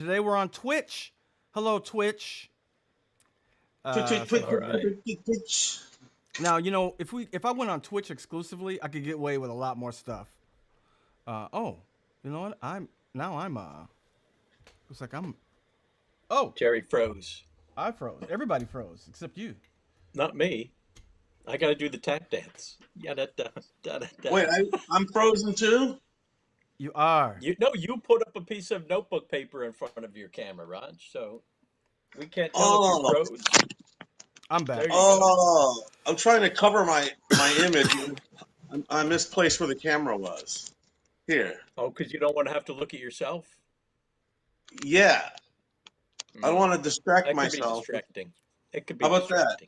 Today we're on Twitch. Hello, Twitch. Twitch, twitch, twitch, All right. twitch, twitch, twitch. Now if I went on Twitch exclusively, I could get away with a lot more stuff. Oh, you know what? Looks like I'm. Oh, Jerry froze. I froze. Everybody froze except you. Not me. I got to do the tap dance. Wait, I'm frozen too? You are. You put up a piece of notebook paper in front of your camera, Raj. So we can't tell if Oh, you're froze. I'm back. There you go. oh, I'm trying to cover my image. I misplaced where the camera was. Here. Oh, because you don't want to have to look at yourself. Yeah. I don't want to distract That could be myself. distracting. It could be How about that?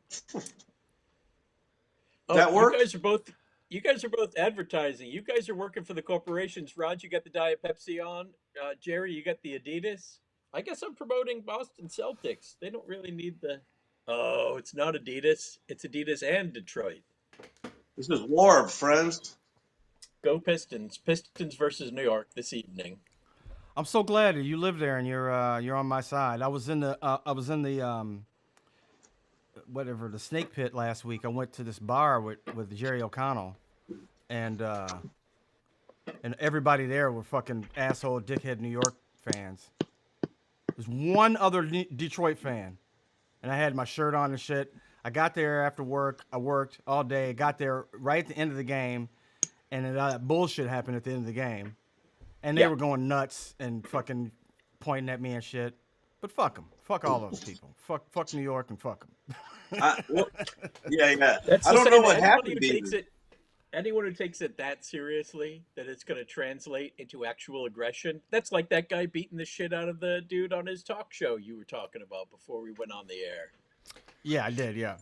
distracting. That You work? guys are both. You guys are both advertising. You guys are working for the corporations. Raj, you got the Diet Pepsi on. Jerry, you got the Adidas. I guess I'm promoting Boston Celtics. They don't really need the. Oh, it's not Adidas. It's Adidas and Detroit. This is war, friends. Go Pistons! Pistons versus New York this evening. I'm so glad that you live there and you're on my side. I was in the whatever, the Snake Pit last week. I went to this bar with Jerry O'Connell, and everybody there were fucking asshole dickhead New York fans. There's one other Detroit fan, and I had my shirt on and shit. I got there after work. I worked all day. Got there right at the end of the game, and then that bullshit happened at the end of the game, and they were going nuts and fucking pointing at me and shit. But fuck them. Fuck all those people. Fuck New York and fuck them. Yeah. That's I the don't know same- what anyone happened. who takes it. Anyone who takes it that seriously, that it's going to translate into actual aggression, that's like that guy beating the shit out of the dude on his talk show you were talking about before we went on the air. Yeah, I did. Yeah.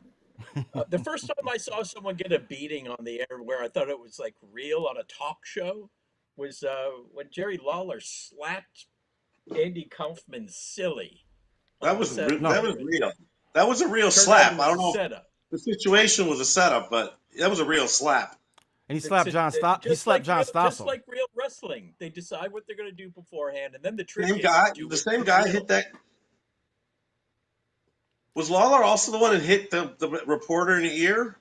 The first time I saw someone get a beating on the air where I thought it was like real on a talk show was when Jerry Lawler slapped Andy Kaufman silly. That was on the set. that was real. That was a real Turned slap. out it I don't was know. a If setup. the situation was a setup, but that was a real slap. And he slapped John Stossel. He slapped John Just Stossel. like real wrestling, they decide what they're going to do beforehand, and then the trick Same is guy. do The it same for guy real. hit that. Was Lawler also the one that hit the reporter in the ear?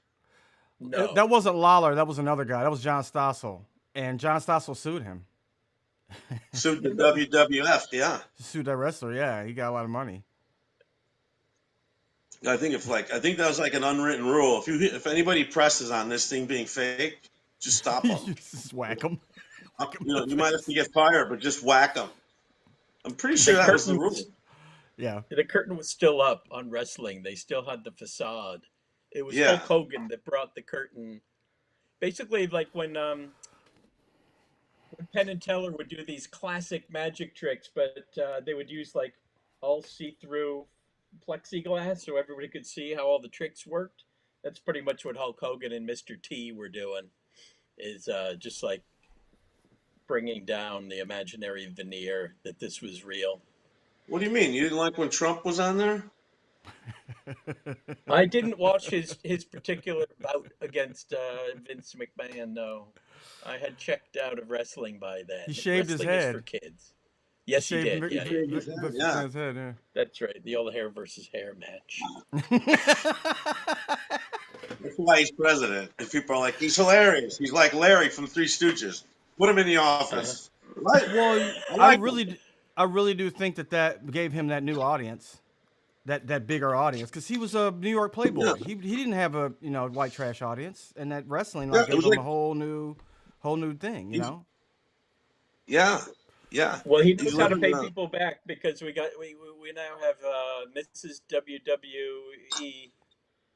No, That wasn't Lawler. That was another guy. That was John Stossel. And John Stossel sued him. Sued the WWF. Yeah. Sued that wrestler. Yeah, he got a lot of money. I think that was like an unwritten rule. If anybody presses on this thing being fake, just stop them. Just whack him. You might have to get fired, but just whack them. I'm pretty sure that was the rule. Yeah. the curtain was still up on wrestling. They still had the facade. It was Yeah. Hulk Hogan that brought the curtain. Basically, like when Penn and Teller would do these classic magic tricks, but they would use like all see-through plexiglass so everybody could see how all the tricks worked. That's pretty much what Hulk Hogan and Mr. T were doing, is just like bringing down the imaginary veneer that this was real. What do you mean? You didn't like when Trump was on there? I didn't watch his particular bout against Vince McMahon. No, I had checked out of wrestling by then. He shaved his Wrestling is head. for kids. Yes, he did. Yeah, his head, yeah. His head, yeah. that's right. The old hair versus hair match. That's why he's president. If people are like, he's hilarious. He's like Larry from Three Stooges. Put him in the office. Right? Well, I I like really do think that gave him that new audience, that bigger audience, because he was a New York playboy. Yeah. He didn't have a white trash audience, and that wrestling Yeah, like it gave was him like- a whole new thing. You know. Yeah. Yeah. Well, he He's knows how to living pay around. people back because we now have Mrs. WWE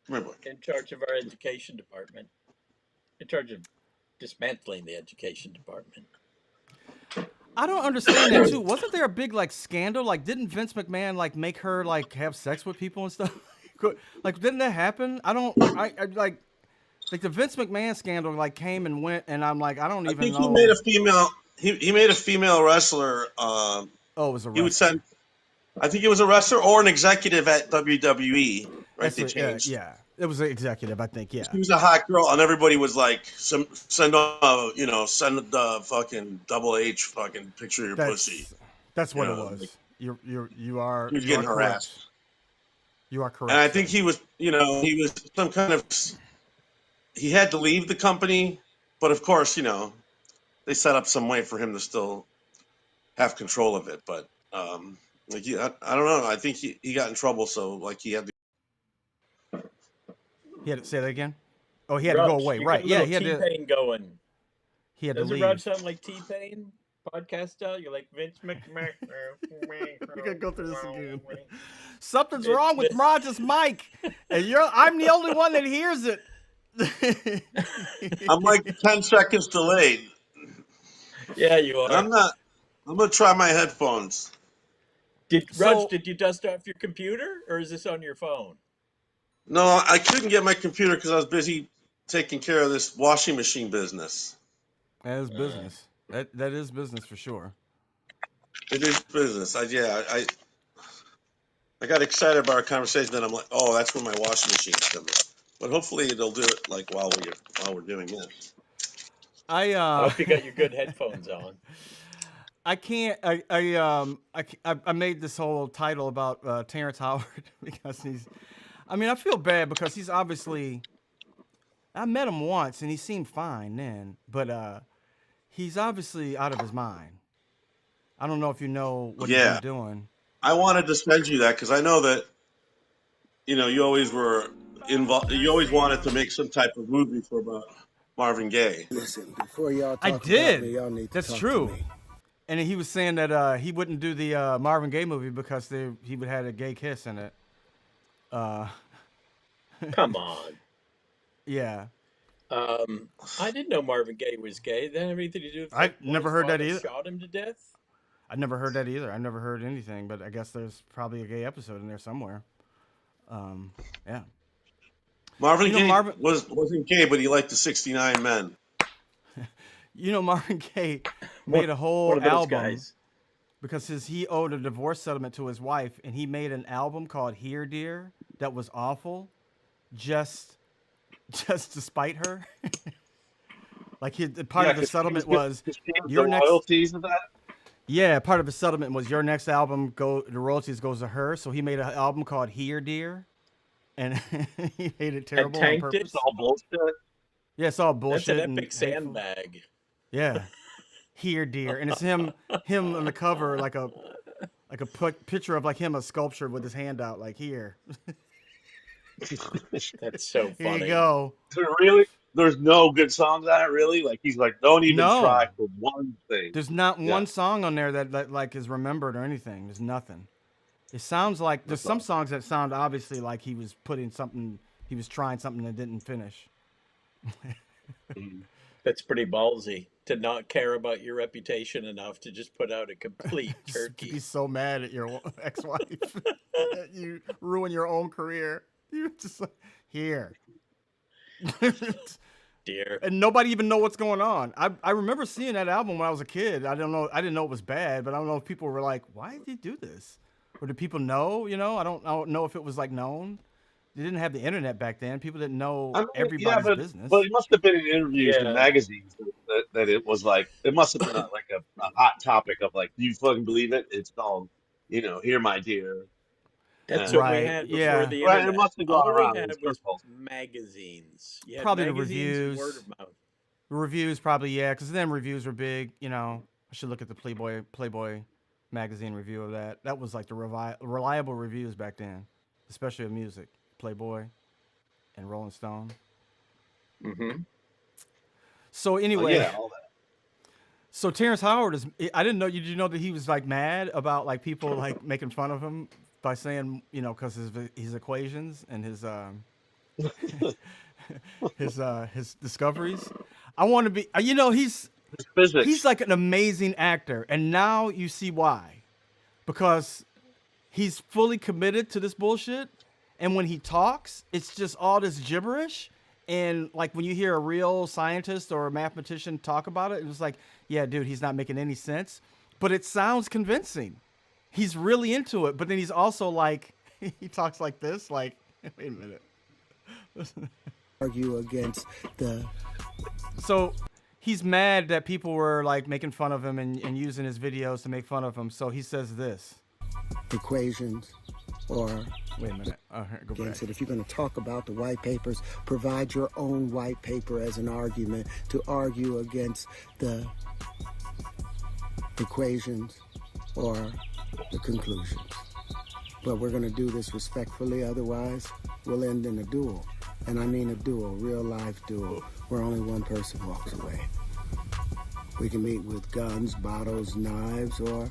Remember. in charge of our education department, in charge of dismantling the education department. I don't understand that too. Wasn't there a big like scandal? Like, didn't Vince McMahon like make her like have sex with people and stuff? Like, didn't that happen? I like the Vince McMahon scandal like came and went, and I'm like, I don't I even think know. he made a female. He made a female wrestler. Oh, it was a He would wrestler. send. I think it was a wrestler or an executive at WWE. Right? That's They it, yeah, changed. yeah. It was an executive, I think. Yeah. She was a hot girl, and everybody was like, send the fucking double H fucking picture of your pussy. That's what it like, was. You are he was you getting are correct. harassed. You are correct. And I think sir. he was, he was some kind of, he had to leave the company, but of course, they set up some way for him to still have control of it. But like I don't know. I think he got in trouble, so like he had to. He had to say that again. Oh, he had to go Rubs, away. you got Right? a Yeah, little he had to. T-Pain going. He had to Doesn't Rob leave. sound like T-Pain? Podcast style? You're like Vince McMahon. We gotta go through this again. Something's wrong with Vince- Roger's mic, and I'm the only one that hears it. I'm like 10 seconds delayed, Yeah, you and are. I'm gonna try my headphones. Raj, So did you dust off your computer, or is this on your phone? No, I couldn't get my computer because I was busy taking care of this washing machine business. that is business. That is business for sure. It is business. I got excited about our conversation, and I'm like, oh, that's when my washing machine's coming. But hopefully, it'll do it like while we're doing this. I I hope you got your good headphones on. I can't. I made this whole title about Terrence Howard because he's. I mean, I feel bad because he's obviously. I met him once and he seemed fine then, but he's obviously out of his mind. I don't know if you know what he's Yeah, been doing. I wanted to send you that because I know that you always were involved. You always wanted to make some type of movie for about Marvin Gaye. Listen, before y'all I talk did. about me, y'all need to That's talk true. to me. And he was saying that he wouldn't do the Marvin Gaye movie because he would have a gay kiss in it. Come on. Yeah. I didn't know Marvin Gaye was gay. That had anything to do with I like, when never his heard that father either. Shot him to death. I never heard that either. I never heard anything, but I guess there's probably a gay episode in there somewhere. Yeah. Marvin Gaye Marvin wasn't gay, but he liked the 69 Men. Marvin Gaye made a whole One of those album guys. because he owed a divorce settlement to his wife, and he made an album called "Here, Dear" that was awful, just to spite her. Like part of the settlement was your next royalties of that. Yeah, part of the settlement was your next album the royalties goes to her. So he made an album called "Here, Dear," and he made it terrible on tanked it? purpose. It's all bullshit. Yeah, it's all That's bullshit. an epic and hateful. sandbag. Yeah, "Here, Dear," and it's him on the cover like a picture of like him, a sculpture with his hand out like here. That's so funny. Here you go. Really? There's no good songs on it, really? Like, he's like, don't even No. try for one thing. There's not Yeah. one song on there that like is remembered or anything. There's nothing. It sounds like there's some songs that sound obviously like he was trying something that didn't finish. That's pretty ballsy to not care about your reputation enough to just put out a complete Just to turkey. be so mad at your ex-wife that you ruin your own career. You just like, here. Dear. And nobody even know what's going on. I remember seeing that album when I was a kid. I didn't know it was bad, but I don't know if people were like, why did he do this? Or did people know? I don't know if it was like known. They didn't have the internet back then. People didn't know everybody's business. But it must have been in interviews Yeah. in magazines that it was like, it must have been a hot topic of like, do you fucking believe it? It's called, Here, My Dear. That's Yeah. what we Right, had before yeah. the Right, internet. it must have gone All around we in had was circles. magazines. You had Probably the magazines and reviews. word of mouth. Reviews probably, yeah, because then reviews were big. I should look at the Playboy magazine review of that. That was like the reliable reviews back then, especially of music. Playboy and Rolling Stone. Mm-hmm. So anyway, Yeah, all that. so Terrence Howard I didn't know. Did you know that he was like mad about like people like making fun of him by saying, because his equations and his his discoveries. I want to be, he's Physics. he's like an amazing actor, and now you see why, because he's fully committed to this bullshit, and when he talks, it's just all this gibberish. And like when you hear a real scientist or a mathematician talk about it, it's like, yeah, dude, he's not making any sense, but it sounds convincing. He's really into it, but then he's also like, he talks like this, like, wait a minute. Argue against the So he's mad that people were like making fun of him and using his videos to make fun of him. So he says this. Equations or Wait a minute. Go back. against it. If you're going to talk about the white papers, provide your own white paper as an argument to argue against the equations or the conclusions. But we're going to do this respectfully, otherwise we'll end in a duel. And I mean a duel, real life duel, where only one person walks away. We can meet with guns, bottles, knives, or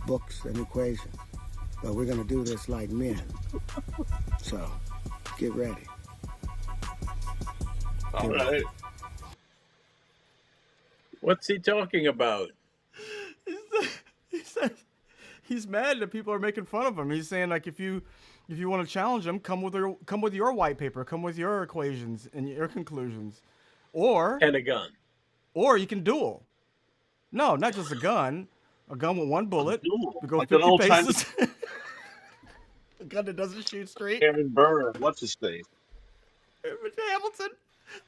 books and equations. But we're going to do this like men. So, get ready. All right. What's he talking about? He says he's mad that people are making fun of him. He's saying like if you want to challenge him, come with your white paper, come with your equations and your conclusions, or And a gun. or you can duel. No, not just a gun with one bullet. Duel, We go like an 50 old-time- paces. A gun that doesn't shoot straight. Aaron Burr, what's his name? Hamilton.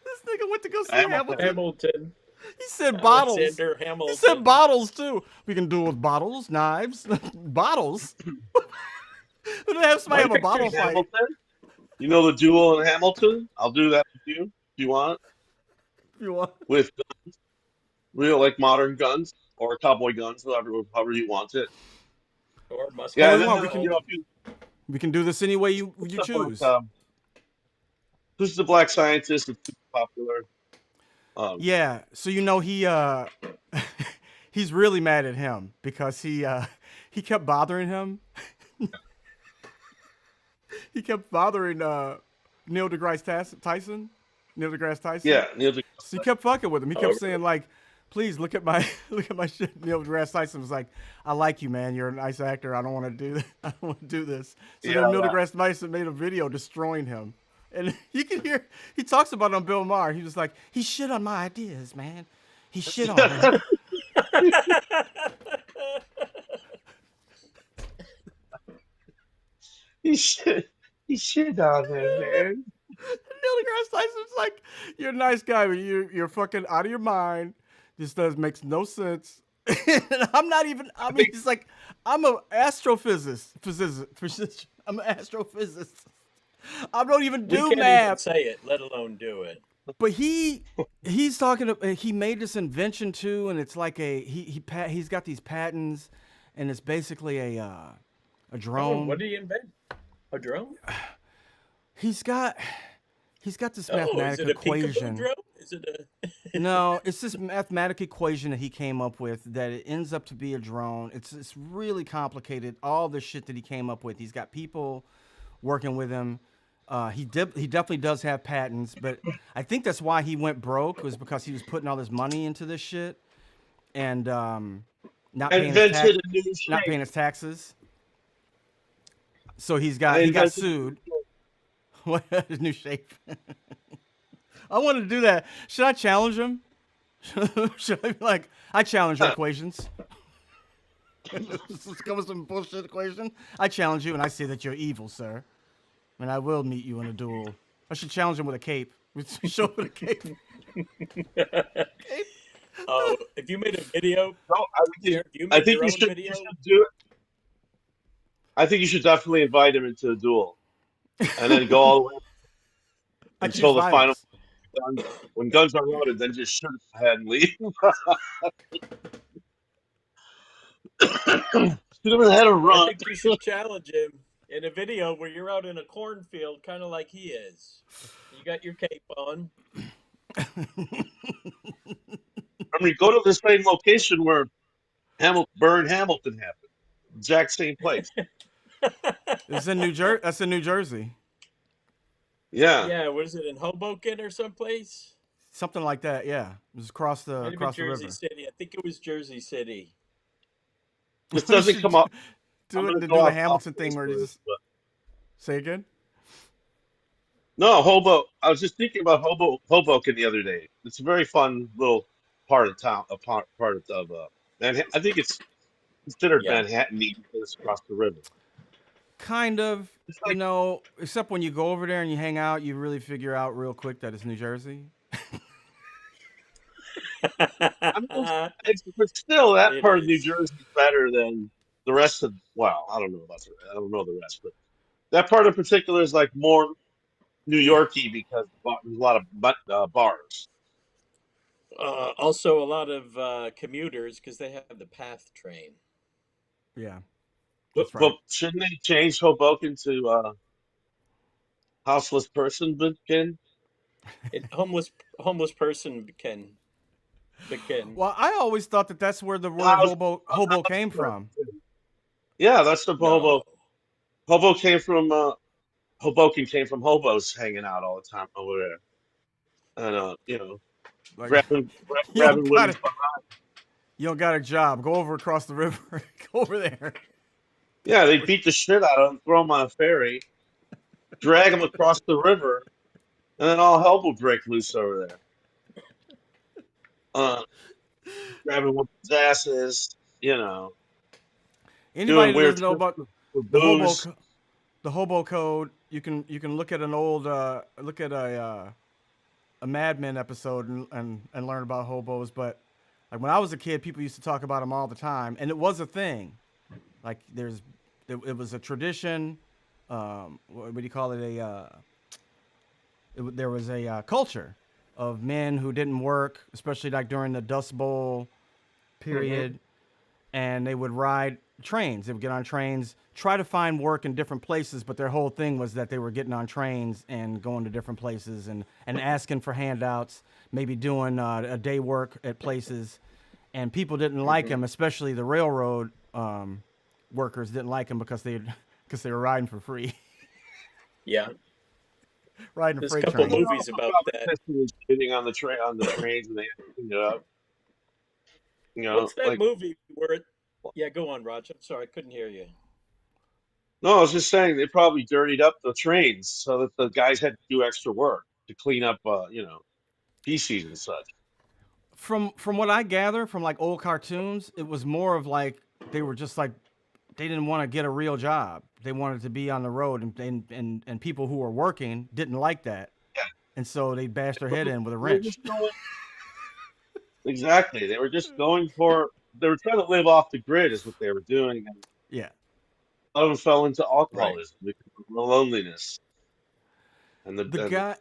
This nigga went to go see Hamilton. Hamilton. He said bottles. Alexander Hamilton. He said bottles too. We can duel with bottles, knives, bottles. We don't have somebody have a bottle fight. Hamilton? You know the duel in Hamilton? I'll do that with you if you want. If you want. With guns. Real like modern guns or cowboy guns, however you want it. Or must Yeah, Oh, and we then, want- we can- you know, if you- We can do this any way you stuff choose. like, who's the black scientist that's super popular? Yeah, so you know he he's really mad at him because he kept bothering him. He kept bothering Neil deGrasse Tyson. Neil deGrasse Tyson. Yeah, Neil deGrasse. So he kept fucking with him. He kept Okay. saying like, "Please look at my shit." Neil deGrasse Tyson was like, "I like you, man. You're a nice actor. I don't want to do this. I don't want to do this." So Yeah, then Neil yeah. deGrasse Tyson made a video destroying him, and you can hear he talks about it on Bill Maher. He was like, "He shit on my ideas, man. He shit on them." He shit on him, man. Neil deGrasse Tyson's like, "You're a nice guy, but you're fucking out of your mind. This makes no sense." And I'm not even. I mean, he's like, "I'm an astrophysicist. I'm an astrophysicist. I don't even We do can't even math." say it, let alone do it. But he's talking. He made this invention too, and it's like he's got these patents, and it's basically a Oh, drone. what did he invent? A drone? He's got this Oh, is mathematical it a peekaboo equation. drone? Is it a... No, it's this mathematical equation that he came up with that it ends up to be a drone. It's really complicated. All the shit that he came up with. He's got people working with him. He definitely does have patents, but I think that's why he went broke was because he was putting all this money into this shit and not paying Invented a new not shape. paying his taxes. So he got sued. What his new shape? I want to do that. Should I challenge him? Should I be like, I challenge your equations? Let's come with some bullshit equation. I challenge you, and I say that you're evil, sir. And I will meet you in a duel. I should challenge him with a cape. Show him with a cape. Oh, if you made a video, No, if you I made think your you own should, video, do it. I think you should definitely invite him into a duel, and then go all the way I until choose the final. violence. When guns are loaded, then just shoot his head and leave. Shoot him in the head and I run. think you should challenge him in a video where you're out in a cornfield, kind of like he is. You got your cape on. I mean, go to the same location where Burr and Hamilton happened. Exact same place. It's in New Jersey. That's in New Jersey. Yeah. Yeah, what is it, in Hoboken or someplace? Something like that. Yeah, it was across the Might have been across the Jersey river. City. I think it was Jersey City. This doesn't come up. Do I'm it gonna to go do the off Hamilton thing where you Facebook, just but- say again. No, I was just thinking about Hoboken the other day. It's a very fun little part of town, part of Manhattan. I think it's considered Yeah. Manhattan because it's across the river. Kind of, It's you like, know, except when you go over there and you hang out, you really figure out real quick that it's New Jersey. I mean, but still, that It part of New is. Jersey is better than the rest of. Well, I don't know about I don't know the rest, but that part in particular is like more New Yorky because there's a lot of bars. Also, a lot of commuters because they have the PATH train. Yeah, But, that's right. shouldn't they change Hoboken to houseless person begin? It, homeless person can. Well, I always thought that that's where the word House, hobo house came person. from. Yeah, that's the No. hobo. Hobo came from Hoboken came from hobos hanging out all the time over there, and Like, grabbing you don't got women's. it. You don't got a job. Go over across the river. Go over there. Yeah, they beat the shit out of them, throw them on a ferry, drag them across the river, and then all hell will break loose over there. Uh, Grabbing women's asses, Anybody doing that weird doesn't know tricks about for the hobo booze. the hobo code, you can look at an old look at a Mad Men episode and learn about hobos. But like when I was a kid, people used to talk about them all the time, and it was a thing. Like it was a tradition. What do you call it? There was a culture of men who didn't work, especially like during the Dust Bowl Hmm. period, and they would ride trains. They would get on trains, try to find work in different places, but their whole thing was that they were getting on trains and going to different places and asking for handouts, maybe doing a day work at places. And people didn't like Hmm. them, especially the railroad workers didn't like them because because they were riding for free, Yeah. riding a There's a freight couple Well, train. they're movies also about probably that. pissing and shitting on the trains, and they have to clean it up. What's that Like movie where it? Yeah, go on, Raj. I'm sorry, I couldn't hear you. no, I was just saying they probably dirtied up the trains so that the guys had to do extra work to clean up, feces and such. From what I gather from like old cartoons, it was more of like they were just like they didn't want to get a real job. They wanted to be on the road, and people who were working didn't like that, and so they bashed their head in with a They were wrench. just going exactly. They were just going for. They were trying to live off the grid, is what they were doing, and Yeah, a lot of them fell into Right. alcoholism because of the loneliness and the guy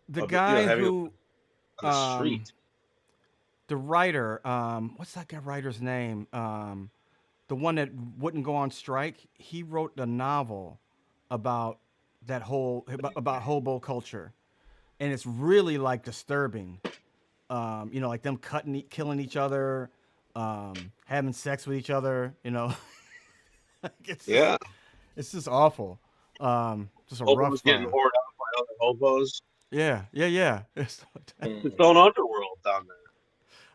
the guy having to who on the um, street. the writer what's that guy writer's name the one that wouldn't go on strike. He wrote a novel about about hobo culture, and it's really like disturbing. Like them killing each other, having sex with each other. Like, Yeah, it's just awful. Just a rough. hobos getting whored out by other hobos. Yeah, yeah, yeah. Its Hmm. own underworld down there.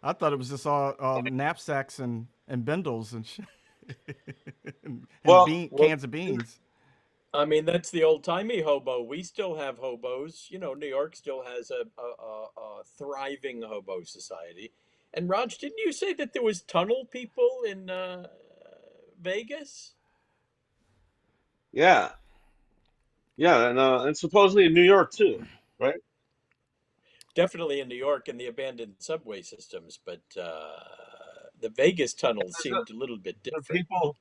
I thought it was just all knapsacks and bindles and shit. and Well, bean well, cans of beans. I mean, that's the old timey hobo. We still have hobos. New York still has a thriving hobo society. And Raj, didn't you say that there was tunnel people in Vegas? yeah, yeah, and supposedly in New York too, right? Definitely in New York in the abandoned subway systems, but the Vegas tunnels There's seemed a little bit the different. people,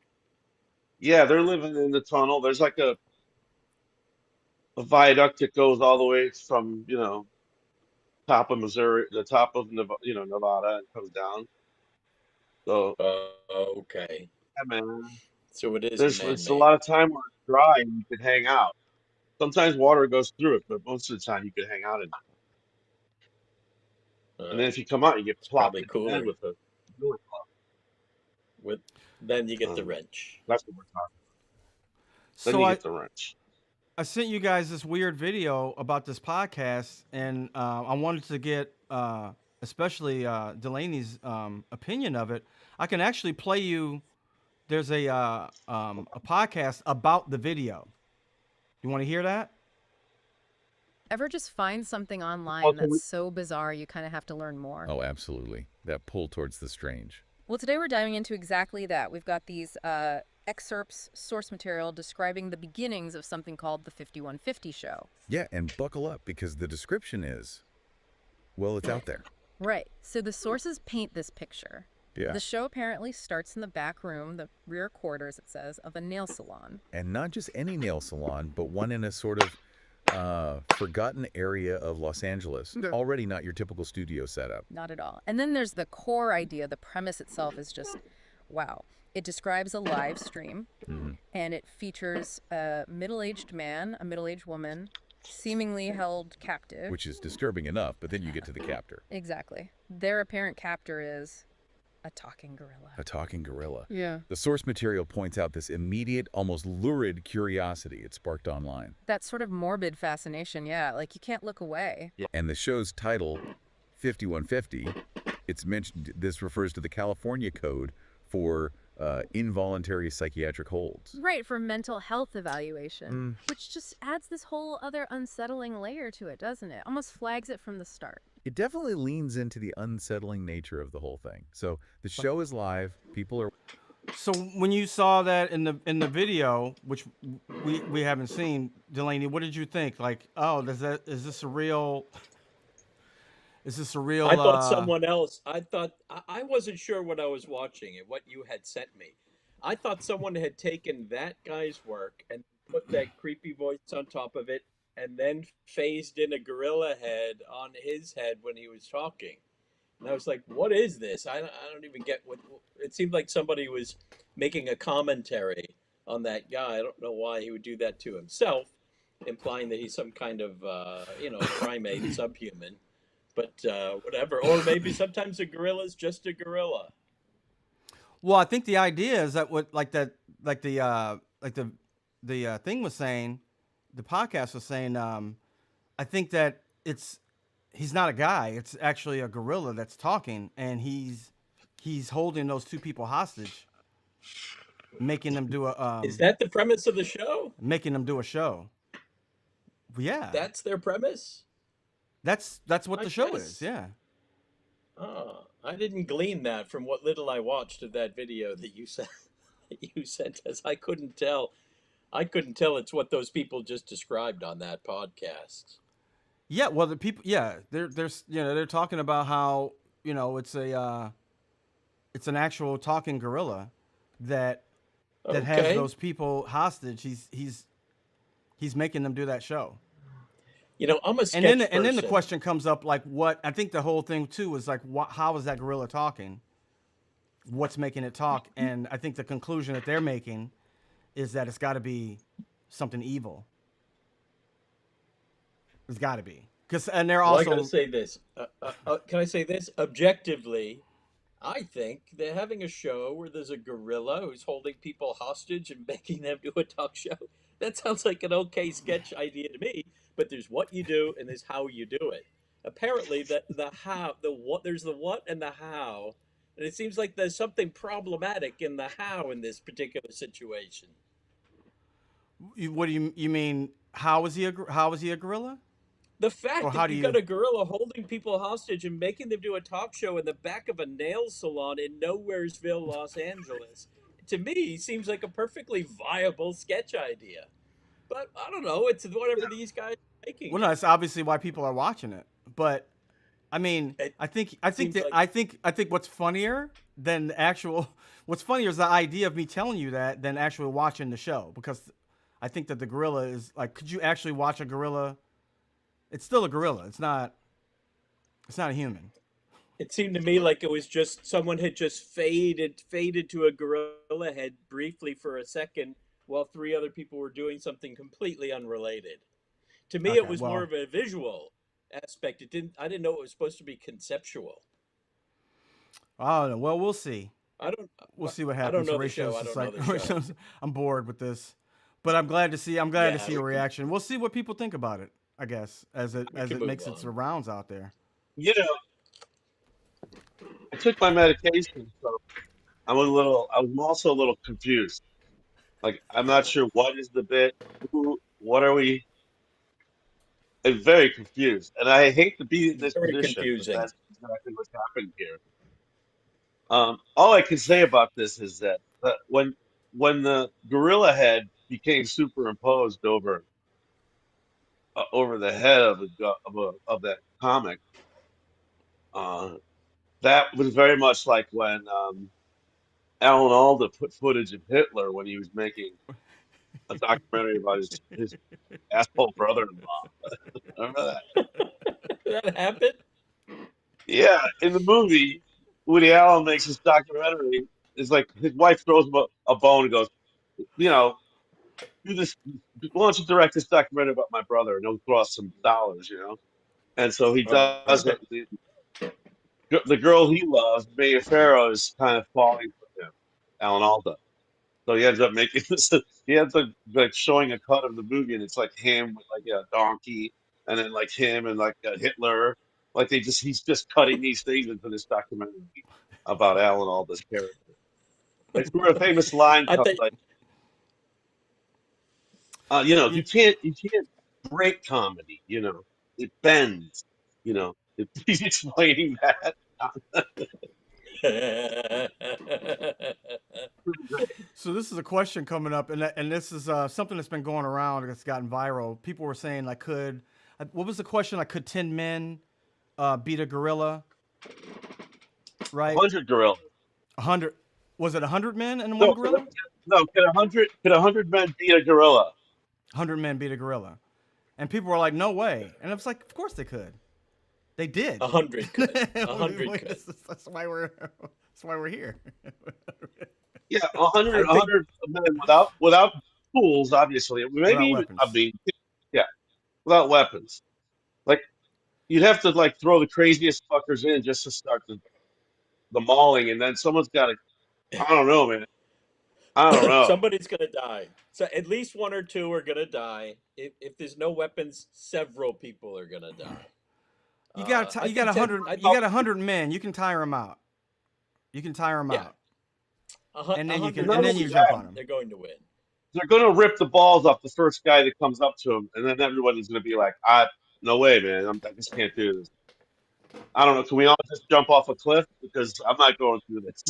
yeah, they're living in the tunnel. There's like a viaduct that goes all the way from top of Missouri, the top of Nevada, and comes down. So Okay, yeah, man, so it is there's it's a man-made. lot of time where it's dry and you can hang out. Sometimes water goes through it, but most of the time you can hang out in it. And then Uh, if you come out, you get it's plopped probably in the head cooler with a really with. Then you get the um, wrench. that's what we're talking. Then So you I get the wrench. I sent you guys this weird video about this podcast, and I wanted to get especially Delaney's opinion of it. I can actually play you. There's a podcast about the video. You want to hear that? Ever just find something online Also, that's so bizarre you kind of have to learn more? Oh, absolutely. That pull towards the strange. Well, today we're diving into exactly that. We've got these excerpts, source material describing the beginnings of something called the 5150 show. Yeah, and buckle up because the description is, well, it's out there. Right. So the sources paint this picture. Yeah. The show apparently starts in the back room, the rear quarters, it says, of a nail salon. And not just any nail salon, but one in a sort of forgotten area of Los Angeles. Already not your typical studio setup. Not at all. And then there's the core idea. The premise itself is just, wow. It describes a live stream, and it features a middle-aged man, a middle-aged woman, seemingly held captive. Which is disturbing enough, but then you get to the captor. Exactly. Their apparent captor is a talking gorilla. A talking gorilla. Yeah. The source material points out this immediate, almost lurid curiosity it sparked online. That sort of morbid fascination, yeah. Like, you can't look away. And the show's title, 5150, it's mentioned, this refers to the California code for involuntary psychiatric holds. Right, for mental health evaluation, which just adds this whole other unsettling layer to it, doesn't it? Almost flags it from the start. It definitely leans into the unsettling nature of the whole thing. So the show is live. People are... So when you saw that in the video, which we haven't seen, Delaney, what did you think? Like, oh, is this a real? Is this a real? I thought someone else. I wasn't sure what I was watching and what you had sent me. I thought someone had taken that guy's work and put that creepy voice on top of it, and then phased in a gorilla head on his head when he was talking. And I was like, what is this? I don't even get what... It seemed like somebody was making a commentary on that guy. I don't know why he would do that to himself, implying that he's some kind of, primate, subhuman. But whatever. Or maybe sometimes a gorilla's just a gorilla. Well, I think the idea is that the thing was saying, the podcast was saying, I think that he's not a guy. It's actually a gorilla that's talking, and he's holding those two people hostage, making them do a. Is that the premise of the show? Making them do a show. Yeah. That's their premise? That's what the show is. Yeah. Oh, I didn't glean that from what little I watched of that video that you sent us. I couldn't tell. It's what those people just described on that podcast. Yeah, well, the people, yeah, they're talking about how it's an actual talking gorilla that has those people hostage. He's making them do that show. I'm a sketch and then the person. question comes up, like, what? I think the whole thing too is like, how is that gorilla talking? What's making it talk? And I think the conclusion that they're making is that it's got to be something evil. It's got to be, and they're also. I gotta say this. Can I say this? Objectively, I think they're having a show where there's a gorilla who's holding people hostage and making them do a talk show. That sounds like an okay sketch idea to me. But there's what you do and there's how you do it. Apparently, there's the what and the how, and it seems like there's something problematic in the how in this particular situation. What do you mean? How is he a gorilla? The fact that you got a gorilla holding people hostage and making them do a talk show in the back of a nail salon in Nowheresville, Los Angeles, to me seems like a perfectly viable sketch idea. But I don't know. It's whatever these guys are making. Well, no, it's obviously why people are watching it. But I mean, I think what's funnier than what's funnier is the idea of me telling you that than actually watching the show, because I think that the gorilla is like, could you actually watch a gorilla? It's still a gorilla. It's not a human. It seemed to me like it was just someone had just faded to a gorilla head briefly for a second while three other people were doing something completely unrelated. To me, it was more of a visual aspect. I didn't know it was supposed to be conceptual. I don't know. Well, we'll see. We'll see what happens. I don't know the show. I don't know the show. I'm bored with this, but I'm glad to see a reaction. We'll see what people think about it, I guess, as it makes its rounds out there. I took my medication, so I'm also a little confused. Like, I'm not sure what is the bit, what are we? I'm very confused, and I hate to be in this position, but that's exactly what's happened here. All I can say about this is that when the gorilla head became superimposed over the head of that comic, That was very much like when Alan Alda put footage of Hitler when he was making a documentary about his asshole brother-in-law. Remember that? That happened. Yeah, in the movie, Woody Allen makes this documentary. It's like his wife throws him a bone and goes, you know, do this. Why don't you direct this documentary about my brother, and he'll throw us some dollars. And so he Oh, does it. The girl he loves, Mia Farrow, is kind of falling for him, Alan Alda. So he ends up making this. He ends up like showing a cut of the movie, and it's like him with like a donkey, and then like him and like Hitler. Like he's just cutting these things into this documentary about Alan Alda's character. It's where a famous line I comes, think like, You, you can't break comedy. It bends. He's explaining that. so this is a question coming up, and this is something that's been going around that's gotten viral. People were saying like, what was the question? Like, could 10 men beat a gorilla? Right? 100 gorillas. 100. Was it 100 men and one No, gorilla? no. Could 100 men beat a gorilla? 100 men beat a gorilla, and people were like, no way. And it was like, of course they could. They did. 100 could. 100 could. That's why we're here. Yeah, 100, I think 100 men without tools, obviously. Maybe Without even, I weapons. mean, yeah, without weapons. Like you'd have to like throw the craziest fuckers in just to start the mauling, and then someone's got to. I don't know, man. I don't know. somebody's gonna die. So at least one or two are gonna die. If there's no weapons, several people are gonna die. You got I you got think ten. 100 I you think got 100 men. You can tire them out. You can tire them yeah, out, a and then you hundred can Not and then only you men. jump that, on them. They're going to win. they're gonna rip the balls off the first guy that comes up to them, and then everybody's gonna be like, no way, man. I just can't do this. I don't know. Can we all just jump off a cliff? Because I'm not going through this.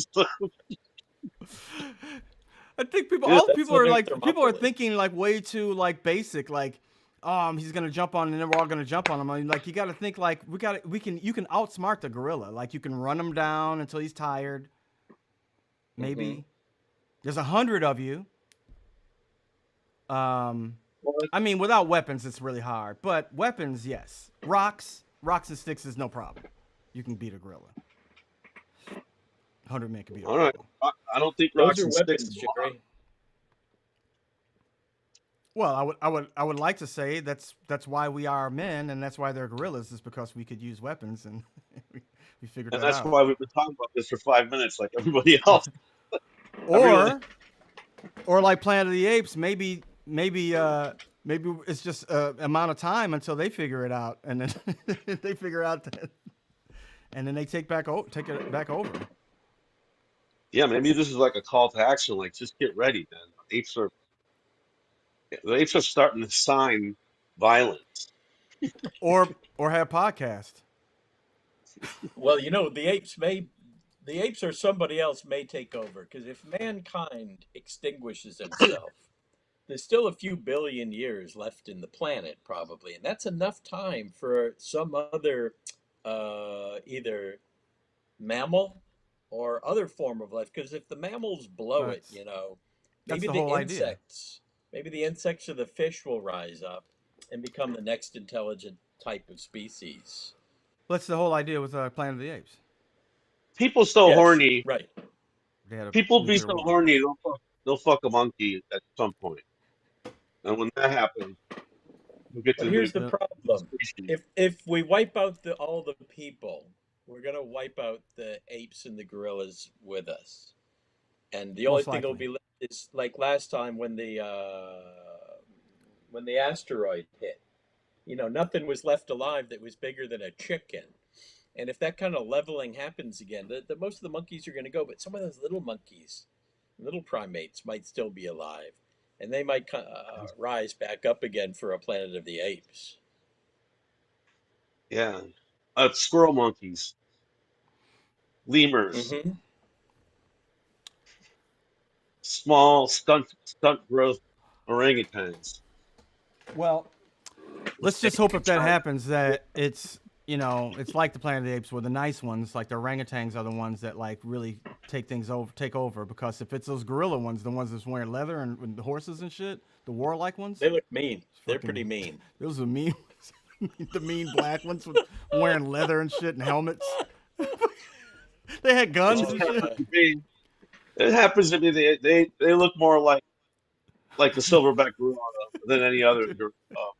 I think people, You know, all That's people the are new like, people are Thermopylae. thinking like way too like basic, like, he's gonna jump on, and then we're all gonna jump on him. I mean, like, you got to think like you can outsmart the gorilla. Like, you can run him down until he's tired. Hmm. Maybe there's 100 of you. Um, well, I mean, without weapons, it's really hard. But weapons, yes, rocks and sticks is no problem. You can beat a gorilla. 100 men can beat a all right. gorilla. I don't think Those rocks are and sticks weapons, is allowed. Jerry. Well, I would like to say that's why we are men, and that's why they're gorillas, is because we could use weapons, and we figured And that that's out. why we've been talking about this for 5 minutes, like everybody else. Everyone, Or like Planet of the Apes, maybe it's just a amount of time until they figure it out, and then they figure out that, and then they take it back over. yeah, maybe this is like a call to action. Like, just get ready, man. The apes are starting to sign violence. Or have podcast. Well, the apes or somebody else may take over because if mankind extinguishes himself, there's still a few billion years left in the planet probably, and that's enough time for some other either mammal or other form of life. Because if the mammals blow it, That's that's maybe the the whole idea. insects, maybe the insects or the fish will rise up and become the next intelligent type of species. That's the whole idea with Planet of the Apes. People so Yes, horny. right. They had a People be nuclear so war. horny. They'll fuck a monkey at some point. And when that happens, we'll get But to the here's the Yeah, problem. species. If we wipe out all the people, we're gonna wipe out the apes and the gorillas with us. And the only most thing that'll likely. be left is like last time when the asteroid hit. Nothing was left alive that was bigger than a chicken. And if that kind of leveling happens again, most of the monkeys are going to go, but some of those little monkeys, little primates, might still be alive, and they might rise back up again for a Planet of the Apes. Yeah. Squirrel monkeys, lemurs, Hmm. small stunt growth orangutans. Well, let's just Big hope if that giant happens that it's you know, it's like the Planet of the Apes, where the nice ones, like the orangutans, are the ones that like really take over. Because if it's those gorilla ones, the ones that's wearing leather and the horses and shit, the warlike ones, They look mean. They're pretty fucking, mean. those are mean. The mean black ones with wearing leather and shit and helmets. They had guns Oh and happens shit. yeah. to be. It happens to be they look more like the silverback gorilla than any other gorilla.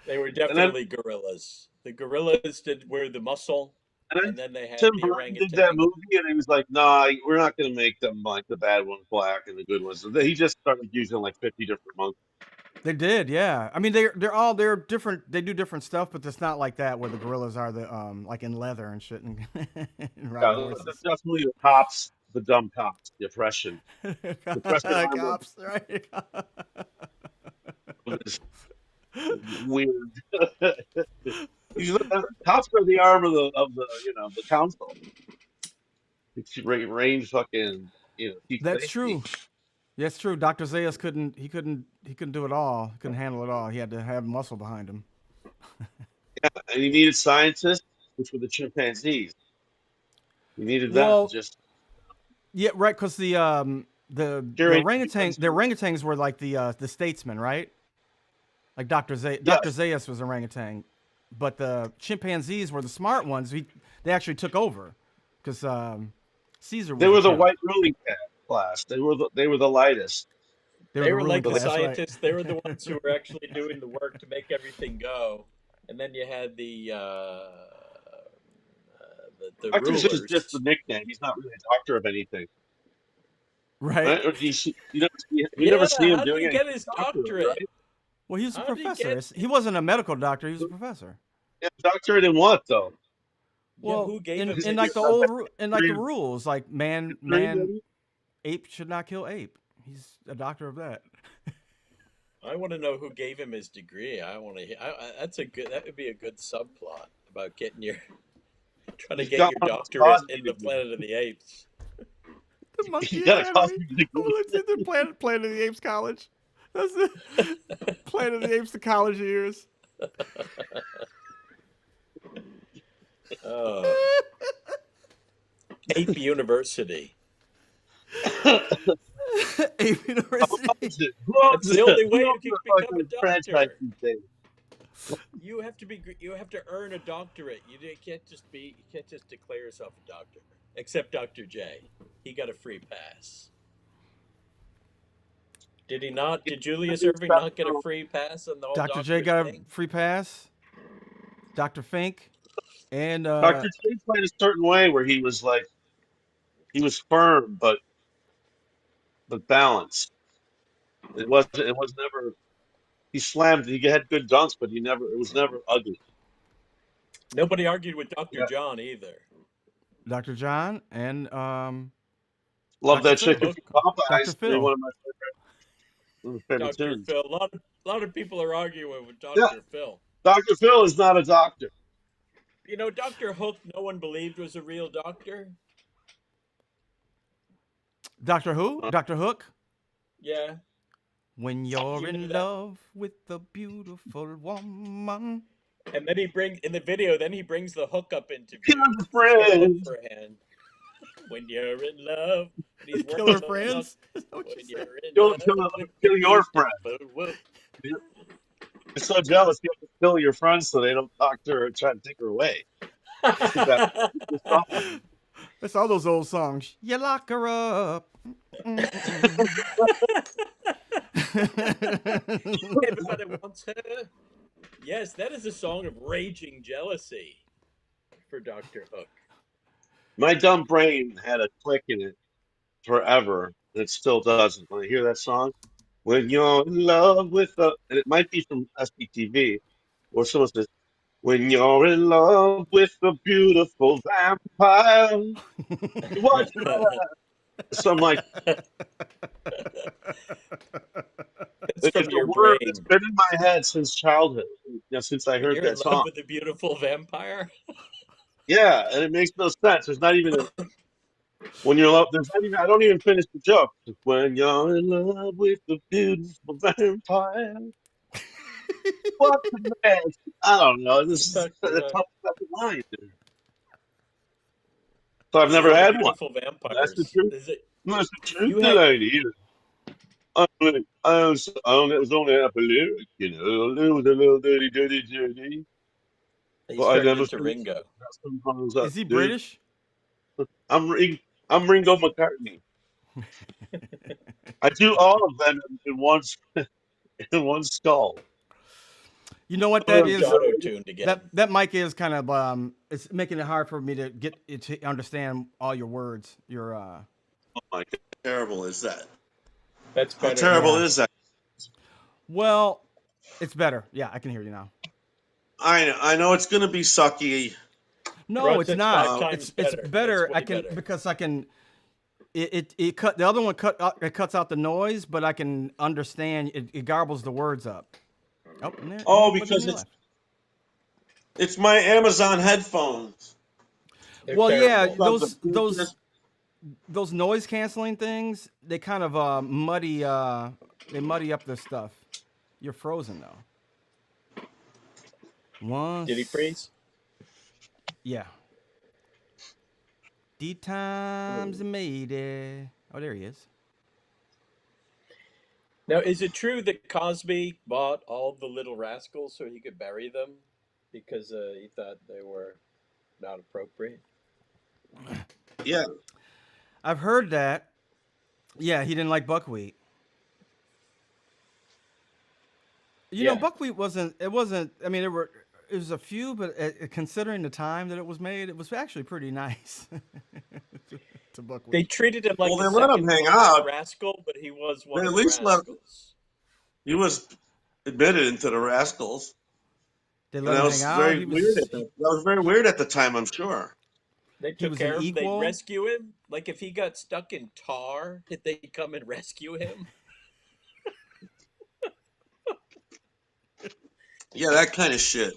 They were And then definitely gorillas. The gorillas did were the muscle, and then and then they had Tim the Burton did that orangutan. movie, and he was like, "Nah, we're not going to make them like the bad ones black and the good ones." So he just started using like 50 different monkeys. They did, yeah. I mean, they're different. They do different stuff, but it's not like that where the gorillas are the like in leather and shit and, and riding Yeah, horses. definitely the cops, the dumb cops, the oppression arm Cops, right? of this weird. Cops are the arm of the the council. It's range fucking keep That's safety. true. That's true. Dr. Zayas he couldn't do it all. He couldn't handle it all. He had to have muscle behind him. And you needed scientists, which were the chimpanzees. You needed them to Well, just yeah, right. Because the curate orangutans were like the statesmen, right? Like Dr. Yes, Zayas was orangutan, but the chimpanzees were the smart ones. They actually took over because Caesar they was a were the chimp. white ruling class. They were the lightest. They were They the were ruling like So the they, class, right? scientists. They were the ones who were actually doing the work to make everything go. And then you had the Dr. Seuss is just the rulers. nickname. He's not really a doctor of anything. Right. Right? Or you never see Yeah, him how did doing he anything get his doctorate, doctorate? right? Well, he was a How did he professor. get? He wasn't a medical doctor. He was a professor. Yeah, doctorate in what though? Yeah, Well, who gave in him Is in he like the his? old in like the degree, rules, like degree man maybe? ape should not kill ape. He's a doctor of that. I want to know who gave him his degree. I want to. That's a good. That would be a good subplot about getting your trying to He's get got your one of those doctorate Cosby in the degrees. Planet of the Apes. The He Monkey got a Academy. Cosby Oh, degree. let's see the Planet of the Apes College. That's the Planet of the Apes, the college years. Oh, Ape University. Ape University. Who owns That's the it? only way Who you owns can the become a fucking franchise doctor. these days? You have to be. You have to earn a doctorate. Can't just be. You can't just declare yourself a doctor. Except Dr. J. He got a free pass. Did he not? Did Julius Irving not get a free pass on the whole Dr. J doctorate got a thing? free pass. Dr. Fink and Dr. J played a certain way where he was firm but balanced. It was never he slammed he had good dunks, but it was never ugly. Nobody argued with Dr. Yeah. John either. Dr. John and Love Dr. that Phil. chicken Hook, from Dr. Popeyes. Maybe Phil. one of my favorite Dr. tunes. Phil. A lot of people are arguing with Yeah, Dr. Phil. Dr. Phil is not a doctor. You know, Dr. Hook, no one believed was a real doctor. Doctor who? Uh, Dr. Hook? Yeah, When you're you knew in that. love with a beautiful woman. And then he brings in the video. Then he brings the hook up into Kill view. your He's got a hook friends. for a hand. When you're in love, and he's Kill her working the hook. friends? Is that what you When said? you're in Kill, love kill, with the kill your friends. beautiful woman. You're so jealous you have to kill your friends so they don't talk to her and try to take her away. That, this song. That's all those old songs. You lock her up. Mm-mm. Everybody wants her. Yes, that is a song of raging jealousy for Dr. Hook. My dumb brain had a click in it forever, and it still doesn't. When I hear that song, when you're in love with and it might be from SBTV, or someone says, when you're in love with a beautiful vampire, you watch her. So I'm like, That's it's from a your word that's brain. been in my head since childhood, since I When heard you're in that love song. with a beautiful vampire. Yeah, and it makes no sense. There's not even when you're love. There's not even. I don't even finish the joke. When you're in love with a beautiful vampire. Fuck the man. I don't know. This is Talk a about tough line. So I've the never had one. beautiful That's the vampires. truth. Is it That's the truth, you had? Delaney. It was only half a lyric, you know. It was a little dirty journey. He's But I turning never into finished it. Ringo. That's sometimes up, Is he dude. British? I'm Ring, I'm Ringo McCartney. I do all of them in one in one skull. You know what that Oh, He's is? auto tuned again. That mic is kind of it's making it hard for me to get it to understand all your words. Your my God. How terrible is that? That's How better terrible now. is that? well, it's better. Yeah, I can hear you now. I know it's gonna be sucky. No, Russ, it's it's five not. times It's better. That's better. way I can better. because I can. It cut the other one it cuts out the noise, but I can understand it garbles the words up. Oh, and there, Oh, look at because me left. it's my Amazon headphones. They're Well, yeah, terrible. Sons of bitches. those noise canceling things, they kind of muddy they muddy up the stuff. You're frozen though. Once. Did he freeze? Yeah. D times made it. Oh, there he is. Now, is it true that Cosby bought all the Little Rascals so he could bury them because he thought they were not appropriate? Yeah. I've heard that. Yeah, he didn't like buckwheat. You know, Yeah. buckwheat wasn't. It wasn't. I mean, it was a few, but considering the time that it was made, it was actually pretty nice. to They buckwheat. treated him like Well, a they let him second hang class out. rascal, but he was They one at of the least let rascals. he was admitted into the Rascals, They and let that him hang was out. very weird. That was very weird at the time. I'm sure. They He took was an care of him. They'd equal. rescue him. Like if he got stuck in tar, did they come and rescue him? Yeah, that kind of shit.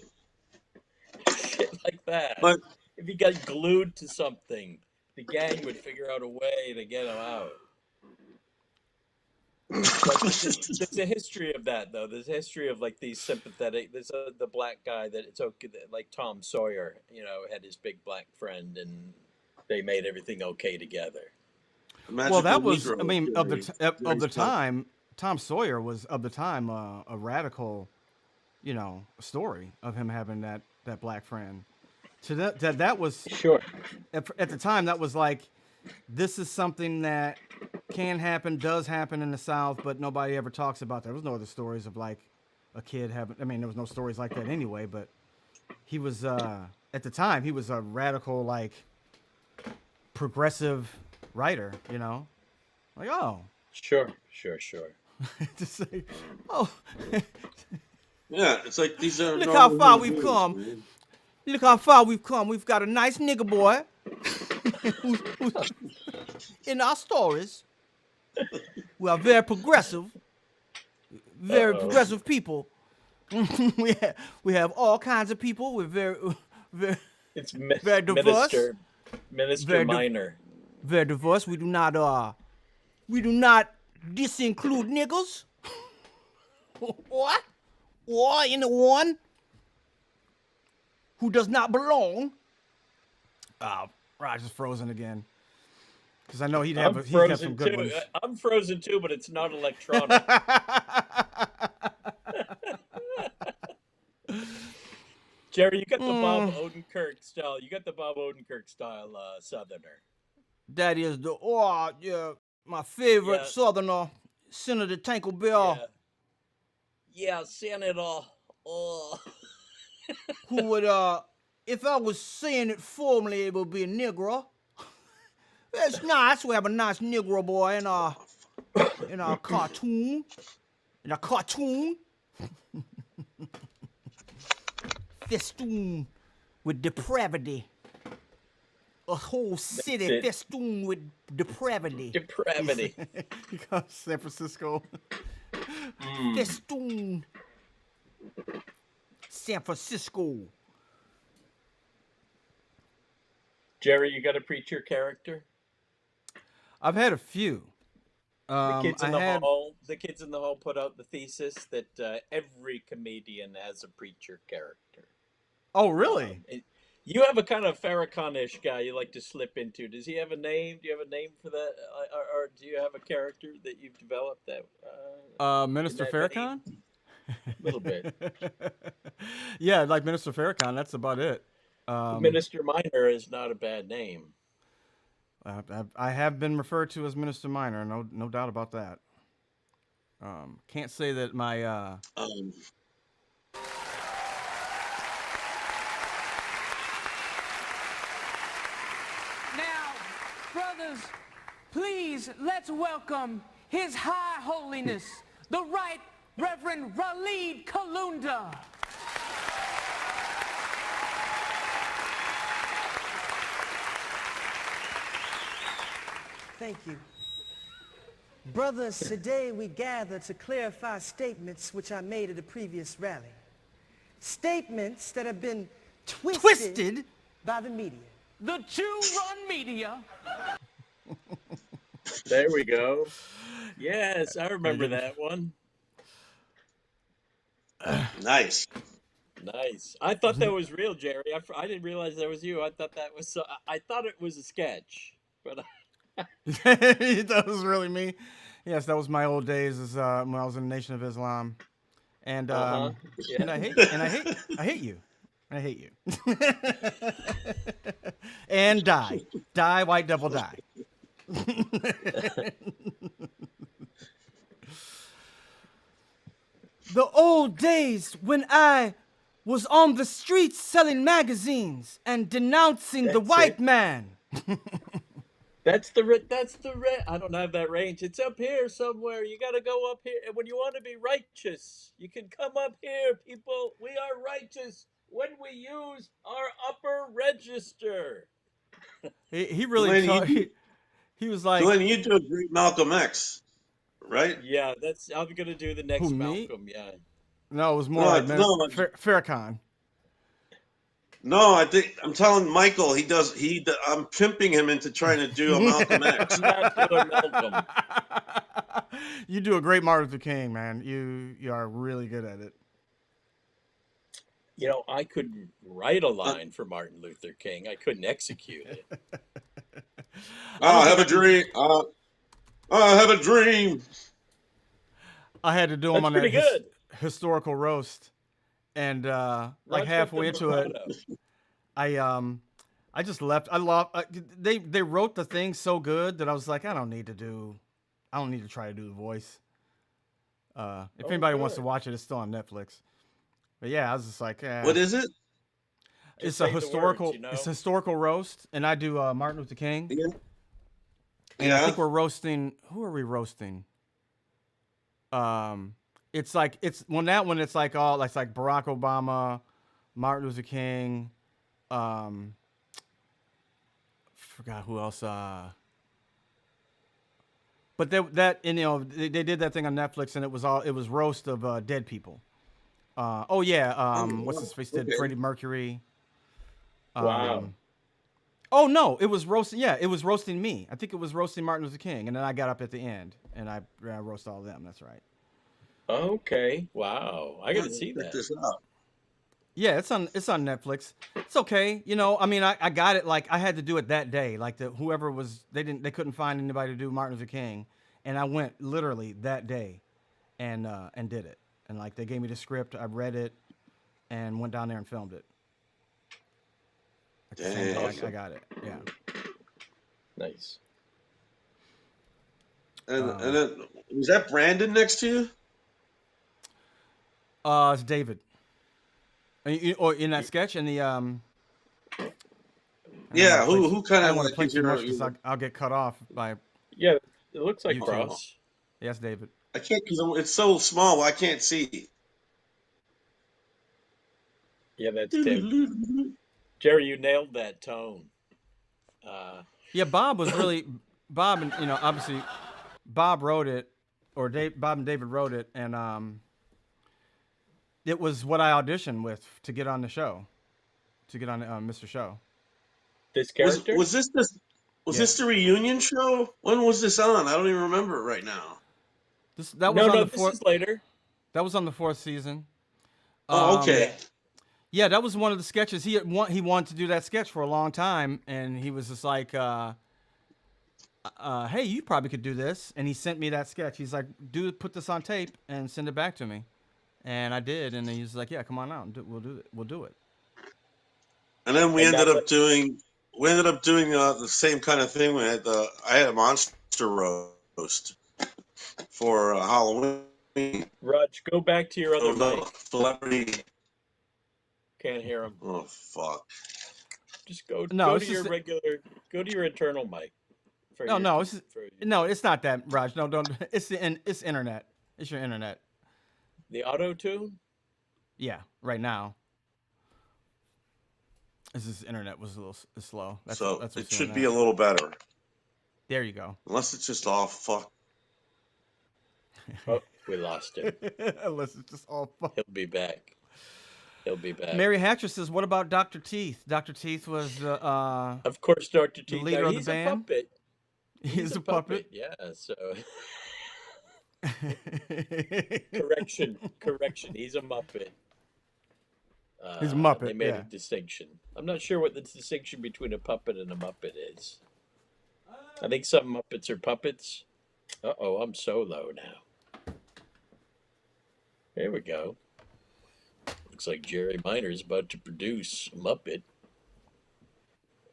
Shit like that. But If he got glued to something, the gang would figure out a way to get him out. Like there's a history of that though. There's a history of like these sympathetic. The black guy that it's okay. Like Tom Sawyer, had his big black friend, and they made everything okay together. Well, that was. I Negro, mean, of Jerry, the Jerry stuff. time, Tom Sawyer was of the time a radical, story of him having that black friend. So that was Sure. at the time that was like, this is something that can happen, does happen in the South, but nobody ever talks about that. There was no other stories of like a kid having. I mean, there was no stories like that anyway. But he was at the time he was a radical like progressive writer. Like Sure. just like oh. Yeah, it's like these are. Look how normal far human we've beings, come. man. Look how far we've come. We've got a nice nigga boy who's in our stories. We are very progressive, very progressive people. we have all kinds of people. We're very It's very diverse. Minister Very Minor. Very diverse. We do not disinclude niggas. What? Or anyone who does not belong. Roger's frozen again. Because I know he'd have some good ones. I'm frozen too, but it's not electronic. Jerry, you got the Bob Odenkirk style. You got the Bob Odenkirk style Southerner. That is my favorite Southerner, Senator Tankle Bill. Yeah, Senator. Oh. Who would, if I was saying it formally, it would be a Negro. It's nice. We have a nice Negro boy in our cartoon. In a cartoon. Festoon with depravity. A whole city festoon with depravity. Depravity. He calls San Francisco. Festoon. San Francisco. Jerry, you got to preach your character? I've had a few. The kids in the hall the kids in the hall put out the thesis that every comedian has a preacher character. Oh, really? You have a kind of Farrakhan-ish guy you like to slip into. Does he have a name? Do you have a name for that, or do you have a character that you've developed that? Minister Farrakhan. A little bit. Yeah, like Minister Farrakhan. That's about it. Minister Minor is not a bad name. I have been referred to as Minister Minor. No doubt about that. Can't say that my. Now, brothers, please let's welcome His High Holiness, the Right Reverend Raleed Kalunda. Thank you. Brothers, today we gather to clarify statements which I made at a previous rally. Statements that have been twisted by the media. The Jew-run media. There we go. Yes, I remember that one. Nice. Nice. I thought that was real, Jerry. I didn't realize that was you. I thought that was I thought it was a sketch, but That was really me. Yes, that was my old days as when I was in the Nation of Islam, and Yeah. and I hate you. I hate you. And die, white devil, die. The old days when I was on the streets selling magazines and denouncing the That's white it. man. That's the I don't have that range. It's up here somewhere. You got to go up here. And when you want to be righteous, you can come up here, people. We are righteous when we use our upper register. He really Delaney, he was like, Delaney, you do a great Malcolm X, right? Yeah, I'm gonna do the next Who, me? Malcolm. Yeah. no, it was more No, like no. Farrakhan. No, I think I'm telling Michael I'm pimping him into trying to do a Malcolm X. I'm not doing Malcolm. You do a great Martin Luther King, man. You are really good at it. You know, I could write a line for Martin Luther King. I couldn't execute it. I have a dream. I have a dream. I had to do him That's on that pretty good. historical roast, and like Not halfway something into we're it, proud of. I just left. I love they wrote the thing so good that I was like, I don't need to try to do the voice. If anybody wants to good. watch it, it's still on Netflix. But yeah, I was just like, What is it? it's say a the historical words, you know? it's a historical roast, and I do Martin Luther King. Yeah. And I Yeah. think we're roasting. Who are we roasting? It's like that one. It's like Barack Obama, Martin Luther King. Forgot who else. But they did that thing on Netflix, and it was roast of dead people. What's his face did Okay. Freddie Mercury. Wow. Oh no, it was roasting. Yeah, it was roasting me. I think it was roasting Martin Luther King, and then I got up at the end and I roast all of them. That's right. Okay. Wow. I gotta see Check that. this out. Yeah, it's on Netflix. It's okay. I mean, I got it. Like I had to do it that day. Like whoever was they couldn't find anybody to do Martin Luther King, and I went literally that day, and did it. And like they gave me the script, I read it, and went down there and filmed it. Like, the same day Dang. I got it. Yeah. Nice. And then was that Brandon next to you? It's David. Or in that sketch, in the Yeah. Who kind I of don't want to like play is too much your? because I'll get cut off by. Yeah, it looks like YouTube. Cross. Yes, David. I can't because it's so small. I can't see. Yeah, that's Tim. Jerry, you nailed that tone. Yeah, Bob was really Bob, and obviously Bob wrote it, or Bob and David wrote it, and it was what I auditioned with to get on the show, to get on Mr. Show. This character? Was this the reunion show? When was this on? I don't even remember right now. That was No, on no, the this fourth. is later. That was on the 4th season. Oh, okay. Yeah, that was one of the sketches. He wanted to do that sketch for a long time, and he was just like, "Hey, you probably could do this." And he sent me that sketch. He's like, put this on tape and send it back to me." And I did, and he was like, "Yeah, come on out, and we'll do it." And then we ended up doing the same kind of thing. I had a monster roast for Halloween. Raj, go back to your other mic. Celebrity. Can't hear him. Oh fuck! Just go to your go to your internal mic. No, it's not that, Raj. No, don't. It's internet. It's your internet. The auto tune. Yeah, right now. This internet was a little slow. That's it should be a little better. There you go. Unless it's just all fuck. Oh, we lost him. Unless it's just all fuck. He'll be back. Mary Hatcher says, "What about Dr. Teeth? Dr. Teeth was of course, Dr. Teeth, the leader of the he's band. A puppet. He's a puppet. Yeah. So correction. He's a Muppet. He's a Muppet. They made a distinction. I'm not sure what the distinction between a puppet and a Muppet is. I think some Muppets are puppets. Uh-oh, I'm so low now. There we go. Looks like Jerry Minor's about to produce a Muppet.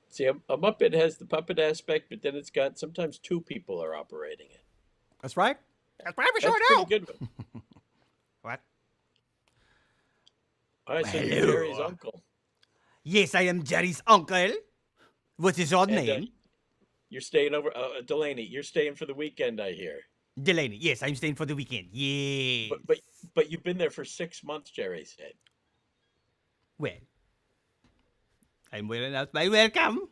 See, a Muppet has the puppet aspect, but then it's got sometimes two people are operating it. That's right. That's right for sure. That's a pretty good one. What? I said Jerry's uncle. Yes, I am Jerry's uncle. What's his odd name? You're staying over, Delaney. You're staying for the weekend, I hear. Delaney. Yes, I'm staying for the weekend. Yeah. But you've been there for 6 months, Jerry said. Well, I'm well enough. My welcome.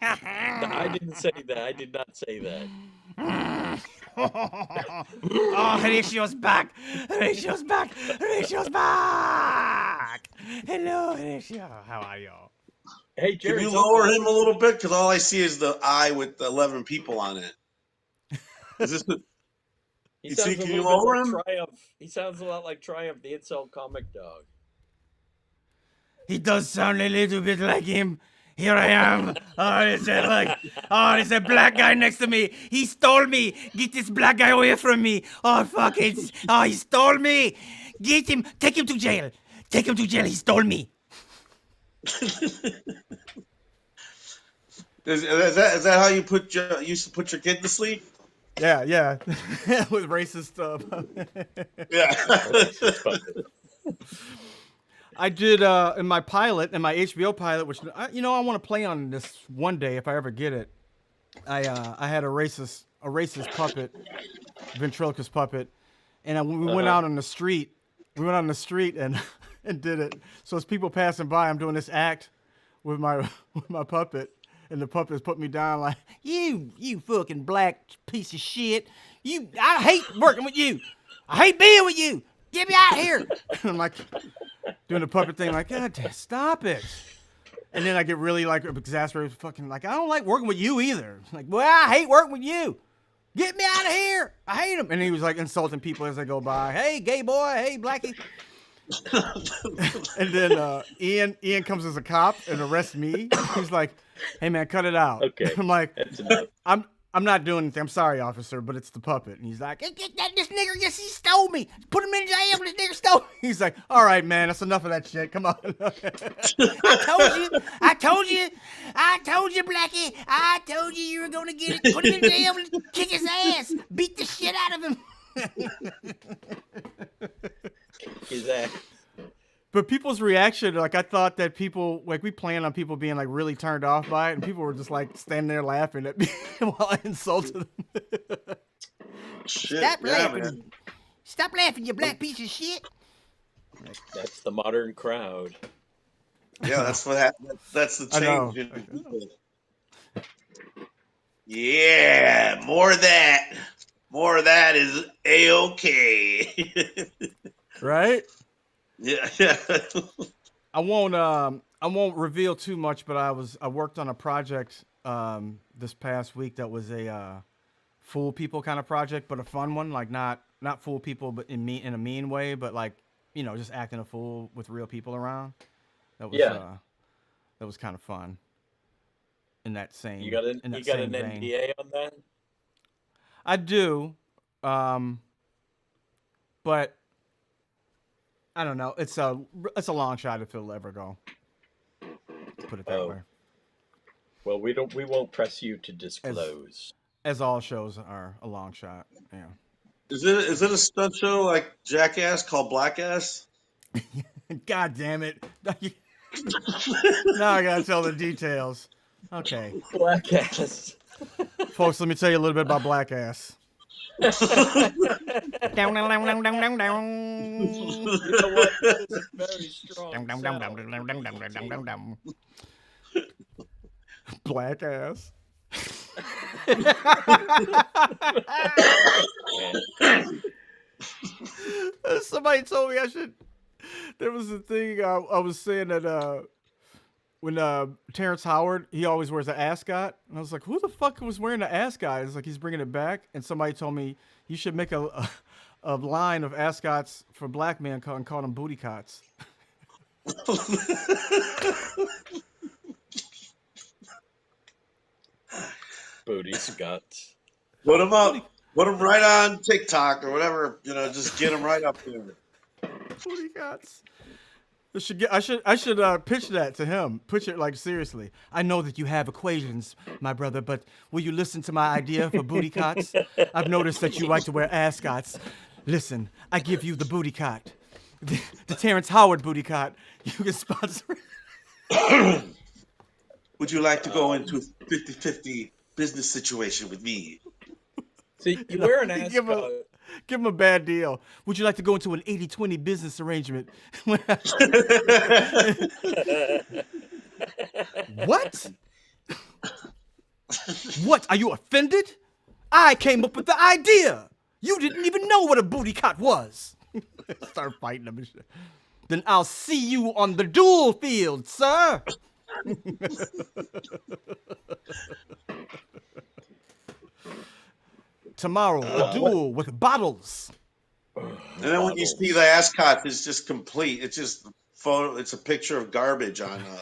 I didn't say that. I did not say that. Oh, Horatio's back. Horatio's back. Horatio's back. Hello, Horatio. How are you? Hey, Jerry. Can you lower him a little bit? Because all I see is the eye with 11 people on it. Is this the... He sounds a little bit like Triumph. He sounds a lot like Triumph, the incel comic dog. He does sound a little bit like him. Here I am. There's a black guy next to me. He stole me. Get this black guy away from me. Oh, fuck it. Oh, he stole me. Get him. Take him to jail. Take him to jail. He stole me. Is that how you used to put your kid to sleep? Yeah. With racist stuff. Yeah. I did in my HBO pilot, which I want to play on this one day if I ever get it. I had a racist puppet, ventriloquist puppet, and we went out on the street. We went on the street and did it. So as people passing by, I'm doing this act with my puppet, and the puppet put me down like, you fucking black piece of shit. I hate working with you. I hate being with you. Get me out of here. And I'm like doing the puppet thing, like, God, stop it. And then I get really like exasperated, fucking like, I don't like working with you either. Like, well, I hate working with you. Get me out of here. I hate him. And he was like insulting people as they go by. Hey, gay boy. Hey, blackie. And then Ian comes as a cop and arrests me. He's like, hey man, cut it out. Okay. I'm like, that's enough. I'm not doing anything. I'm sorry, officer, but it's the puppet. And he's like, this nigger, yes, he stole me. Put him in jail. This nigger stole me. He's like, all right, man, that's enough of that shit. Come on. I told you, Blackie. I told you were going to get it. Put him in jail and kick his ass. Beat the shit out of him. His ass. But people's reaction, like I thought that people, like we planned on people being like really turned off by it, and people were just like standing there laughing at me while I insulted them. Shit, Stop laughing. Man. Stop laughing, you black piece of shit. That's the modern crowd. Yeah, that's what happened. That's the change in people. Yeah, more of that. More of that is A-okay. Right? Yeah. I won't reveal too much, but I worked on a project this past week that was a fool people kind of project, but a fun one. Like not fool people, but in a mean way, but like just acting a fool with real people around. That was that was kind of fun. In that same You got an vein. NDA on that? I do, but I don't know. It's a long shot if it'll ever go. Put it that way. Well, we won't press you to disclose. As all shows are a long shot. Yeah. Is it a stunt show like Jackass called Blackass? God damn it! Now I gotta tell the details. Okay. Blackass. Folks, let me tell you a little bit about Blackass. You know what? This is very strong. Blackass. Somebody told me I should. There was a thing I was saying that when Terrence Howard, he always wears an ascot, and I was like, who the fuck was wearing an ascot? It's like he's bringing it back, and somebody told me you should make a line of ascots for black men and call them booty cots. Booty Scots. Put them up. Put them right on TikTok or whatever. Just get them right up there. Booty cots. I should pitch that to him. Pitch it like seriously. I know that you have equations, my brother, but will you listen to my idea for booty cots? I've noticed that you like to wear ascots. Listen, I give you the booty cot, the Terrence Howard booty cot. You can sponsor it. Would you like to go into a 50-50 business situation with me? See, you wear an ascot. Give him a bad deal. Would you like to go into an 80-20 business arrangement? What? What? Are you offended? I came up with the idea. You didn't even know what a booty cot was. Start fighting them and shit. Then I'll see you on the duel field, sir. Tomorrow, a duel with bottles. And then when you see the ascot, it's just complete. It's just photo. It's a picture of garbage on a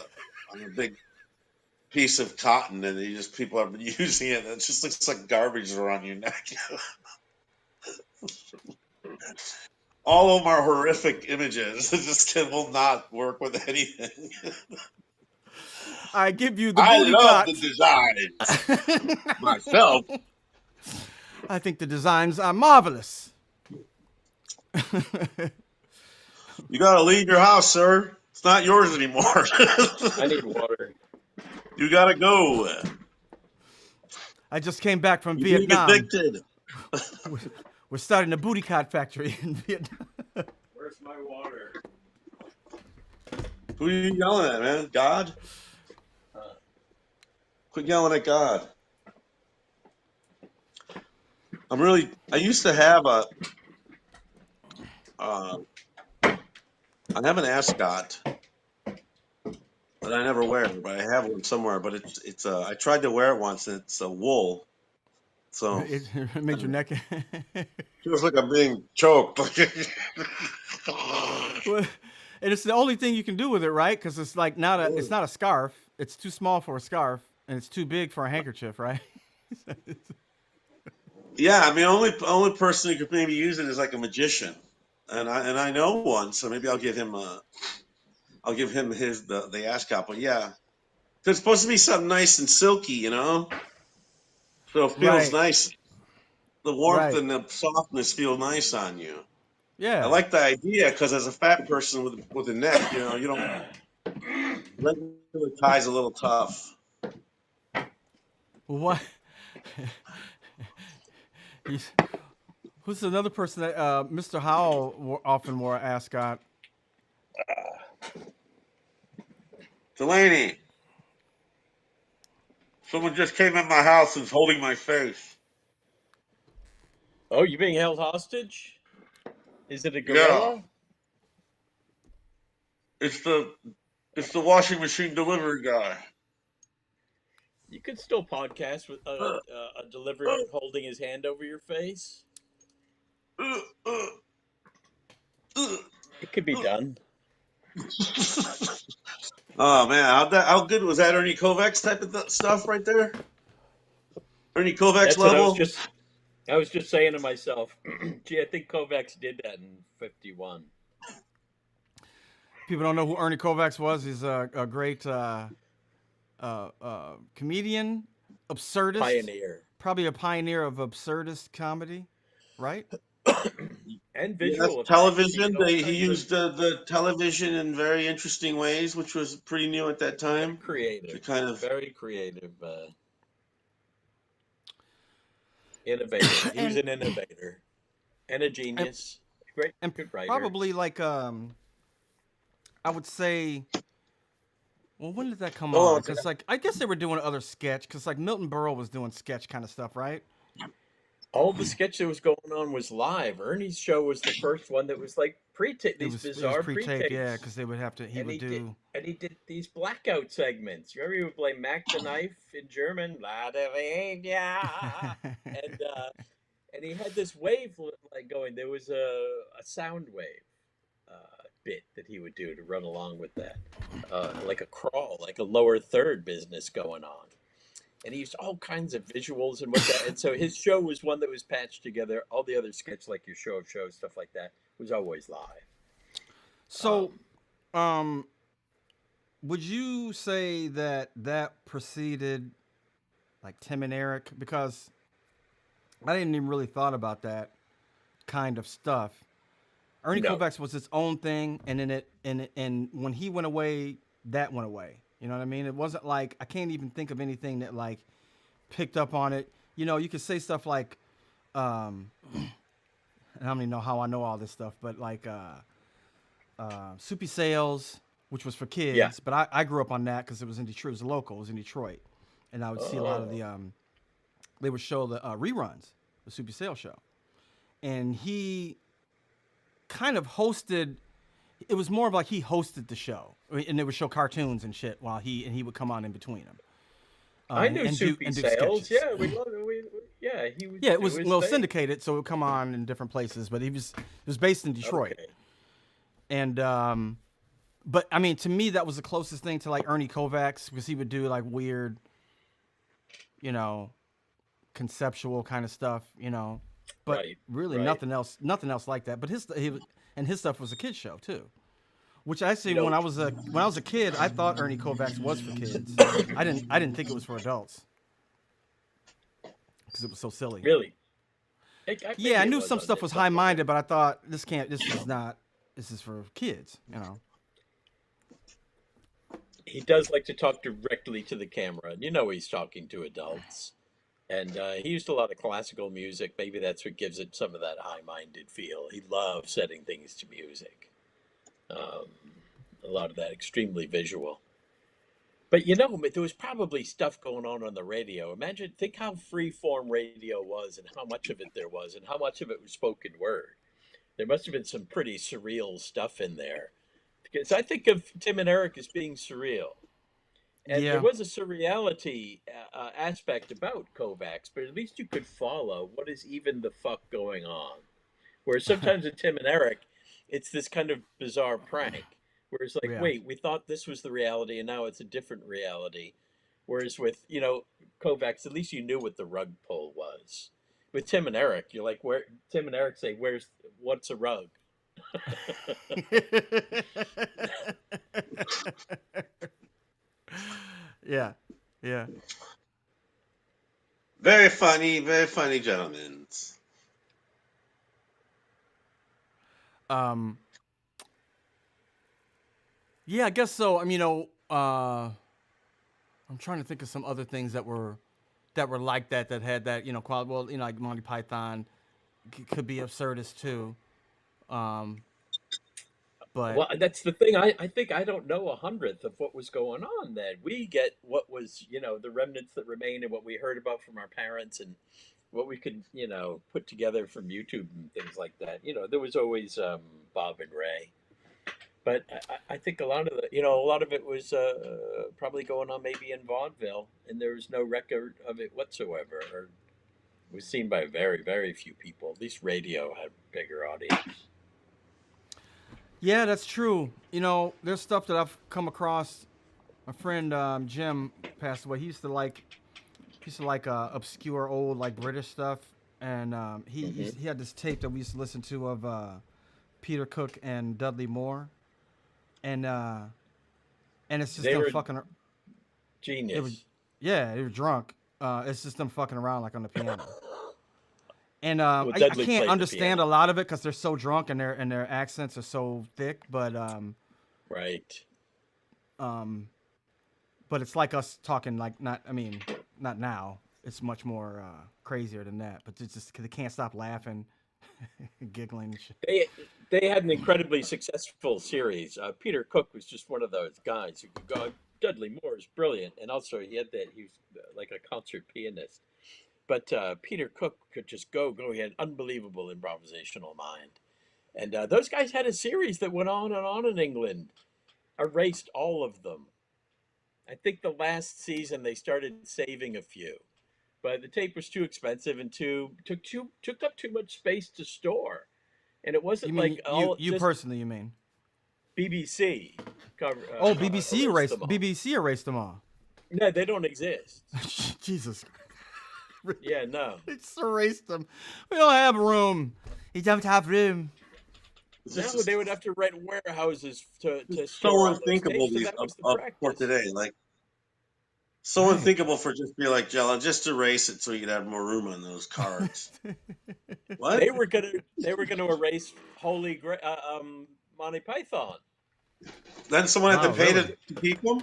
big piece of cotton, and people are using it. It just looks like garbage around your neck. All of them are horrific images. It just will not work with anything. I give you the booty love cots. the designs myself. I think the designs are marvelous. You gotta leave your house, sir. It's not yours anymore. I need water. You gotta go. I just came back from You're Vietnam. evicted. We're starting a booty cot factory in Vietnam. Where's my water? Who are you yelling at, man? God? Quit yelling at God. I used to have I have an ascot that I never wear, but I have one somewhere. But it's I tried to wear it once, and it's a wool, so It made your neck. feels like I'm being choked. And it's the only thing you can do with it, right? Because it's like it's not a scarf. It's too small for a scarf, and it's too big for a handkerchief, right? Yeah, I mean, only person who could maybe use it is like a magician, and I know one, so maybe I'll give him the ascot. But yeah, 'cause it's supposed to be something nice and silky, so it feels nice. The warmth and the softness feel nice on you. Yeah, I like the idea because as a fat person with a neck, you don't regular tie's a little tough. What? Who's another person that Mr. Howell often wore an ascot? Delaney, someone just came in my house and is holding my face. Oh, you being held hostage? Is it a gorilla? Yeah. It's the washing machine delivery guy. You could still podcast with a delivery holding his hand over your face. It could be done. Oh man, how good was that? Ernie Kovacs type of stuff right there. Ernie Kovacs That's what level. I was just saying to myself, gee, I think Kovacs did that in 51. People don't know who Ernie Kovacs was. He's a great comedian, absurdist, Pioneer. probably a pioneer of absurdist comedy, right? And visual effects. Television. He He used the television in very interesting ways, which was pretty new at that time. creative. Kind of very creative. Innovator. He was an innovator. And a genius. Great And good writer. probably like I would say, well, when did that come on? Because like I guess they were doing other sketch, because like Milton Berle was doing sketch kind of stuff, right? All the sketch that was going on was live. Ernie's show was the first one that was like pre-tape. It These was bizarre pre-taped, pre-tapes. yeah, because they would have to. He would do. He did these blackout segments. Remember, he would play Mac the Knife in German, and he had this wave like going. There was a sound wave bit that he would do to run along with that, like a crawl, like a lower third business going on. And he used all kinds of visuals and whatnot. And so his show was one that was patched together. All the other sketch, like your show of shows, stuff like that, was always live. So, would you say that preceded like Tim and Eric? Because I didn't even really thought about that kind of stuff. Ernie Kovacs was its own thing, and then and when he went away, that went away. You know what I mean? It wasn't like, I can't even think of anything that like picked up on it. You know, you could say stuff like, and I don't even know how I know all this stuff, but like Soupy Sales, which was for kids. Yeah. But I grew up on that because it was in Detroit. It was local. It was in Detroit, and I would see a lot of the they would show the reruns, the Soupy Sales show, and he kind of hosted. It was more of like he hosted the show, and they would show cartoons and shit while he would come on in between them. I knew Soupy Sales. sketches. Yeah, we loved it. Yeah, he was. Yeah, it was thing. syndicated, so it would come on in different places. But it was based in Detroit, Okay. and but I mean, to me, that was the closest thing to like Ernie Kovacs, because he would do like weird, you know, conceptual kind of stuff, you know. But Right, really, right. nothing else like that. But his stuff was a kid's show too. Which actually, You know- when I was a kid, I thought Ernie Kovacs was for kids. I didn't think it was for adults because it was so silly. Really? Yeah, I maybe it knew was some on stuff this was stuff. high-minded, but I thought this is for kids, you know. He does like to talk directly to the camera, and you know he's talking to adults. And he used a lot of classical music. Maybe that's what gives it some of that high-minded feel. He loves setting things to music. A lot of that extremely visual. But you know, there was probably stuff going on the radio. Think how free-form radio was, and how much of it there was, and how much of it was spoken word. There must have been some pretty surreal stuff in there. Because I think of Tim and Eric as being surreal. And Yeah. there was a surreality aspect about Kovacs, but at least you could follow what is even the fuck going on. Whereas sometimes in Tim and Eric, it's this kind of bizarre prank. Where it's like, Yeah. wait, we thought this was the reality, and now it's a different reality. Whereas with, you know, Kovacs, at least you knew what the rug pull was. With Tim and Eric, you're like, where? Tim and Eric say, what's a rug? Yeah, yeah. very funny gentlemen. Yeah, I guess so. I mean, you know, I'm trying to think of some other things that were like that had that, you know, quality. Well, you know, like Monty Python could be absurdist too. But Well, that's the thing. I think I don't know 100th of what was going on then. We get what was, you know, the remnants that remain and what we heard about from our parents and what we could, you know, put together from YouTube and things like that. You know, there was always Bob and Ray. But I think a lot of it was probably going on maybe in vaudeville, and there was no record of it whatsoever, or it was seen by very, very few people. At least radio had a bigger audience. Yeah, that's true. You know, there's stuff that I've come across. My friend Jim passed away. He used to like obscure old like British stuff, and he had this tape that we used to listen to of Peter Cook and Dudley Moore, and it's just They them were fucking. Genius. Yeah, they were drunk. It's just them fucking around like on the piano. And Well, I Dudley played can't the understand piano. a lot of it because they're so drunk and their accents are so thick. Right. But it's like us talking like not now. It's much more crazier than that. But it's just 'cause they can't stop laughing, giggling. And shit. They had an incredibly successful series. Peter Cook was just one of those guys who could go. Dudley Moore is brilliant, and also he was like a concert pianist. But Peter Cook could just go. He had an unbelievable improvisational mind, and those guys had a series that went on and on in England. Erased all of them. I think the last season they started saving a few, but the tape was too expensive and took up too much space to store, and it wasn't You mean like all you just personally? You mean? BBC. BBC erased. them all. BBC erased them all. No, they don't exist. Jesus. Yeah, no. They just erased them. We don't have room. You don't have room. No, they would have to rent warehouses to so store all those unthinkable tapes, so that was the for practice. today. Like so unthinkable for just be like Jello, just erase it so you could have more room on those cards. What? They were gonna erase Monty Python. Then someone had to pay really? to keep them.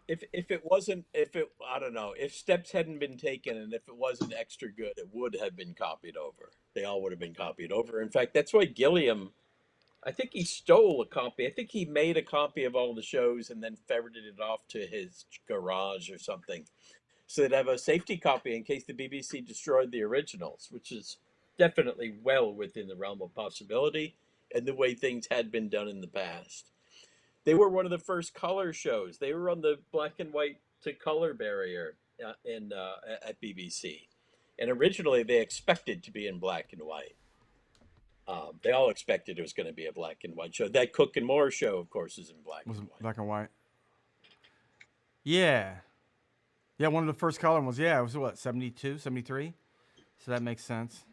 I don't know, if steps hadn't been taken and if it wasn't extra good, it would have been copied over. They all would have been copied over. In fact, that's why Gilliam, I think he stole a copy. I think he made a copy of all the shows and then ferreted it off to his garage or something, so they'd have a safety copy in case the BBC destroyed the originals, which is definitely well within the realm of possibility and the way things had been done in the past. They were one of the first color shows. They were on the black and white to color barrier at BBC. And originally they expected to be in black and white. They all expected it was going to be a black and white show. That Cook and Moore show, of course, is in black and white. Black and white. Yeah. Yeah, one of the first color ones. Yeah, it was what, 72, 73? So that makes sense.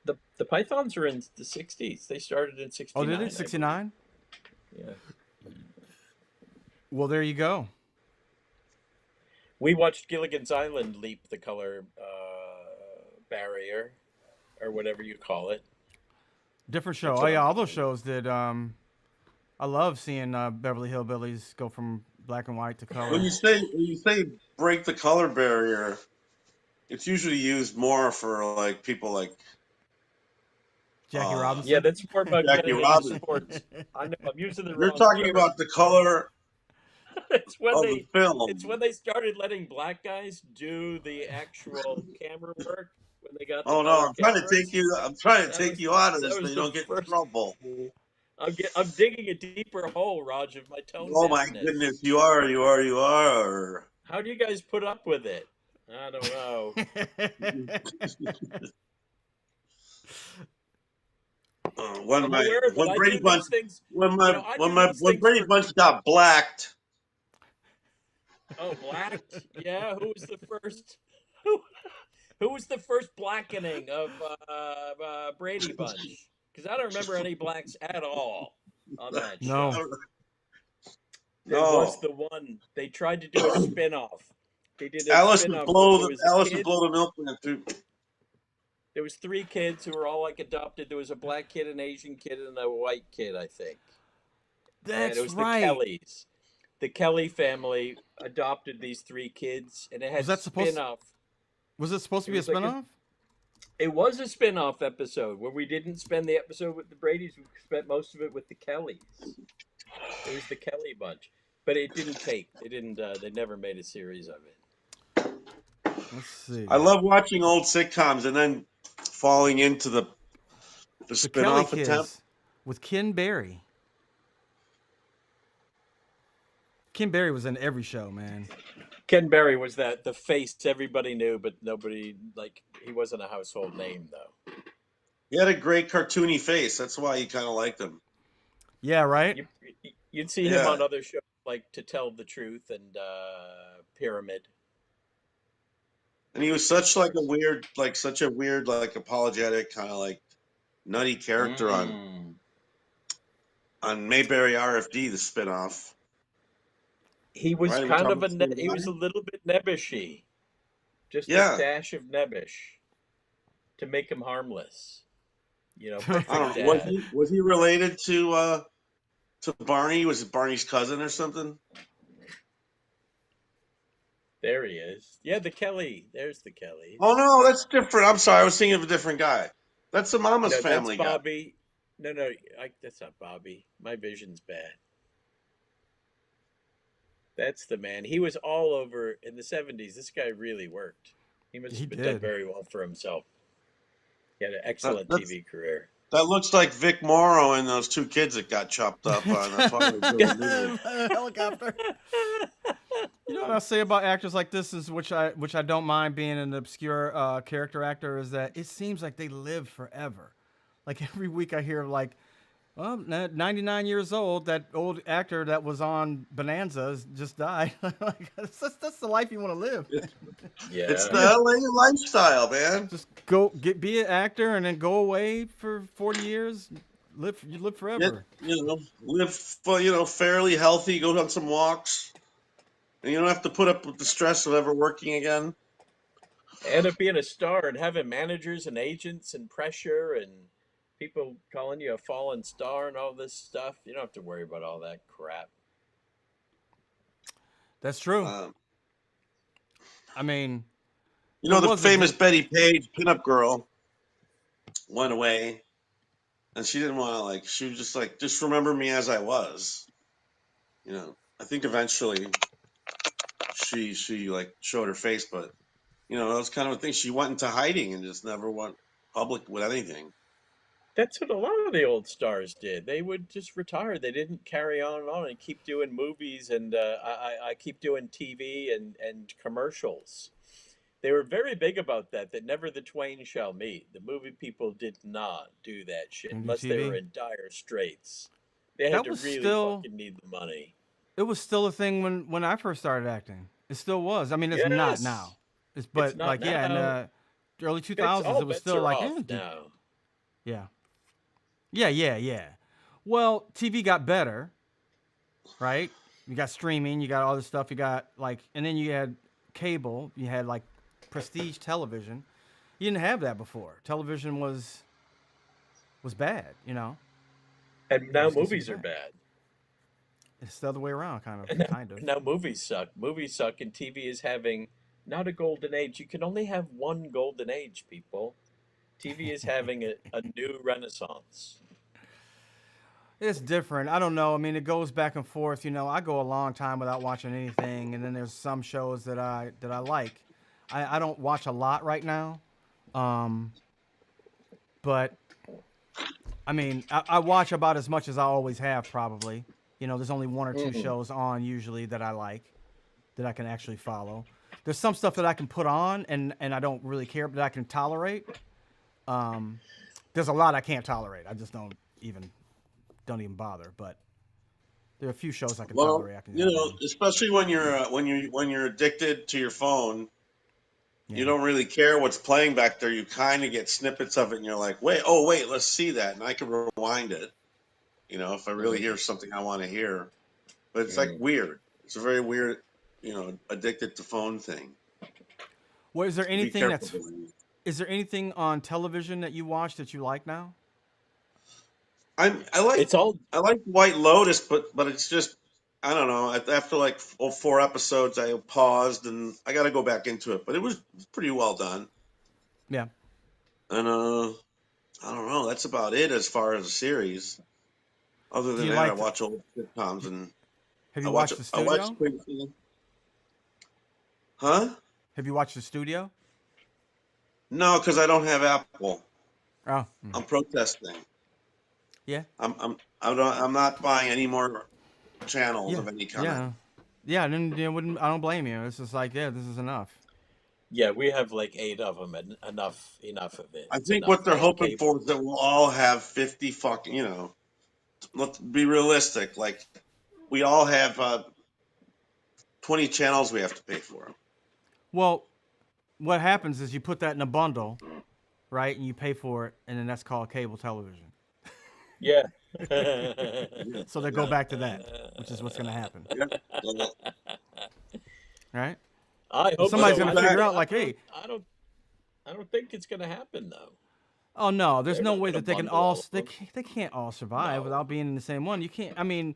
The Pythons are in the 60s. They started in 69. Oh, did it? 69? Yeah. Well, there you go. We watched Gilligan's Island leap the color barrier, or whatever you call it. Different show. Oh yeah, all those shows did. I love seeing Beverly Hillbillies go from black and white to color. When you say break the color barrier, it's usually used more for like people like Jackie Robinson. Yeah, that's more about Jackie getting into Robinson. sports. I know, I'm using the You're wrong talking gear. about the color It's when of they the film. It's when they started letting black guys do the actual camera work. When they got. Oh the no, color I'm trying to cameras. take you. I'm trying to That take was- you out of that this so was you the don't get in first- trouble. I'm digging a deeper hole, Raj, of my tone. Oh my deafness. goodness, you are. How do you guys put up with it? I don't know. When I'm aware that I Brady do Bunch these things. when I do these when things Brady for- Bunch got blacked. Oh, black. Yeah, who was the first? Who was the first blackening of Brady Bunch? Because I don't remember any blacks at all on that show. No. There No. was the one they tried to do a spin-off. They did a Alice spin-off. would blow where the there was a kid- milk plant through. There was 3 kids who were all like adopted. There was a black kid, an Asian kid, and a white kid, I think. And That's it was right. the Kellys. The Kelly family adopted these 3 kids, and it had Was that supposed- spin-off. Was it supposed to It be a was like a- spinoff? It was a spin-off episode where we didn't spend the episode with the Bradys. We spent most of it with the Kellys. It was the Kelly bunch, but it didn't take. They didn't. They never made a series of it. Let's see. I love watching old sitcoms and then falling into the the Kelly spin-off Kids attempt. with Ken Berry. Kim Berry was in every show, man. Ken Berry was the face everybody knew, but nobody, like, he wasn't a household name though. He had a great cartoony face. That's why you kind of liked him. Yeah, right. You'd see him on other shows like To Tell the Truth and Pyramid. And he was such like a weird, like apologetic kind of like nutty character on Mayberry RFD, the spinoff. He was Right, kind of he was a little bit nebbishy, just a dash of nebbish to make him harmless. You know, perfect I don't know. dad. Was he related to Barney? Was it Barney's cousin or something? There he is. Yeah, the Kelly. There's the Kelly. Oh no, that's different. I'm sorry, I was thinking of a different guy. That's the Mama's Family that's guy. Bobby. No, that's not Bobby. My vision's bad. That's the man. He was all over in the 70s. This guy really worked. He must have done very well for himself. He had an excellent TV career. That looks like Vic Morrow and those two kids that got chopped up on. That's why they do a helicopter. You know what I'll say about actors like this is, which I don't mind being an obscure character actor, is that it seems like they live forever. Like every week I hear like, well, 99 years old, that old actor that was on Bonanza just died. Like, that's the life you want to live. It's the LA lifestyle, man. Just be an actor and then go away for 40 years. You live forever. Live fairly healthy. Go on some walks, and you don't have to put up with the stress of ever working again. End up being a star and having managers and agents and pressure and people calling you a fallen star and all this stuff. You don't have to worry about all that crap. That's true. I mean, the famous Betty Page pinup girl went away, and she didn't want to she was just like, just remember me as I was. I think eventually she showed her face, but that was kind of a thing. She went into hiding and just never went public with anything. That's what a lot of the old stars did. They would just retire. They didn't carry on and keep doing movies and I keep doing TV and commercials. They were very big about that never the twain shall meet. The movie people did not do that shit unless they were in dire straits. They had to really fucking need the money. It was still a thing when I first started acting. It still was. I mean, it's not now. In the early 2000s, it was still like, now. Yeah. Well, TV got better, right? You got streaming, you got all this stuff, you got and then you had cable, you had prestige television. You didn't have that before. Television was bad, And now movies are bad. It's the other way around, kind of. Now movies suck. Movies suck, and TV is having not a golden age. You can only have one golden age, people. TV is having a new renaissance. It's different. I don't know. I mean, it goes back and forth. I go a long time without watching anything, and then there's some shows that I like. I don't watch a lot right now, but I mean, I watch about as much as I always have, probably. There's only one or two shows on usually that I like, that I can actually follow. There's some stuff that I can put on and I don't really care, but I can tolerate. There's a lot I can't tolerate. I just don't even bother. But there are a few shows I can tolerate. Especially when you're addicted to your phone, you don't really care what's playing back there. You kind of get snippets of it, and you're like, wait, let's see that, and I can rewind it. If I really hear something I want to hear. But it's weird. It's a very weird, addicted to phone thing. Well, is there anything on television that you watch that you like now? I like White Lotus, but it's just, I don't know. After 4 episodes, I paused and I got to go back into it. But it was pretty well done. Yeah. And I don't know. That's about it as far as a series. Other than that, I watch old sitcoms and. Have you watched The Studio? Huh? Have you watched The Studio? No, because I don't have Apple. Oh. I'm protesting. Yeah. I'm not buying any more channels of any kind. Yeah. Yeah, then I don't blame you. It's just like, yeah, this is enough. Yeah, we have like 8 of them, and enough of it. I It's think enough. what they're I hate hoping cable. for is that we'll all have 50 fucking, let's be realistic. Like, we all have 20 channels we have to pay for. Well, what happens is you put that in a bundle, right? And you pay for it, and then that's called cable television. Yeah. So they go back to that, which is what's going to happen, right? I hope Somebody's so. going to figure out, like, hey, I don't think it's going to happen though. oh no, there's They're no not way gonna that they can bundle all all of them. they can't all survive No. without being in the same one. You can't. I mean,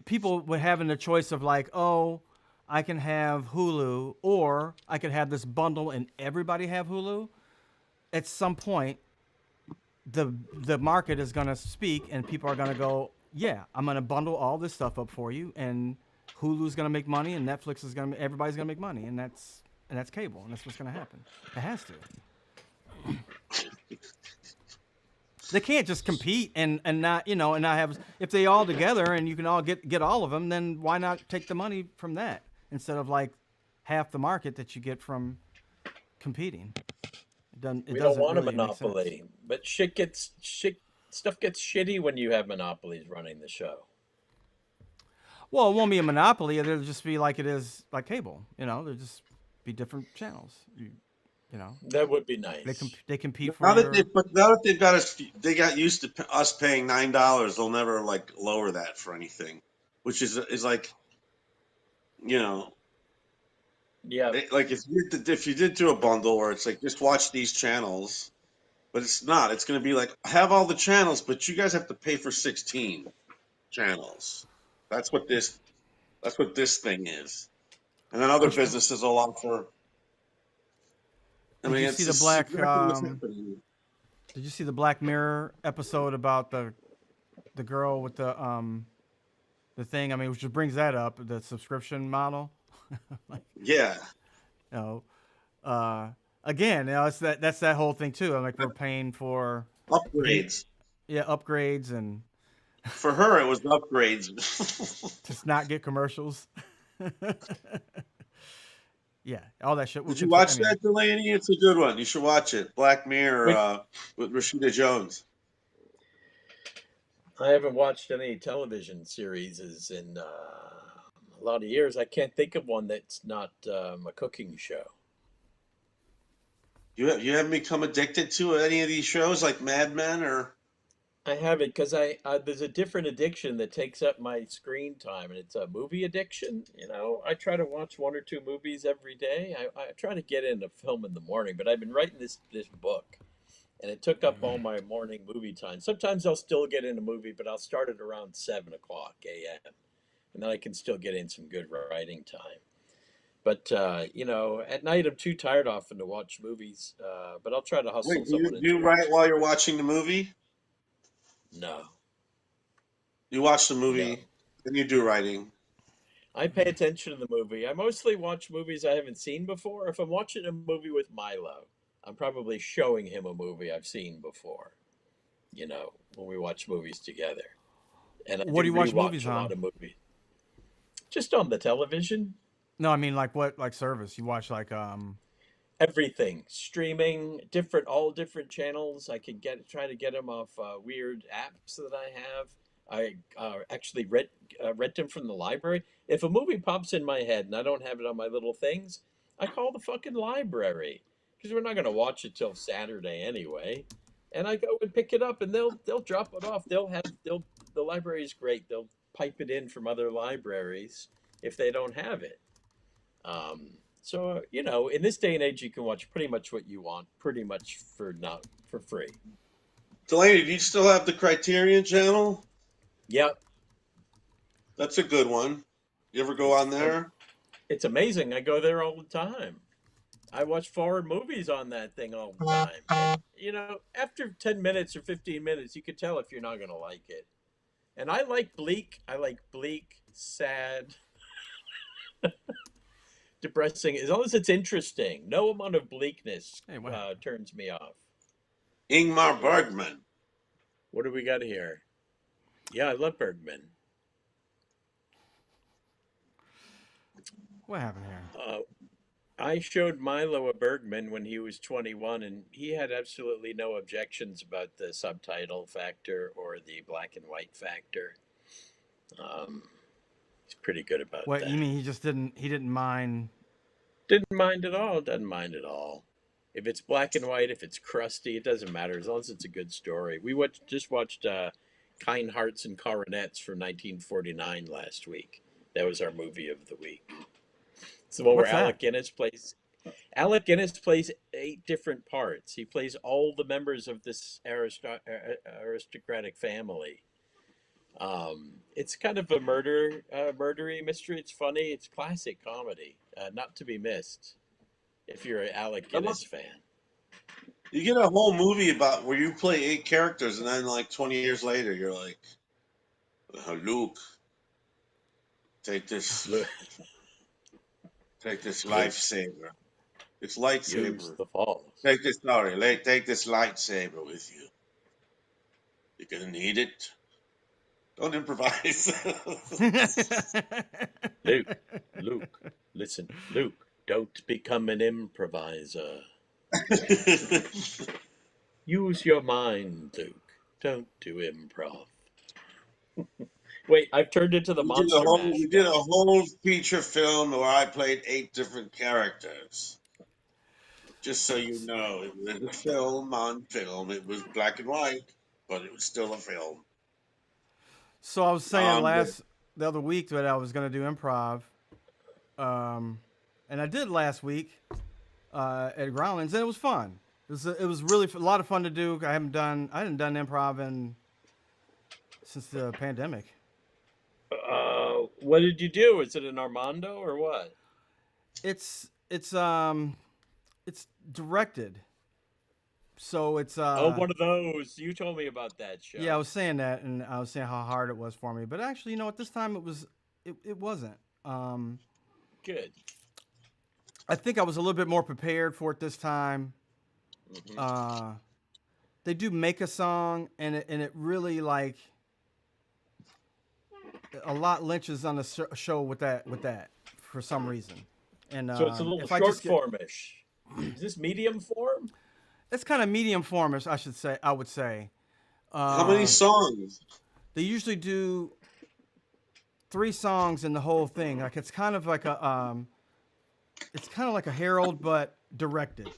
people were having the choice of like, oh, I can have Hulu or I could have this bundle and everybody have Hulu. At some point, the market is going to speak and people are going to go, yeah, I'm going to bundle all this stuff up for you, and Hulu's going to make money and Netflix is going to, everybody's going to make money, and that's cable, and that's what's going to happen. It has to. They can't just compete and not, and not have, if they all together and you can all get all of them, then why not take the money from that instead of like half the market that you get from competing? We don't want a monopoly, but stuff gets shitty when you have monopolies running the show. Well, it won't be a monopoly. It'll just be like it is like cable. There'll just be different channels. That would be nice. They compete for. Now that they've got us, they got used to us paying $9. They'll never like lower that for anything, which is like, Yeah. like if you did do a bundle where it's like just watch these channels, but it's not. It's going to be like have all the channels, but you guys have to pay for 16 channels. That's what this thing is, and then other businesses will offer. I mean, Did you see the Black? Exactly what's happening. Did you see the Black Mirror episode about the girl with the thing? I mean, which just brings that up, the subscription model. Yeah. Again, that's that whole thing too. Like we're paying for upgrades. Yeah, upgrades, and for her it was upgrades. Just not get commercials. Yeah, all that shit. Did you watch that, Delaney? It's a good one. You should watch it. Black Mirror with Rashida Jones. I haven't watched any television series in a lot of years. I can't think of one that's not a cooking show. You haven't become addicted to any of these shows like Mad Men or? I haven't, because there's a different addiction that takes up my screen time, and it's a movie addiction. I try to watch 1 or 2 movies every day. I try to get into film in the morning, but I've been writing this book, and it took up all my morning movie time. Sometimes I'll still get in a movie, but I'll start at around 7 o'clock a.m., and then I can still get in some good writing time. But, at night I'm too tired often to watch movies, but I'll try to hustle. Wait, do you write while you're watching the movie? No. You watch the movie, and you do writing. I pay attention to the movie. I mostly watch movies I haven't seen before. If I'm watching a movie with Milo, I'm probably showing him a movie I've seen before, when we watch movies together. And what do you watch movies on? A lot of movies. Just on the television. No, I mean like what, like service? You watch like everything, streaming, all different channels. I can try to get them off weird apps that I have. I actually rent them from the library. If a movie pops in my head and I don't have it on my little things, I call the fucking library, because we're not going to watch it till Saturday anyway. And I go and pick it up, and they'll drop it off. The library is great. They'll pipe it in from other libraries if they don't have it. So, in this day and age, you can watch pretty much what you want, pretty much for free. Delaney, do you still have the Criterion channel? Yep. That's a good one. You ever go on there? It's amazing. I go there all the time. I watch foreign movies on that thing all the time. And, after 10 minutes or 15 minutes, you could tell if you're not going to like it. And I like bleak. I like bleak, sad, depressing, as long as it's interesting. No amount of bleakness turns me off. Ingmar Bergman. What do we got here? Yeah, I love Bergman. What happened here? I showed Milo a Bergman when he was 21, and he had absolutely no objections about the subtitle factor or the black and white factor. He's pretty good about What that. you mean? He didn't mind. Didn't mind at all. Doesn't mind at all. If it's black and white, if it's crusty, it doesn't matter as long as it's a good story. We just watched Kind Hearts and Coronets from 1949 last week. That was our movie of the week. It's the one What's where that? Alec Guinness plays. Alec Guinness plays 8 different parts. He plays all the members of this aristocratic family. It's kind of a murdery mystery. It's funny. It's classic comedy, not to be missed if you're an Alec Guinness fan. You get a whole movie about where you play 8 characters, and then like 20 years later, you're like, Luke, take this lightsaber. It's Use lightsaber. the falls. Take this lightsaber with you. You're gonna need it. Don't improvise. Luke, listen, Luke, don't become an improviser. Use your mind, Luke. Don't do improv. Wait, I've turned into the Monster Mash. We did a whole feature film where I played 8 different characters. Just so you know, it was a film on film. It was black and white, but it was still a film. So I was saying the other week that I was going to do improv, and I did last week at Groundlings, and it was fun. It was really a lot of fun to do. I hadn't done improv since the pandemic. What did you do? Is it an Armando or what? It's directed. So it's one of those. You told me about that show. Yeah, I was saying that, and I was saying how hard it was for me. But actually, you know what? This time it wasn't. Good. I think I was a little bit more prepared for it this time. Mm-hmm. They do make a song, and it really like a lot lynches on the show with that for some reason. And so it's a little short formish. Is this medium form? It's kind of medium formish, I would say. How many songs? They usually do 3 songs in the whole thing. Like it's kind of like a Herald, but directed.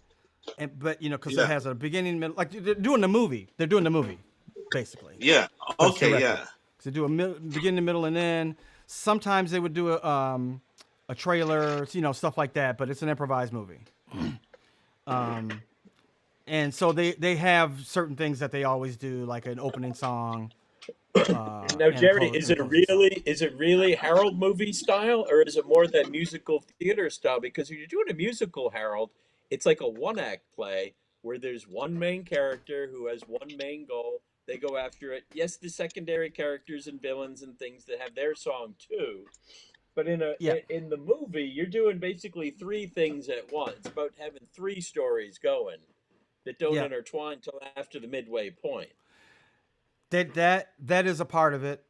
But you know, because it has a beginning, middle, like they're doing the movie. They're doing the movie, basically. Yeah. Okay. Yeah. So they do a beginning, middle, and end. Sometimes they would do a trailer, you know, stuff like that. But it's an improvised movie. And so they have certain things that they always do, like an opening song. Now, Jerry, is it really Harold movie style, or is it more that musical theater style? Because if you're doing a musical Harold, it's like a one-act play where there's one main character who has one main goal. They go after it. Yes, the secondary characters and villains and things that have their song too. But in the movie, you're doing basically 3 things at once. It's about having 3 stories going that don't intertwine until after the midway point. That is a part of it,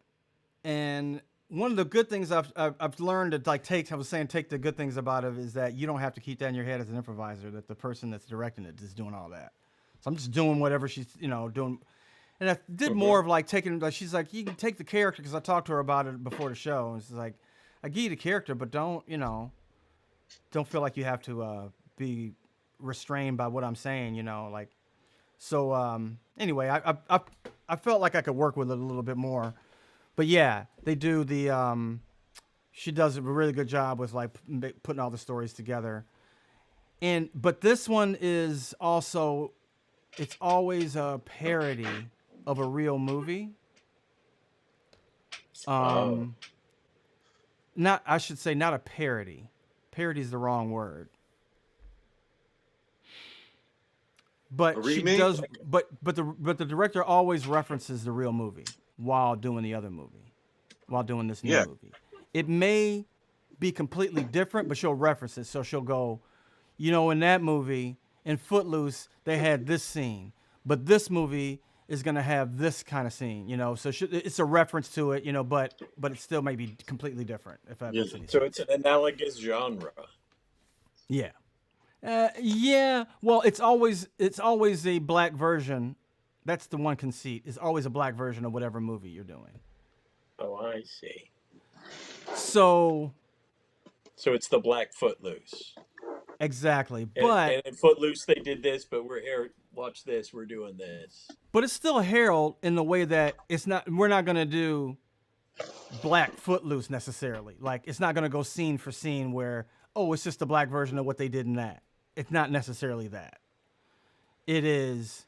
and one of the good things I've learned to like take the good things about it is that you don't have to keep that in your head as an improviser, that the person that's directing it is doing all that. So I'm just doing whatever she's doing, and I did more of like taking, like she's like, you can take the character, because I talked to her about it before the show, and she's like, I give you the character, but don't feel like you have to be restrained by what I'm saying, like. So anyway, I felt like I could work with it a little bit more, but yeah, they do the. She does a really good job with like putting all the stories together, but this one is also, it's always a parody of a real movie. I should say not a parody. Parody is the wrong word. But she does. But the director always references the real movie while doing the other movie, while doing this new movie. It may be completely different, but she'll reference it. So she'll go, in that movie, in Footloose, they had this scene, but this movie, is going to have this kind of scene, you know. So it's a reference to it, you know, but it still may be completely different. If that makes any sense. So it's an analogous genre. Yeah. Yeah. Well, it's always a black version. That's the one conceit. It's always a black version of whatever movie you're doing. Oh, I see. So it's the Black Footloose. exactly, And in Footloose they did this, but we're here. Watch this. We're doing this. but it's still Harold in the way that it's not. We're not gonna do Black Footloose necessarily. Like it's not gonna go scene for scene where it's just the black version of what they did in that. It's not necessarily that. It is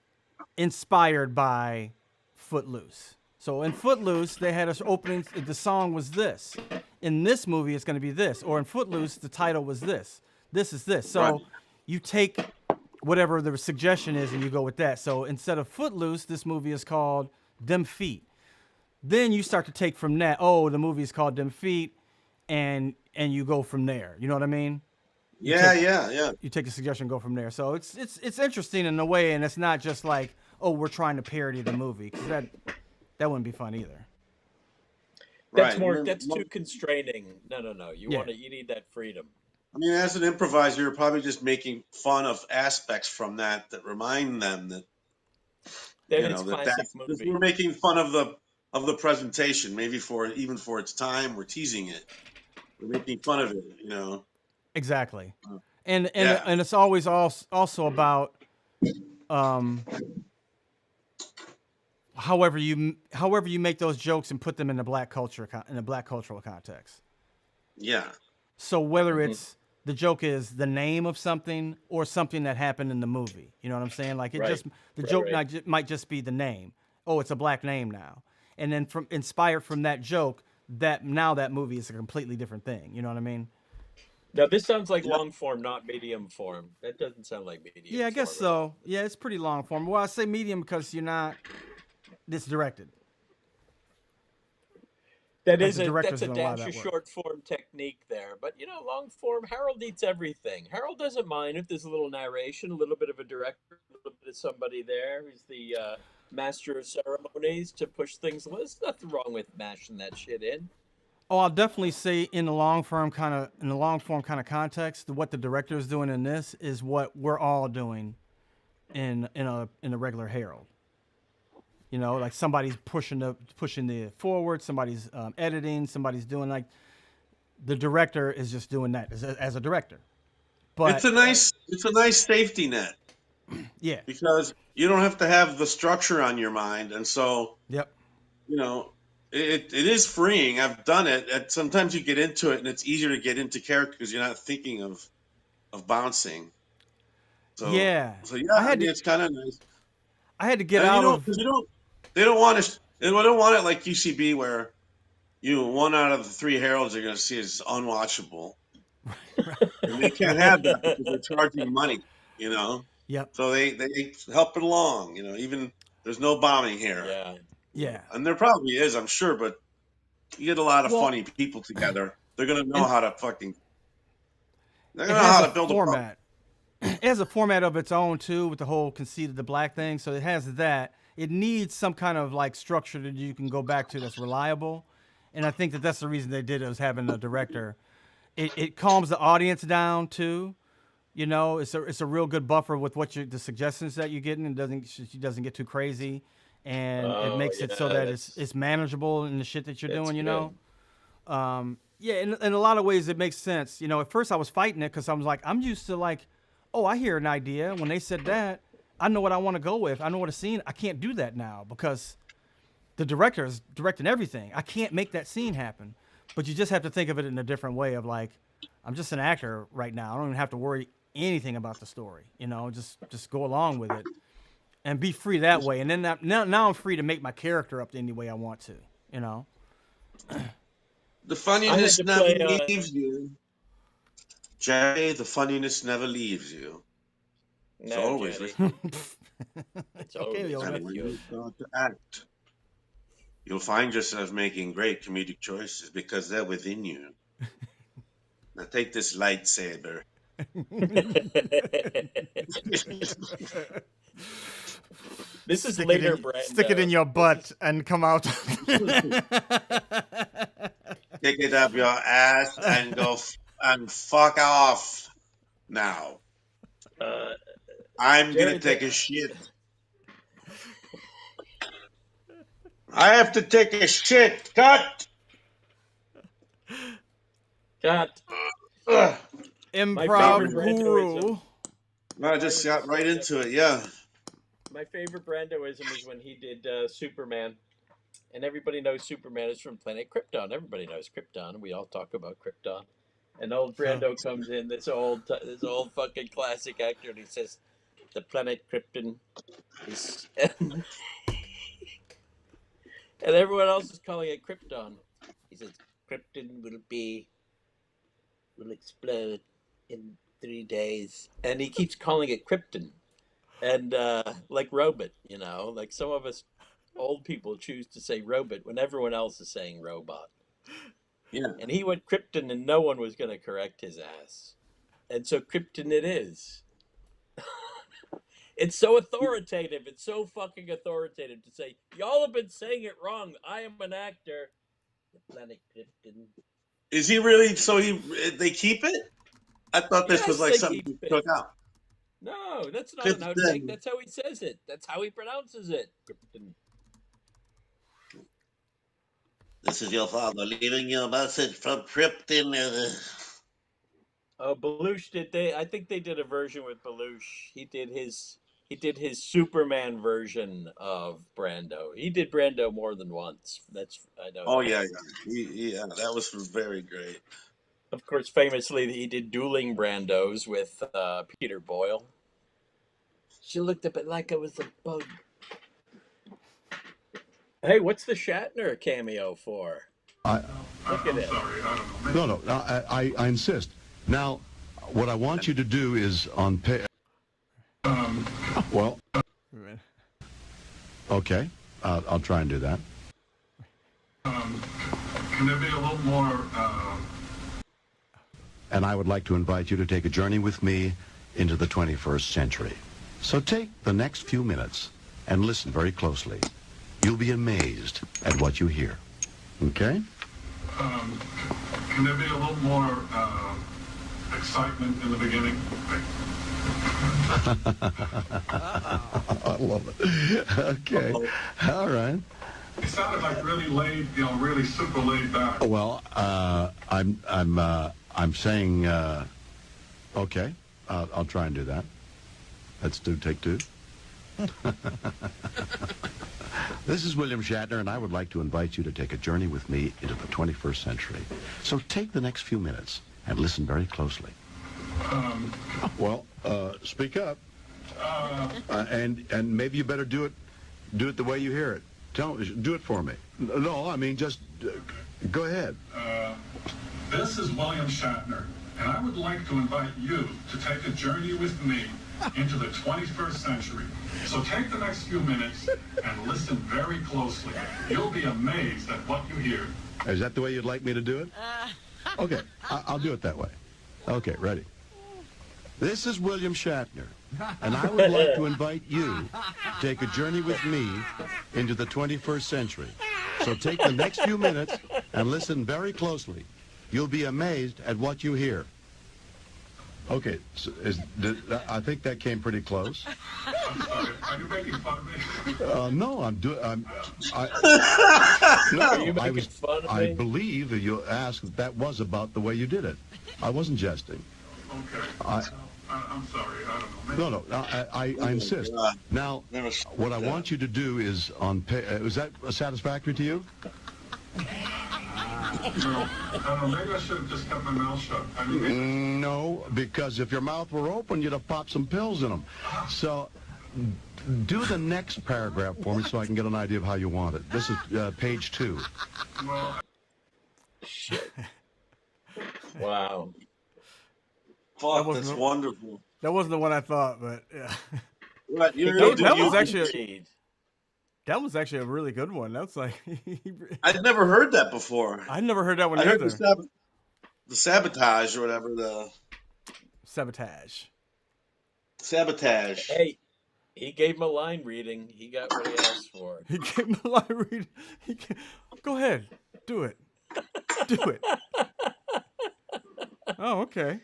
inspired by Footloose. So in Footloose, they had us opening. The song was this. In this movie, it's going to be this. Or in Footloose, the title was this. This is this. So you take whatever the suggestion is and you go with that. So instead of Footloose, this movie is called Them Feet. Then you start to take from that. Oh, the movie is called Them Feet, and you go from there. You know what I mean? Yeah. You take a suggestion and go from there. So it's interesting in a way, and it's not just like, we're trying to parody the movie, because that wouldn't be fun either. That's too constraining. No. You need that freedom. I mean, as an improviser, you're probably just making fun of aspects from that remind them that it's classic movie. We're making fun of the presentation, maybe for its time, we're teasing it. We're making fun of it, you know. Exactly. And it's always also about however you make those jokes and put them in a black cultural context. Yeah. So whether it's the joke is the name of something or something that happened in the movie, you know what I'm saying? Like the joke might just be the name. Oh, it's a black name now, and then inspired from that joke, that movie is a completely different thing. You know what I mean? Now this sounds like long form, not medium form. That doesn't sound like medium. Yeah, I guess so. Yeah, it's pretty long form. Well, I say medium because you're not. It's directed. That's a dash of short form technique there. But, long form, Harold eats everything. Harold doesn't mind if there's a little narration, a little bit of a director, a little bit of somebody there who's the master of ceremonies to push things. There's nothing wrong with mashing that shit in. Oh, I'll definitely say in the long form kind of context, what the director is doing in this is what we're all doing in a regular Harold. You know, like somebody's pushing the forward, somebody's editing, somebody's doing like the director is just doing that as a director. But it's a nice safety net. Yeah. Because you don't have to have the structure on your mind, and so yep. It is freeing. I've done it. And sometimes you get into it, and it's easier to get into character because you're not thinking of bouncing. So yeah. It's kind of nice. I had to get out of. They don't want it like UCB where one out of the three Heralds they're going to see is unwatchable. And they can't have that because they're charging money, Yep. So they help it along, even there's no bombing here. Yeah. Yeah. And there probably is, I'm sure, but you get a lot of funny people together. They're going to know how to build format. It has a format of its own too, with the whole conceit of the black thing. So it has that. It needs some kind of like structure that you can go back to that's reliable. And I think that's the reason they did it, was having a director. It calms the audience down too. It's a real good buffer with the suggestions that you're getting, and she doesn't get too crazy, and it makes it so that it's manageable in the shit that you're doing. In a lot of ways it makes sense. At first I was fighting it because I was like, I'm used to like, I hear an idea. When they said that, I know what I want to go with. I know what a scene. I can't do that now because the director is directing everything. I can't make that scene happen. But you just have to think of it in a different way of like, I'm just an actor right now. I don't even have to worry anything about the story. Just go along with it and be free that way. And then now I'm free to make my character up any way I want to. The funniness never leaves you. Jerry, the funniness never leaves you. It's always with you. It's always with you. To act. You'll find yourself making great comedic choices because they're within you. Now take this lightsaber. This is Stick later, it in, Brando. stick it in your butt and come out. Kick it up your ass and go and fuck off now. I'm Jerry, gonna take a shit. I have to take a shit. Cut. Cut. Ugh. Improv favorite guru. No, I just got right into it. Yeah. My favorite Brandoism is when he did Superman. And everybody knows Superman is from planet Krypton. Everybody knows Krypton. We all talk about Krypton. And old Brando comes in, this old fucking classic actor, and he says, "The planet Krypton is," and everyone else is calling it Krypton. He says, "Krypton will explode in 3 days," and he keeps calling it Krypton, and like robot, you know, like some of us old people choose to say robot when everyone else is saying robot. Yeah. And he went Krypton, and no one was going to correct his ass. And so Krypton it is. It's so authoritative. It's so fucking authoritative to say, y'all have been saying it wrong. I am an actor. The planet Krypton. Is he really? So they keep it? I thought this was like something he took out. No, that's not an Krypton. outtake. That's how he says it. That's how he pronounces it. Krypton. This is your father leaving you a message from Krypton. Oh, Belushi did I think they did a version with Belushi. He did his Superman version of Brando. He did Brando more than once. I know. Oh yeah. Yeah, that was very great. Of course, famously, he did dueling Brandos with Peter Boyle. She looked a bit like I was a bug. Hey, what's the Shatner cameo for? Look at it. Sorry, I don't know. No, I insist. Now, what I want you to do is on pay. Well, okay, I'll try and do that. Can there be a little more? And I would like to invite you to take a journey with me into the 21st century. So take the next few minutes and listen very closely. You'll be amazed at what you hear. Okay? Can there be a little more excitement in the beginning? I love it. Okay. All right. It sounded like really laid, really super laid back. Well, I'm saying, okay, I'll try and do that. Let's take two. This is William Shatner, and I would like to invite you to take a journey with me into the 21st century. So take the next few minutes and listen very closely. Well, speak up, and maybe you better do it the way you hear it. Do it for me. No, I mean just go ahead. This is William Shatner, and I would like to invite you to take a journey with me into the 21st century. So take the next few minutes and listen very closely. You'll be amazed at what you hear. Is that the way you'd like me to do it? Okay, I'll do it that way. Okay, ready. This is William Shatner, and I would like to invite you to take a journey with me into the 21st century. So take the next few minutes and listen very closely. You'll be amazed at what you hear. Okay, so I think that came pretty close. I'm sorry, are you making fun of me? No, I believe that you asked that was about the way you did it. I wasn't jesting. Okay. I'm sorry, I don't know. No, I insist. Now, what I want you to do is is that satisfactory to you? No, maybe I should have just kept my mouth shut. No, because if your mouth were open, you'd have popped some pills in them. So, do the next paragraph for me so I can get an idea of how you want it. This is page 2. Well, shit. Wow. Fuck, that's wonderful. That wasn't the one I thought, but yeah. Right, that was actually a really good one. That's like I'd never heard that before. I'd never heard that one I either. heard the sabotage or whatever. The sabotage. Sabotage. Hey, He gave him a line reading. He got what he asked for. He gave me a line reading. Go ahead, do it, do it. Oh, okay.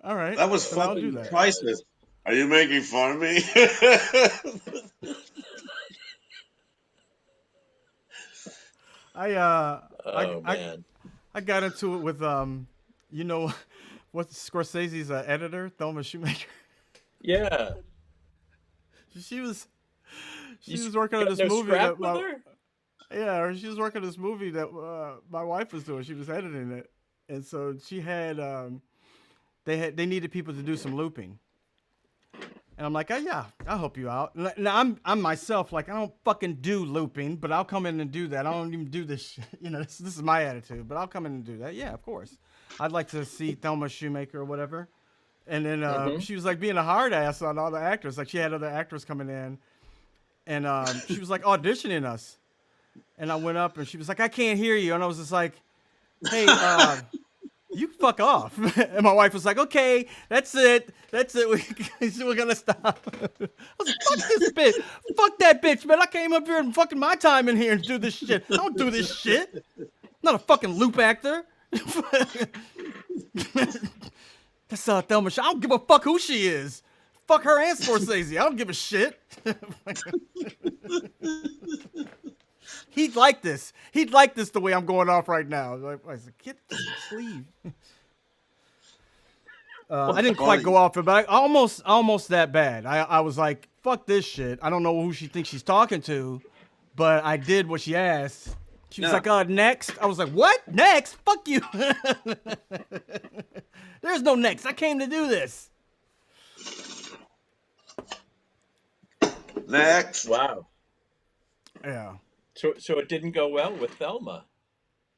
All right. That was then I'll do fucking that. priceless. Are you making fun of me? I got into it with you know, what's Scorsese's editor, Thelma Shoemaker. Yeah. She was working on this movie that she was working on this movie that my wife was doing. She was editing it, and so she had they needed people to do some looping, and I'm like, oh, yeah, I'll help you out. Now I'm myself like I don't fucking do looping, but I'll come in and do that. I don't even do this shit. You know, this is my attitude, but I'll come in and do that. Yeah, of course. I'd like to see Thelma Shoemaker or whatever. And then she was like being a hard ass on all the actors. Like she had other actors coming in, and she was like auditioning us. And I went up and she was like, I can't hear you. And I was just like, hey, you fuck off. And my wife was like, okay, that's it. We're gonna stop. I was like, fuck this bitch. Fuck that bitch, man. I came up here and fucking my time in here and do this shit. I don't do this shit. I'm not a fucking loop actor. That's Thelma. I don't give a fuck who she is. Fuck her and Scorsese. I don't give a shit. He'd like this. He'd like this the way I'm going off right now. I said, get sleeve. I didn't quite go off it, but almost that bad. I was like, fuck this shit. I don't know who she thinks she's talking to, but I did what she asked. She was like, next. I was like, what? Next? Fuck you. There's no next. I came to do this. Next. Wow. Yeah. So it didn't go well with Thelma.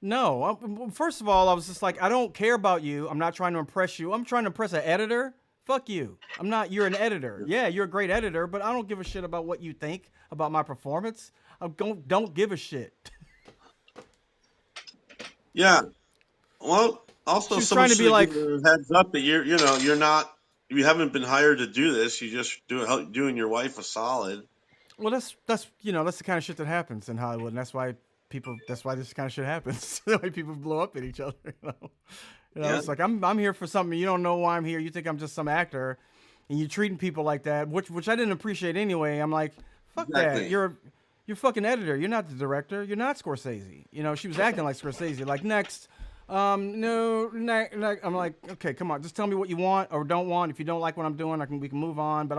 No. First of all, I was just like, I don't care about you. I'm not trying to impress you. I'm trying to impress an editor. Fuck you. I'm not. You're an editor. Yeah, you're a great editor, but I don't give a shit about what you think about my performance. I don't give a shit. Yeah. Well, also someone should give you a heads up that you haven't been hired to do this. You just doing your wife a solid. Well, that's the kind of shit that happens in Hollywood, and that's why this kind of shit happens. The way people blow up at each other. It's like I'm here for something. You don't know why I'm here. You think I'm just some actor, and you're treating people like that, which I didn't appreciate anyway. I'm like, fuck that. You're fucking editor. You're not the director. You're not Scorsese. She was acting like Scorsese. Like, next. No. I'm like, okay, come on. Just tell me what you want or don't want. If you don't like what I'm doing, we can move on. But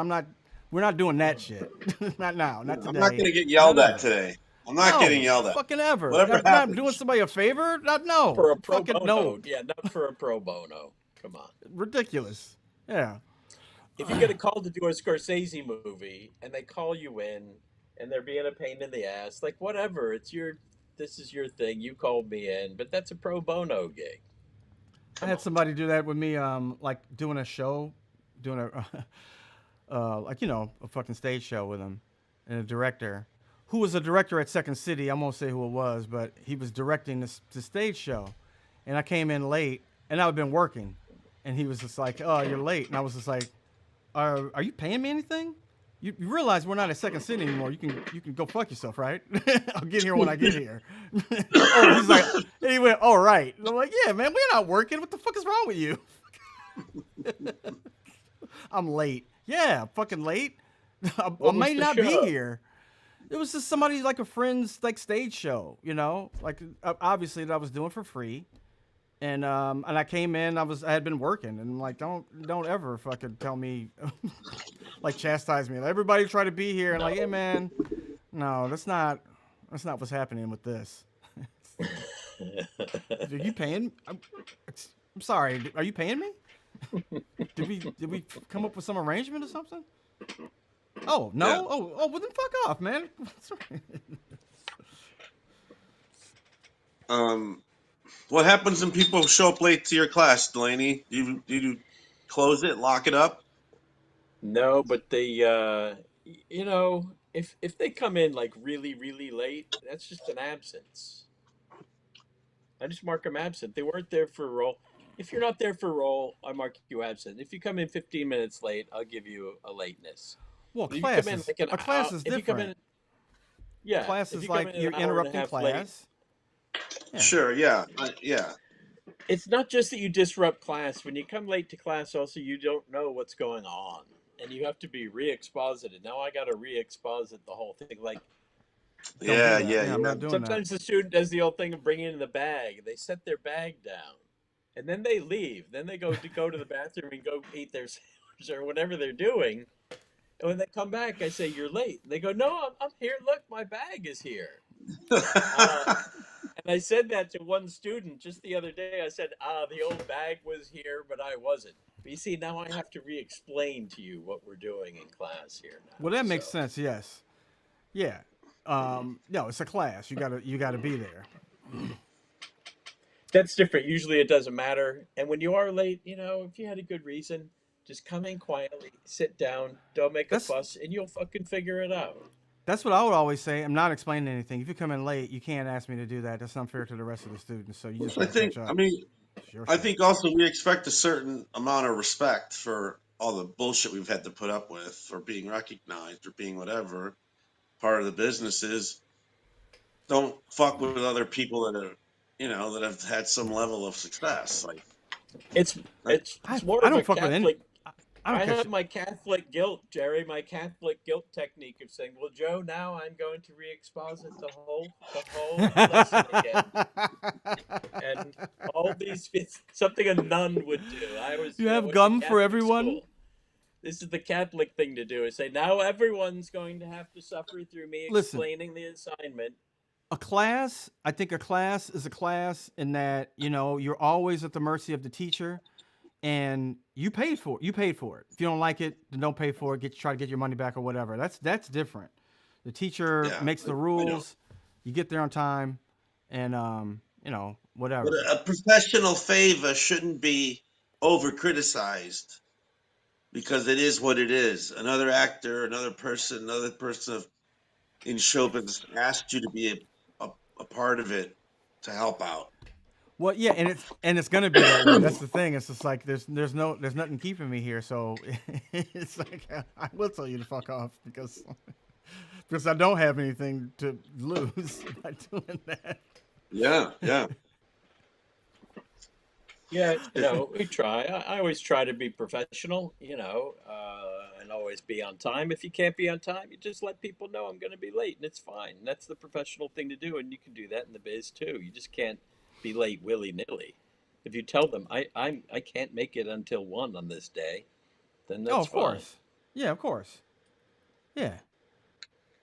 we're not doing that shit. Not now. Not today. I'm not going to get yelled at today. I'm not getting yelled at. Fucking ever. Whatever happens. Not doing somebody a favor? No. For a pro fucking bono. No. Yeah, not for a pro bono. Come on. Ridiculous. Yeah. If you get a call to do a Scorsese movie and they call you in and they're being a pain in the ass, like, whatever, this is your thing. You called me in, but that's a pro bono gig. I had somebody do that with me, like doing a show, a fucking stage show with him, and a director, who was a director at Second City. I won't say who it was, but he was directing the stage show, and I came in late, and I'd been working, and he was just like, "Oh, you're late," and I was just like, "Are you paying me anything? You realize we're not at Second City anymore. You can go fuck yourself, right? I'll get here when I get here." Oh, he's like, and he went, "All right." And I'm like, "Yeah, man, we're not working. What the fuck is wrong with you?" I'm late. Yeah, fucking late. I may not be here. It was just somebody, like a friend's, like, stage show, like, obviously that I was doing for free. And I came in, I had been working, and I'm like, don't ever fucking tell me, like, chastise me. Like, everybody try to be here, and like, hey man, no, that's not what's happening with this. Are you paying? I'm sorry. Are you paying me? Did we come up with some arrangement or something? Oh no! Yeah. Oh, well then fuck off, man. What happens when people show up late to your class, Delaney? Do you close it, lock it up? No, but they, if they come in like really, really late, that's just an absence. I just mark them absent. They weren't there for a role. If you're not there for a role, I mark you absent. If you come in 15 minutes late, I'll give you a lateness. Well, If you class come in is like an a class hour, is if you come in, different. yeah, Class if is you come like in you're an hour and a interrupting half late, class. Yeah. Sure, yeah, yeah. it's not just that you disrupt class. When you come late to class, also you don't know what's going on, and you have to be re-exposited. Now I got to re-exposit the whole thing. Like Don't do Yeah, that. yeah, Yeah, I'm yeah. not doing that. sometimes the student does the old thing of bringing in the bag. They set their bag down, and then they leave. Then they go to the bathroom and go eat their sandwich or whatever they're doing. And when they come back, I say, "You're late." They go, "No, I'm here. Look, my bag is here." And I said that to one student just the other day. I said, the old bag was here, but I wasn't. But you see, now I have to re-explain to you what we're doing in class here now. Well, that makes So sense. Yes. Yeah. No, it's a class. You gotta be there. that's different. Usually it doesn't matter. And when you are late, if you had a good reason, just come in quietly, sit down, don't make a That's fuss, and you'll fucking figure it out. that's what I would always say. I'm not explaining anything. If you come in late, you can't ask me to do that. That's unfair to the rest of the students. So you just I gotta catch think. I up. mean, It's your I shit. think also we expect a certain amount of respect for all the bullshit we've had to put up with, for being recognized or being whatever. Part of the business is don't fuck with other people that are, that have had some level of success. Like, It's that, it's I it's more I of a don't fuck with any. Catholic. I don't I catch have it. my Catholic guilt, Jerry, my Catholic guilt technique of saying, "Well, Joe, now I'm going to re-exposit the whole lesson again." And all these, it's something a nun would do. You I have went to gum for Catholic everyone. school. This is the Catholic thing to do, is say, now everyone's going to have to suffer through me Listen, explaining the assignment. a class. I think a class is a class in that you're always at the mercy of the teacher, and you paid for it. You paid for it. If you don't like it, then don't pay for it. Try to get your money back or whatever. That's different. The teacher yeah, makes the I know. rules. You get there on time, and But whatever. a professional favor shouldn't be over criticized because it is what it is. Another actor, another person in showbiz asked you to be a part of it to help out. Well, yeah, and it's gonna be that way. That's the thing. It's just like there's nothing keeping me here. So it's like I will tell you to fuck off because I don't have anything to lose by doing that. Yeah, yeah. Yeah, we try. I always try to be professional, and always be on time. If you can't be on time, you just let people know I'm going to be late, and it's fine. That's the professional thing to do, and you can do that in the biz too. You just can't be late willy nilly. If you tell them I can't make it until 1 on this day, then Oh, that's of fine. course. Yeah, of course. Yeah.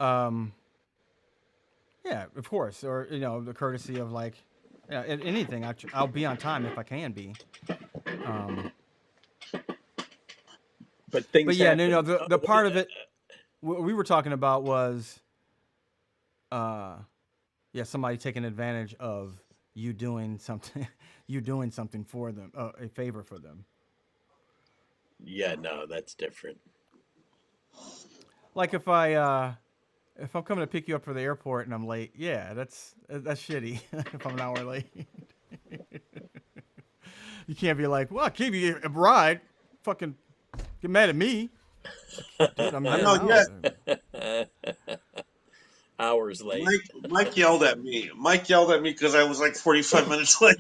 Um. Yeah, of course. Or the courtesy of like, anything. I'll be on time if I can be. Um. But But things yeah, happen. the part of it what we were talking about was, yeah, somebody taking advantage of you doing something, for them, a favor for them. Yeah, no, that's different. Like if I'm coming to pick you up for the airport and I'm late, yeah, that's shitty. If I'm an hour late, you can't be like, well, I gave you a ride, fucking get mad at me. Dude, I'm I here know. now. Yeah, Hours late. Mike yelled at me. Mike yelled at me because I was like 45 minutes late.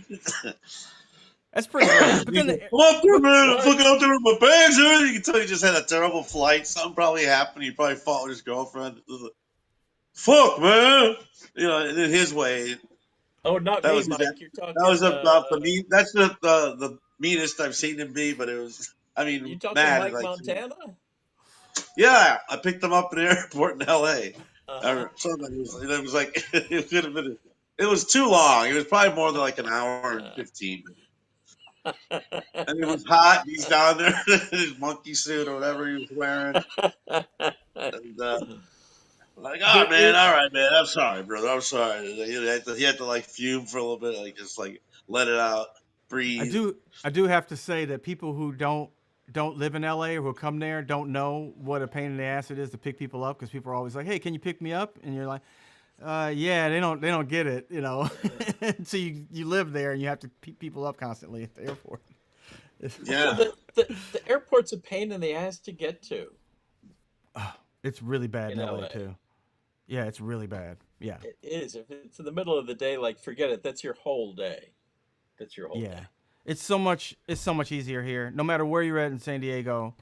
That's pretty late. But He's then, like, come up there, man. I'm What? fucking out there with my bags. You can tell he just had a terrible flight. Something probably happened. He probably fought with his girlfriend. Fuck, man. In his way. Oh, not That me, was his. Mike. You're That was talking. about the mean. That's the meanest I've seen him be. But it was. I You mean, talking mad. Mike Like, Montana? yeah, I picked him up in the airport in L.A. Uh-huh. Or something. It was like it could have been. It was too long. It was probably more than like an hour and 15. And it was hot. He's down there in his monkey suit or whatever he was wearing. And like, oh There man, is. all right, man. I'm sorry, brother. I'm sorry. He had to like fume for a little bit, like just like let it out, I breathe. do have to say that people who don't live in LA or who come there don't know what a pain in the ass it is to pick people up, because people are always like, "Hey, can you pick me up?" And you're like, "Yeah." They don't get it, so you live there and you have to pick people up constantly at the airport. Yeah. The airport's a pain in the ass to get to. It's really bad in in LA LA. too. Yeah, it's really bad. Yeah. It is. If it's in the middle of the day, like forget it. That's your whole day. That's your whole Yeah. day. It's so much easier here. No matter where you're at in San Diego,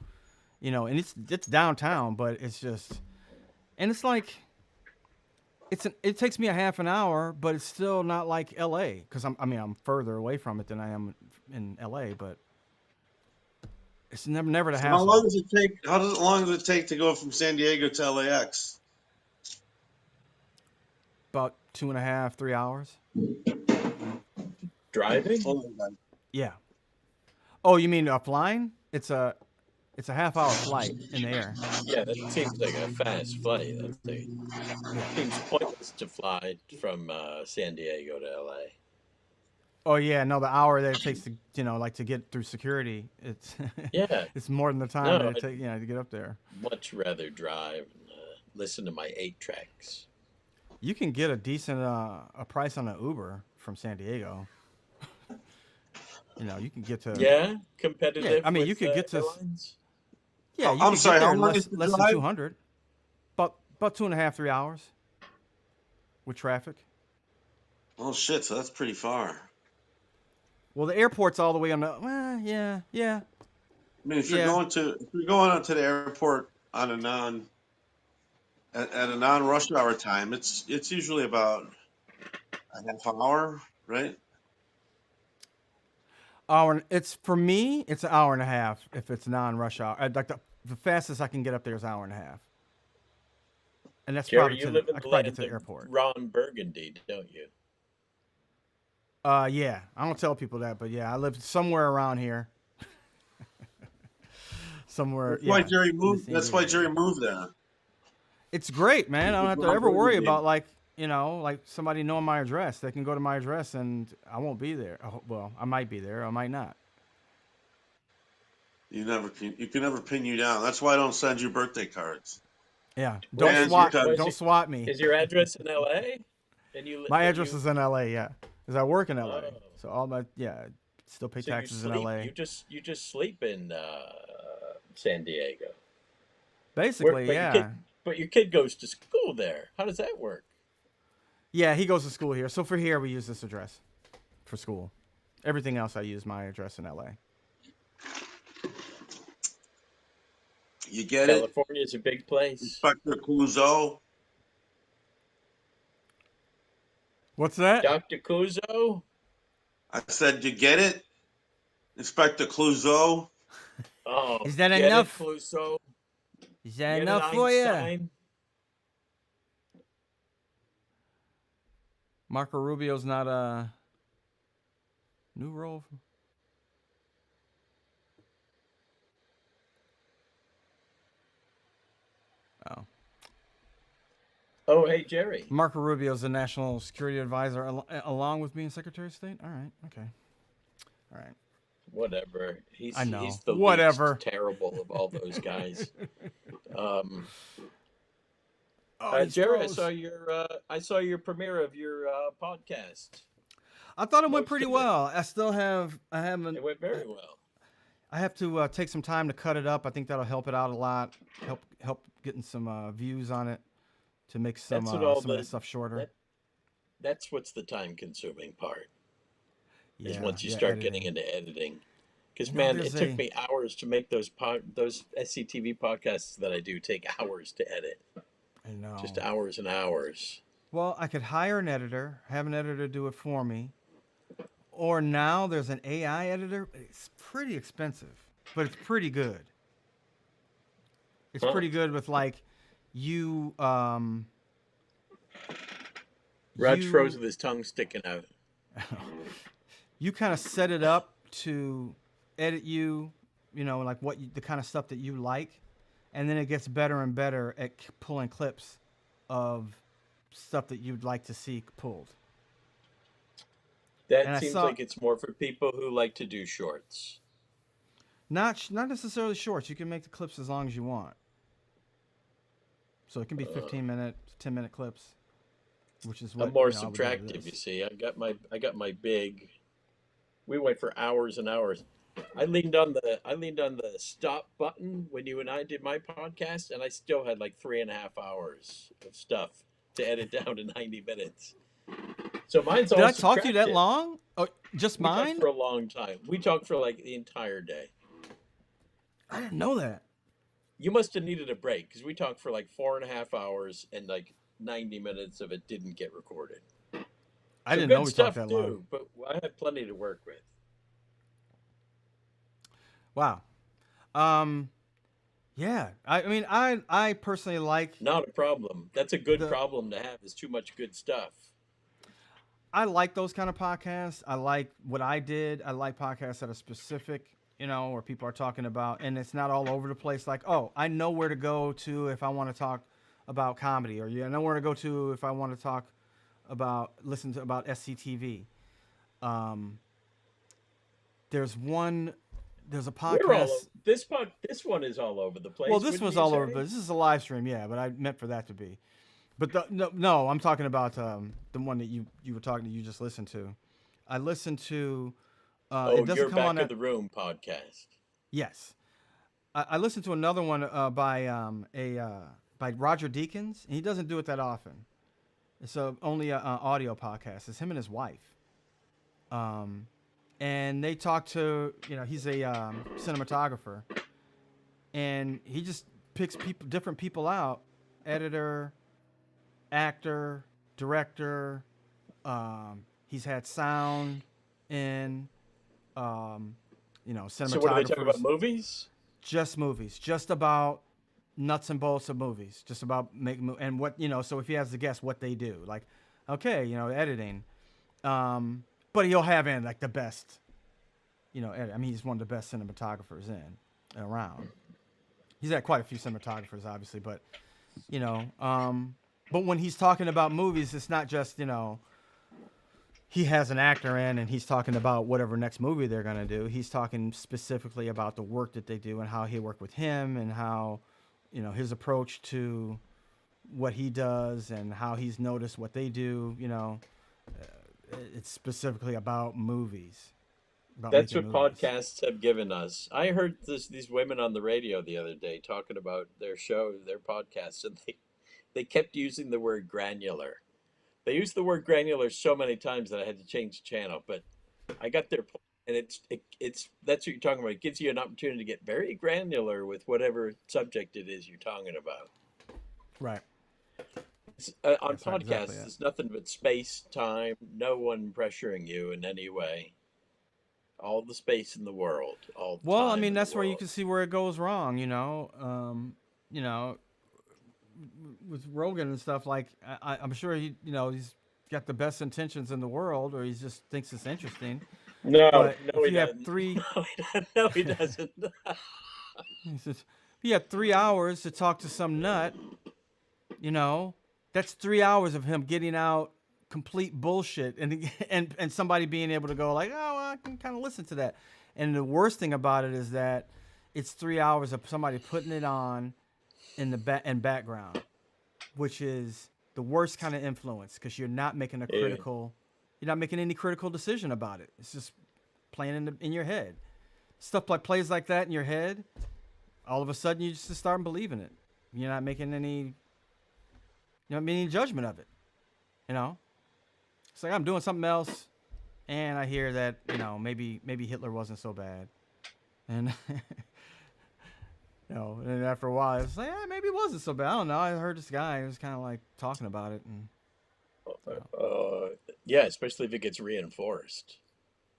you know, and it's downtown, but it's just, and it's like, it takes me a half an hour, but it's still not like LA because I'm further away from it than I am in LA, but it's never the So how hassle. long does it take? Long does it take to go from San Diego to LAX? About 2.5, 3 hours. Driving? Oh my God. Yeah. Oh, you mean flying? It's a half-hour flight in the air. Yeah, that seems like a fast flight. Seems pointless to fly from San Diego to LA. Oh yeah, no, the hour that it takes to to get through security, it's Yeah. it's more than the time No, that it takes to get up there. Much rather drive and listen to my 8 tracks. You can get a decent a price on an Uber from San Diego. You can get to competitive. Yeah, I mean, you with, could get to airlines? yeah. You I'm could sorry, get there how in long less is the than drive? 200. About 2.5, 3 hours with traffic. Oh shit! So that's pretty far. Well, the airport's all the way on the. Yeah. I mean, if you're Yeah. going to the airport on at a non-rush hour time, it's usually about a half hour, right? It's for me. It's an hour and a half if it's non-rush hour. Like the fastest I can get up there is an hour and a half, and that's Jerry, probably you I live in could the probably get land to the of airport. Ron Burgundy, don't you? Yeah. I don't tell people that, but yeah, I live somewhere around here. Somewhere. That's why Yeah. Jerry in the moved. San That's why Diego Jerry area. moved there. It's great, man. I don't have to Ron ever worry Burgundy. about like somebody knowing my address. They can go to my address and I won't be there. Well, I might be there. I might not. You can never pin you down. That's why I don't send you birthday cards. Yeah. Well, Don't is swat. your- Don't swat me. Is your address in LA? And My address is in LA. Yeah, because I work in LA. Oh. So all my still pay So taxes you in sleep, LA. You just sleep in San Diego. Basically, yeah. But your kid goes to school there. How does that work? Yeah, he goes to school here. So for here, we use this address for school. Everything else, I use my address in LA. You get it, California is a big place. Inspector Clouseau. What's that? Dr. Kuzo? I said, you get it, Inspector Clouseau. Oh, Is that get enough? It, Clouseau? Is that Get enough it, for you? Einstein? Marco Rubio's not a new role. Oh. Oh, hey, Jerry. Marco Rubio's the national security advisor along with being Secretary of State. All right. Okay. All right. Whatever. I know. He's the Whatever. least terrible of all those guys. He's Jerry, gross. I saw your premiere of your podcast. I thought it went Most pretty of it. well. I haven't. It went very well. I have to take some time to cut it up. I think that'll help it out a lot. Help getting some views on it to make some That's what all of that stuff shorter. That's what's the time-consuming part. Is Yeah, once you yeah, start editing. getting into editing. Because You know, man, it there's took a- me hours to make those SCTV podcasts that I do take hours to edit. I know. Just hours and hours. Well, I could hire an editor, have an editor do it for me. Or now there's an AI editor. It's pretty expensive, but it's pretty good. It's Huh. pretty good with like you Raj you- froze with his tongue sticking out. you kind of set it up to edit like the kind of stuff that you like, and then it gets better and better at pulling clips of stuff that you'd like to see pulled. And I That seems saw- like it's more for people who like to do shorts. Not necessarily shorts. You can make the clips as long as you want. So it can be 15-minute, 10-minute clips, which is what I'm more I would do with subtractive, this. you see. I got my big. We went for hours and hours. I leaned on the stop button when you and I did my podcast, and I still had like 3.5 hours of stuff to edit down to 90 minutes. So mine's all Did I talk to you that subtracted. long? Oh, just We talked mine? for a long time. We talked for like the entire day. I didn't know that. You must have needed a break because we talked for like 4.5 hours, and like 90 minutes of it didn't get recorded. I didn't good know we stuff talked that too, long. but I had plenty to work with. Wow. Yeah. I mean, I personally like. Not a problem. That's a good problem to have. Is too much good stuff. I like those kind of podcasts. I like what I did. I like podcasts that are specific, where people are talking about, and it's not all over the place. Like, oh, I know where to go to if I want to talk about comedy, or I know where to go to if I want to talk about SCTV. There's a podcast. This one is all over the place. Well, this one's all over, say? but this is a live stream, yeah. But I meant for that to be. But no, I'm talking about the one that you were talking to. You just listened to. I listened to. It doesn't your come Back on of the Room podcast. Yes, I listened to another one by Roger Deakins, and he doesn't do it that often. It's only an audio podcast. It's him and his wife. And they talk to he's a cinematographer, and he just picks different people out, editor, actor, director. He's had sound in, cinematographers. So what are they talking about? Movies? Just movies. Just about nuts and bolts of movies. Just about making and what So if he has to guess what they do, like, okay, editing. But he'll have in like the best. I mean, he's one of the best cinematographers around. He's had quite a few cinematographers, obviously, but but when he's talking about movies, it's not just he has an actor in and he's talking about whatever next movie they're gonna do. He's talking specifically about the work that they do and how he worked with him and how his approach to what he does and how he's noticed what they do. It's specifically about movies. That's what podcasts have given us. I heard these women on the radio the other day talking about their show, their podcasts, and they kept using the word granular. They used the word granular so many times that I had to change the channel, but I got their point. And it's that's what you're talking about. It gives you an opportunity to get very granular with whatever subject it is you're talking about. Right. On podcasts, exactly it's nothing but space, time, no one pressuring you in any way. All the space in the world. Well, I mean, that's where you can see where it goes wrong, with Rogan and stuff. Like, I'm sure he's got the best intentions in the world, or he just thinks it's interesting. No, he doesn't. No, he doesn't. He says, if you have 3 hours to talk to some nut, that's 3 hours of him getting out complete bullshit and somebody being able to go like, oh, well, I can kind of listen to that. And the worst thing about it is that it's 3 hours of somebody putting it on in the background, which is the worst kind of influence because you're not making you're not making any critical decision about it. It's just playing in your head. Stuff like plays like that in your head, all of a sudden you just start believing it. You're not making any judgment of it. It's like I'm doing something else, and I hear that maybe Hitler wasn't so bad, and and after a while it's like maybe it wasn't so bad. I don't know. I heard this guy who was kind of like talking about it, and yeah, especially if it gets reinforced,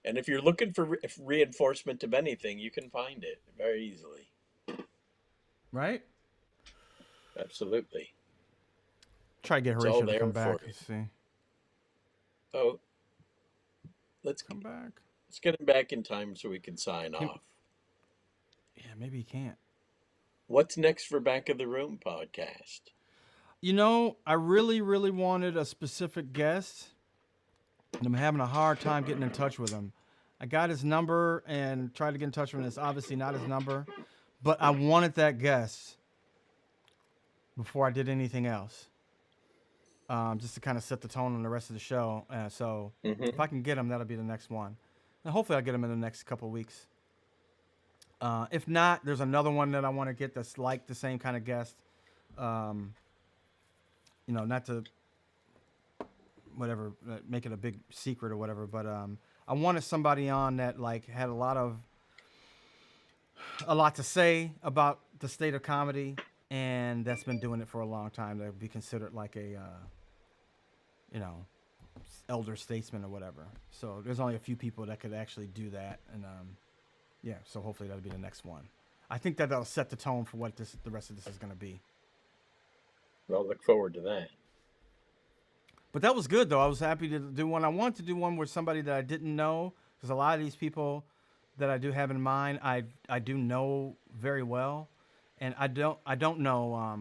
and if you're looking for reinforcement of anything, you can find it very easily. Right? Absolutely. Try to get Horatio to come back. Let's see. Oh, let's come back. Let's get him back in time so we can sign off. Yeah, maybe he can't. What's next for Back of the Room podcast? I really, really wanted a specific guest, and I'm having a hard time getting in touch with him. I got his number and tried to get in touch with him. It's obviously not his number, but I wanted that guest before I did anything else. Just to kind of set the tone on the rest of the show. So if I can get him, that'll be the next one. And hopefully I'll get him in the next couple of weeks. If not, there's another one that I want to get that's like the same kind of guest. Not to whatever make it a big secret or whatever, but I wanted somebody on that like had a lot to say about the state of comedy, and that's been doing it for a long time. That would be considered like a elder statesman or whatever. So there's only a few people that could actually do that, and so hopefully that'll be the next one. I think that'll set the tone for what the rest of this is going to be. Well, look forward to that. But that was good, though. I was happy to do one. I wanted to do one with somebody that I didn't know, because a lot of these people that I do have in mind, I do know very well, and I don't know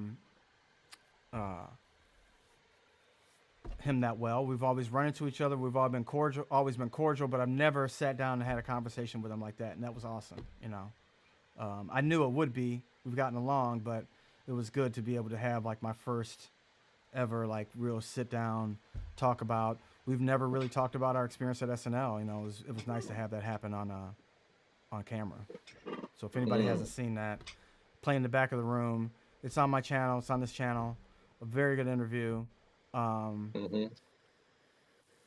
him that well. We've always run into each other. We've always been cordial, but I've never sat down and had a conversation with him like that, and that was awesome. I knew it would be. We've gotten along, but it was good to be able to have like my first ever like real sit down talk about. We've never really talked about our experience at SNL. It was nice to have that happen on camera. So if anybody hasn't seen that, play in the back of the room. It's on my channel. It's on this channel. A very good interview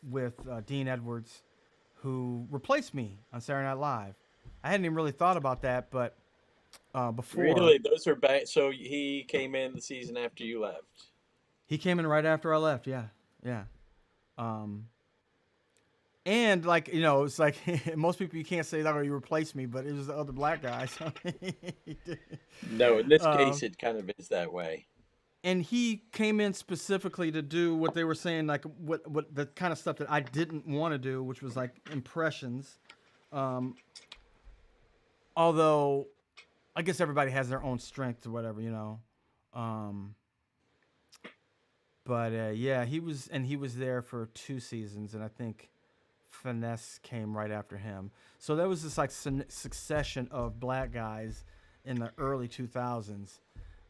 with Dean Edwards, who replaced me on Saturday Night Live. I hadn't even really thought about that, but before. Really, those are back. So he came in the season after you left. He came in right after I left. Yeah. And like, it's like most people, you can't say that, or you replaced me, but it was the other black guy. So No, in this case, it kind of is that way. And he came in specifically to do what they were saying, like what the kind of stuff that I didn't want to do, which was like impressions. Although I guess everybody has their own strength or whatever, But he was there for 2 seasons, and I think Finesse came right after him. So there was this like succession of black guys in the early 2000s.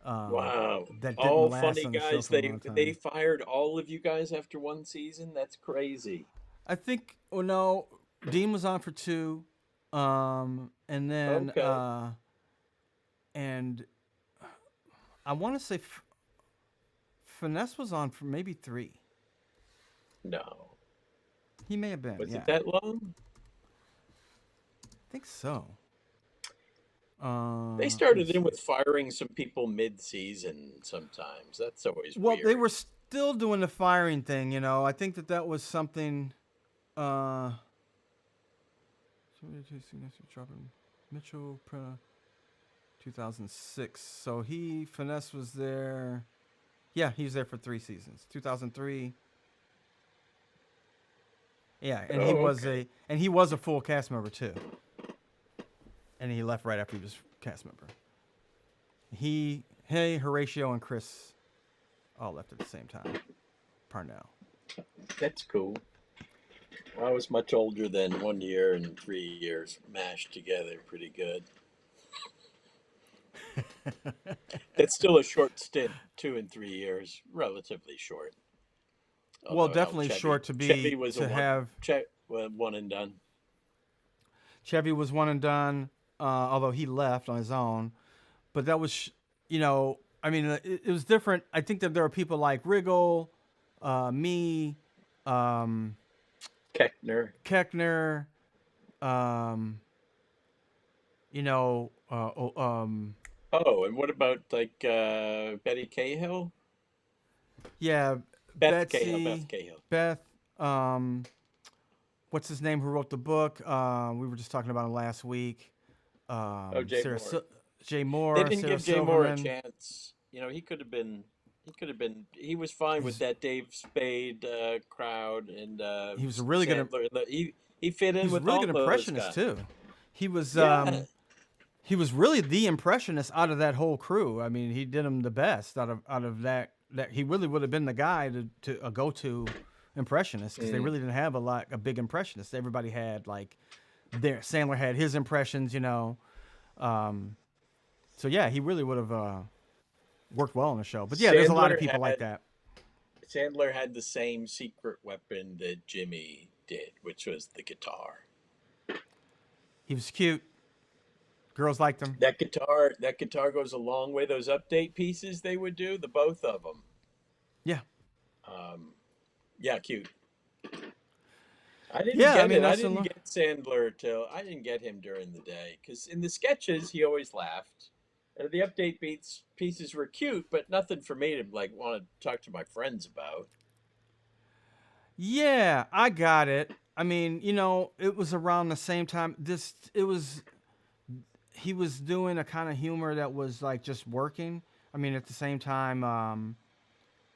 Wow! That all didn't funny last on the show guys. for a long time. They fired all of you guys after 1 season. That's crazy. I think. Oh no, Dean was on for 2, and then and I want to say Finesse was on for maybe 3. No, he may have been. Was it that long? I think so. They started in with firing some people mid-season sometimes. That's always well. weird. They were still doing the firing thing, I think that was something. Mitchell, 2006. So Finesse was there. Yeah, he was there for 3 seasons. 2003. Yeah, and he was a full cast member too. And he left right after he was cast member. Horatio, and Chris all left at the same time. Parnell. That's cool. I was much older than 1 year and 3 years mashed together pretty good. It's still a short stint, 2 and 3 years, relatively short. Well, definitely short to be Chevy was to have. One and done. Chevy was one and done, although he left on his own. But that was, it was different. I think that there are people like Riggle, me, Keckner, Oh, and what about like Betty Cahill? Yeah, Beth Betsy, Cahill. Beth. What's his name? Who wrote the book? We were just talking about him last week. Jay Moore. Jay Moore. They didn't Sarah give Jay Moore a Silverman. chance. He could have been. He was fine with that Dave Spade crowd, and he was a really good. He fit in He was with a really all good those impressionist guys. too. He was. Yeah. He was really the impressionist out of that whole crew. I mean, he did him the best out of that. That he really would have been the guy to a go-to impressionist, because they really didn't have a big impressionist. Everybody had like Sandler had his impressions, So yeah, he really would have worked well on the show. But yeah, there's a lot of people like that. Sandler had the same secret weapon that Jimmy did, which was the guitar. He was cute. Girls liked him. That guitar goes a long way. Those update pieces they would do, the both of them. Yeah. Yeah, cute. I didn't Yeah, get I mean, it. I that's didn't get Sandler till I didn't get him during the day because in the sketches he always laughed, and the update pieces were cute, but nothing for me to like want to talk to my friends about. Yeah, I got it. I mean, you know, it was around the same time. He was doing a kind of humor that was like just working. I mean, at the same time,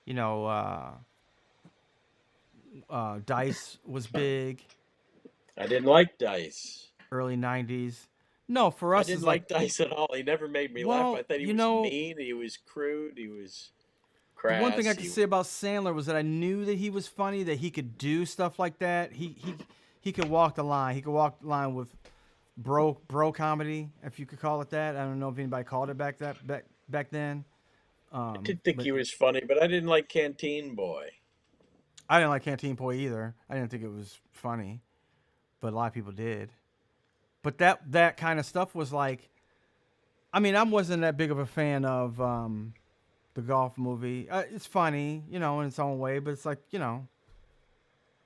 you know, Dice was big. I didn't like Dice. Early '90s. No, for I us, didn't it's like Dice at all. He never made me laugh. I thought he was mean. He was crude. He was crass. The one thing I could say about Sandler was that I knew that he was funny, that he could do stuff like that. He could walk the line. He could walk the line with bro comedy, if you could call it that. I don't know if anybody called it back then. I did think he was funny, but I didn't like Canteen Boy. I didn't like Canteen Boy either. I didn't think it was funny, but a lot of people did. But that kind of stuff was like, I mean, I wasn't that big of a fan of the golf movie. It's funny, you know, in its own way, but it's like, you know,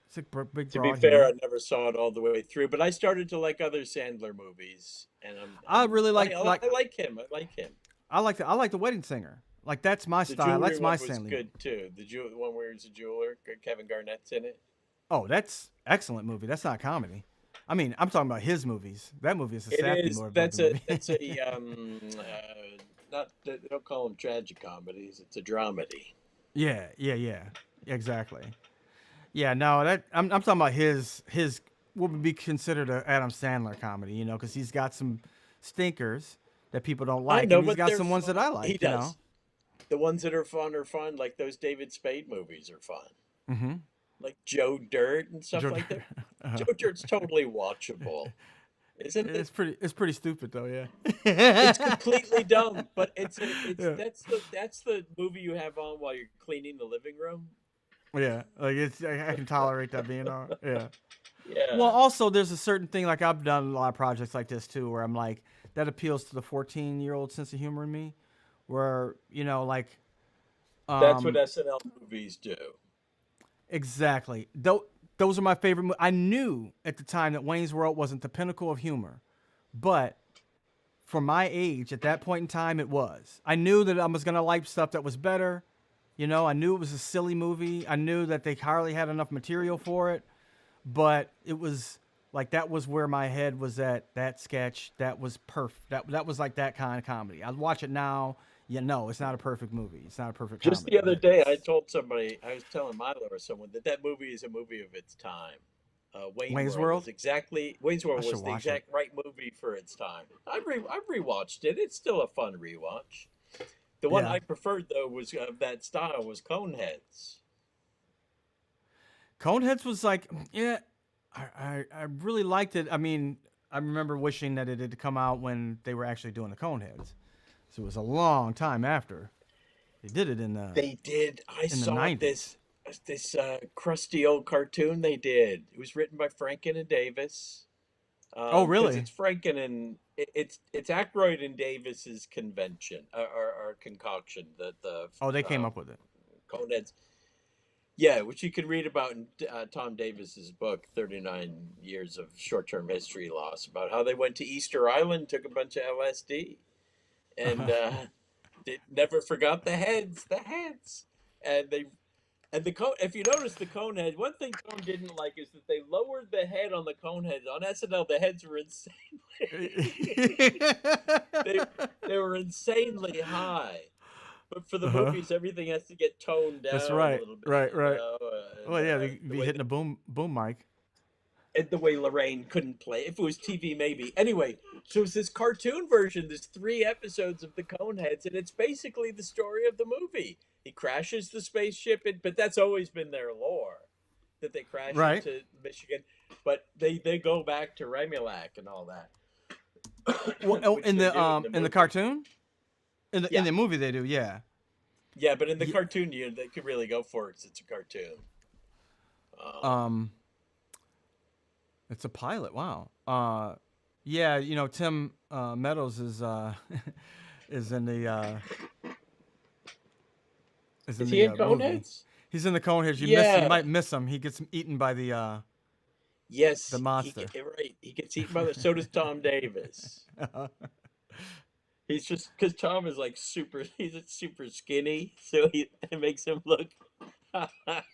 it's a big. To be fair, I never saw it all the way through, but I started to like other Sandler movies, and I like him. I like him. I like The Wedding Singer. Like that's my style. That's my Sandler. Was good too. The one where he's a jeweler, Kevin Garnett's in it. Oh, that's excellent movie. That's not comedy. I mean, I'm talking about his movies. That movie is a sappy movie. That's a not they don't call them tragic comedies. It's a dramedy. Yeah, exactly. Yeah, no, that I'm talking about his what would be considered an Adam Sandler comedy, you know, because he's got some stinkers that people don't like. I know, and he's but got some ones that I like. He does. You know? The ones that are fun, like those David Spade movies are fun. Mm-hmm. Like Joe Dirt and stuff like that. Joe Dirt's totally watchable, isn't it? It's pretty stupid though, yeah. It's completely dumb, but that's the movie you have on while you're cleaning the living room. Yeah, like I can tolerate that being on. Yeah. Yeah. Well, also there's a certain thing, like I've done a lot of projects like this too, where I'm like, that appeals to the 14-year-old sense of humor in me, where, you know, like. That's what SNL movies do. Exactly. Those are my favorite. I knew at the time that Wayne's World wasn't the pinnacle of humor, but for my age at that point in time, it was. I knew that I was gonna like stuff that was better. You know, I knew it was a silly movie. I knew that they hardly had enough material for it, but it was like that was where my head was at. That sketch, that was perfect. That was like that kind of comedy. I'd watch it now. Yeah, no, it's not a perfect movie. It's not a perfect comedy. Just the other day, I told somebody, I was telling Milo or someone that movie is a movie of its time. Wayne's World? Wayne's World was the exact right movie for its time. I rewatched it. It's still a fun rewatch. The one I preferred, though, was of that style was Coneheads. Coneheads was like, yeah, I really liked it. I mean, I remember wishing that it had come out when they were actually doing the Coneheads. So it was a long time after they did it in the. They did. I saw 90s. this crusty old cartoon they did. It was written by Franken and Davis. Oh, really? It's Franken and it's Aykroyd and Davis's convention or concoction that the. Oh, they came up with it. Coneheads. Yeah, which you can read about in Tom Davis's book, 39 Years of Short-Term History Loss, about how they went to Easter Island, took a bunch of LSD. And they never forgot the heads, and if you notice the Conehead, one thing Cone didn't like is that they lowered the head on the Coneheads. On SNL, the heads were insane. they were insanely high, but for the movies, everything has to get toned down. That's right, a little bit, right. You know? Well, yeah, they'd be hitting a boom mic. And the way Lorraine couldn't play. If it was TV, maybe. Anyway, so it's this cartoon version. There's 3 episodes of the Coneheads, and it's basically the story of the movie. He crashes the spaceship, but that's always been their lore, that they crash into Michigan. But they go back to Remulac and all that. Well, in the cartoon, in the movie they do, yeah. Yeah, but in the cartoon, they could really go for it because it's a cartoon. It's a pilot. Wow. Yeah, you know, Tim Meadows is is in the Is he in movie. Coneheads? He's in the Coneheads. You Yeah. might miss him. He gets eaten by the Yes, monster. right. He gets eaten by the. So does Tom Davis. He's just because Tom is like super. He's super skinny, so it makes him look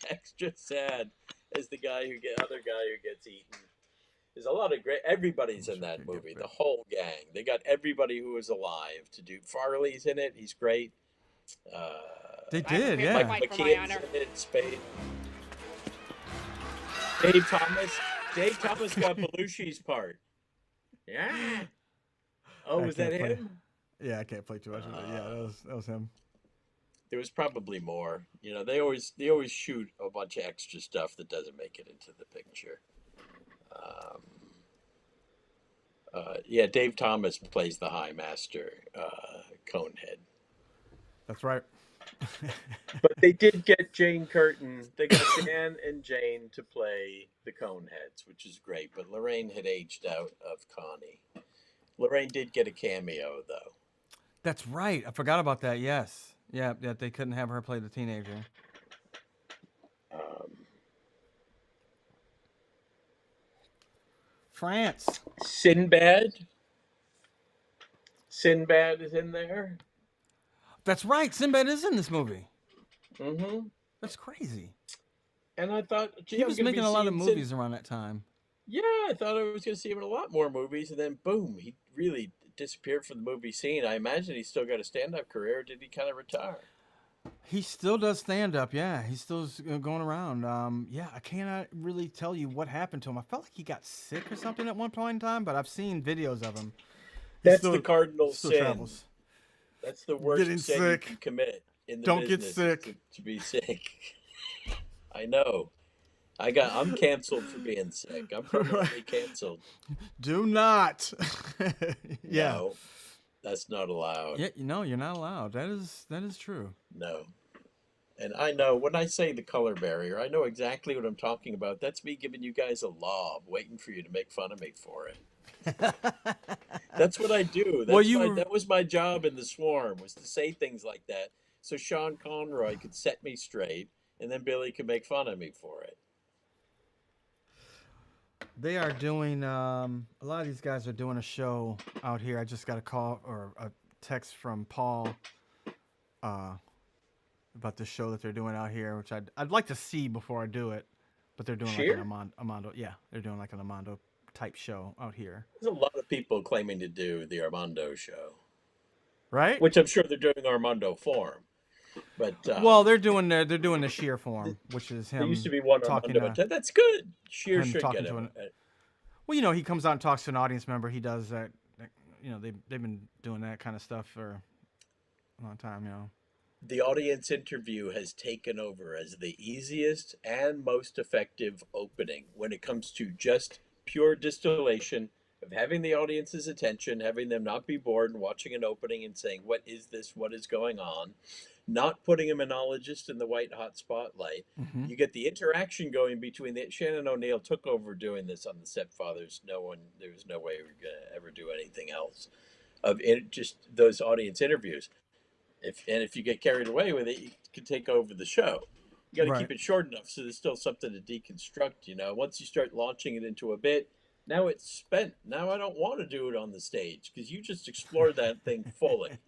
extra sad as the other guy who gets eaten. There's a lot of great. Everybody's in that movie. The whole gang. They got everybody who was alive to do. Farley's in it. He's great. They did, prepared yeah. to Mike fight for my McKeon's honor. in it. Spade. Dave Thomas. Dave Thomas got Belushi's part. Yeah. Oh, I was that can't play- him? Yeah, I can't play too much of it. Yeah, that was him. There was probably more. You know, they always shoot a bunch of extra stuff that doesn't make it into the picture. Yeah, Dave Thomas plays the High Master, Conehead. That's right. But they did get Jane Curtin. They got Dan and Jane to play the Coneheads, which is great. But Lorraine had aged out of Connie. Lorraine did get a cameo, though. That's right. I forgot about that. Yes. Yeah, they couldn't have her play the teenager. France. Sinbad. Sinbad is in there. That's right. Sinbad is in this movie. Mm-hmm. That's crazy. And I thought, gee, He I'm was gonna making be a lot of seeing movies around that time. Yeah, I thought I was going to see him in a lot more movies, and then boom, he really disappeared from the movie scene. I imagine he's still got a stand-up career. Or did he kind of retire? He still does stand up. Yeah, he's still going around. Yeah, I cannot really tell you what happened to him. I felt like he got sick or something at one point in time, but I've seen videos of him. That's the cardinal still sin. travels. That's the worst Getting sin sick. you can commit in the Don't get business. sick. To be sick. I know. I'm canceled for being sick. I'm permanently canceled. Do not. Yeah. No, that's not allowed. Yeah, no, you're not allowed. That is true. No. And I know when I say the color barrier, I know exactly what I'm talking about. That's me giving you guys a lob, waiting for you to make fun of me for it. That's what I do. That was my job in the Swarm, was to say things like that, so Sean Conroy could set me straight, and then Billy could make fun of me for it. They are doing a lot of these guys are doing a show out here. I just got a call or a text from Paul about the show that they're doing out here, which I'd like to see before I do it. But they're doing like an Armando. Yeah, they're doing like an Armando type show out here. There's a lot of people claiming to do the Armando show, right? Which I'm sure they're doing Armando form. But well, they're doing the sheer form, which is him. There used to be one Armando. That's good. Sheer should get him. Well, you know, he comes out and talks to an audience member. He does that. You know, they've been doing that kind of stuff for a long time. You know, the audience interview has taken over as the easiest and most effective opening when it comes to just pure distillation of having the audience's attention, having them not be bored and watching an opening and saying, what is this? What is going on? Not putting a monologist in the white hot spotlight. Mm-hmm. You get the interaction going between Shannon O'Neill took over doing this on the Stepfathers. There was no way we were going to ever do anything else of just those audience interviews. If you get carried away with it, you can take over the show. You got to keep it short enough so there's still something to deconstruct. You know, once you start launching it into a bit, now it's spent. Now I don't want to do it on the stage because you just explored that thing fully.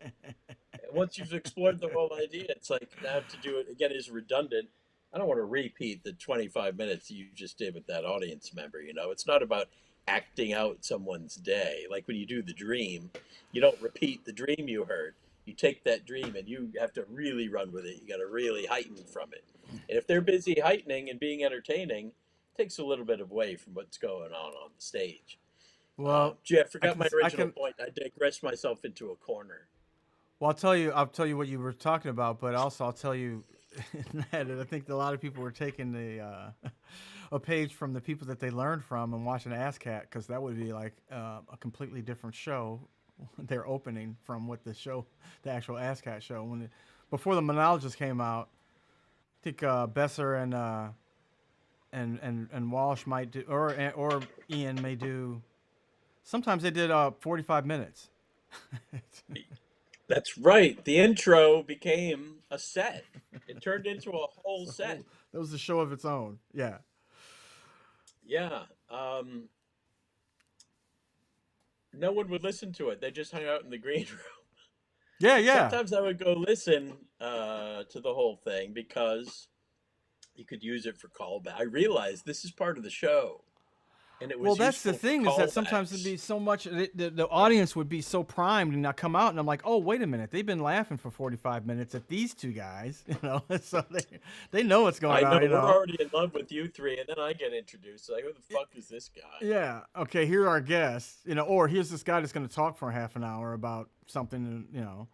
Once you've explored the whole idea, it's like now to do it again is redundant. I don't want to repeat the 25 minutes you just did with that audience member. You know, it's not about acting out someone's day. Like when you do the dream, you don't repeat the dream you heard. You take that dream and you have to really run with it. You got to really heighten from it. And if they're busy heightening and being entertaining, it takes a little bit away from what's going on the stage. Well, gee, I forgot my original point. I digressed myself into a corner. Well, I'll tell you what you were talking about, but also I'll tell you that I think a lot of people were taking a page from the people that they learned from and watching ASCAT, because that would be like a completely different show. They're opening from what the actual ASCAT show. Before the monologist came out, I think Besser and Walsh might do, or Ian may do Sometimes they did 45 minutes. That's right. The intro became a set. It turned into a whole set. That was a show of its own. Yeah. Yeah. No one would listen to it. They just hung out in the green room. Yeah, yeah. Sometimes I would go listen to the whole thing because you could use it for callback. I realized this is part of the show. And it was well, that's the useful for thing is that sometimes it'd callbacks. be so much, the audience would be so primed and I come out and I'm like, oh, wait a minute. They've been laughing for 45 minutes at these two guys, you know, so they know what's going on. I know, You we're know? already in love with you three, and then I get introduced. Like, who the fuck is this guy? Yeah. Okay. Here are our guests, you know, or here's this guy that's going to talk for half an hour about something, you know,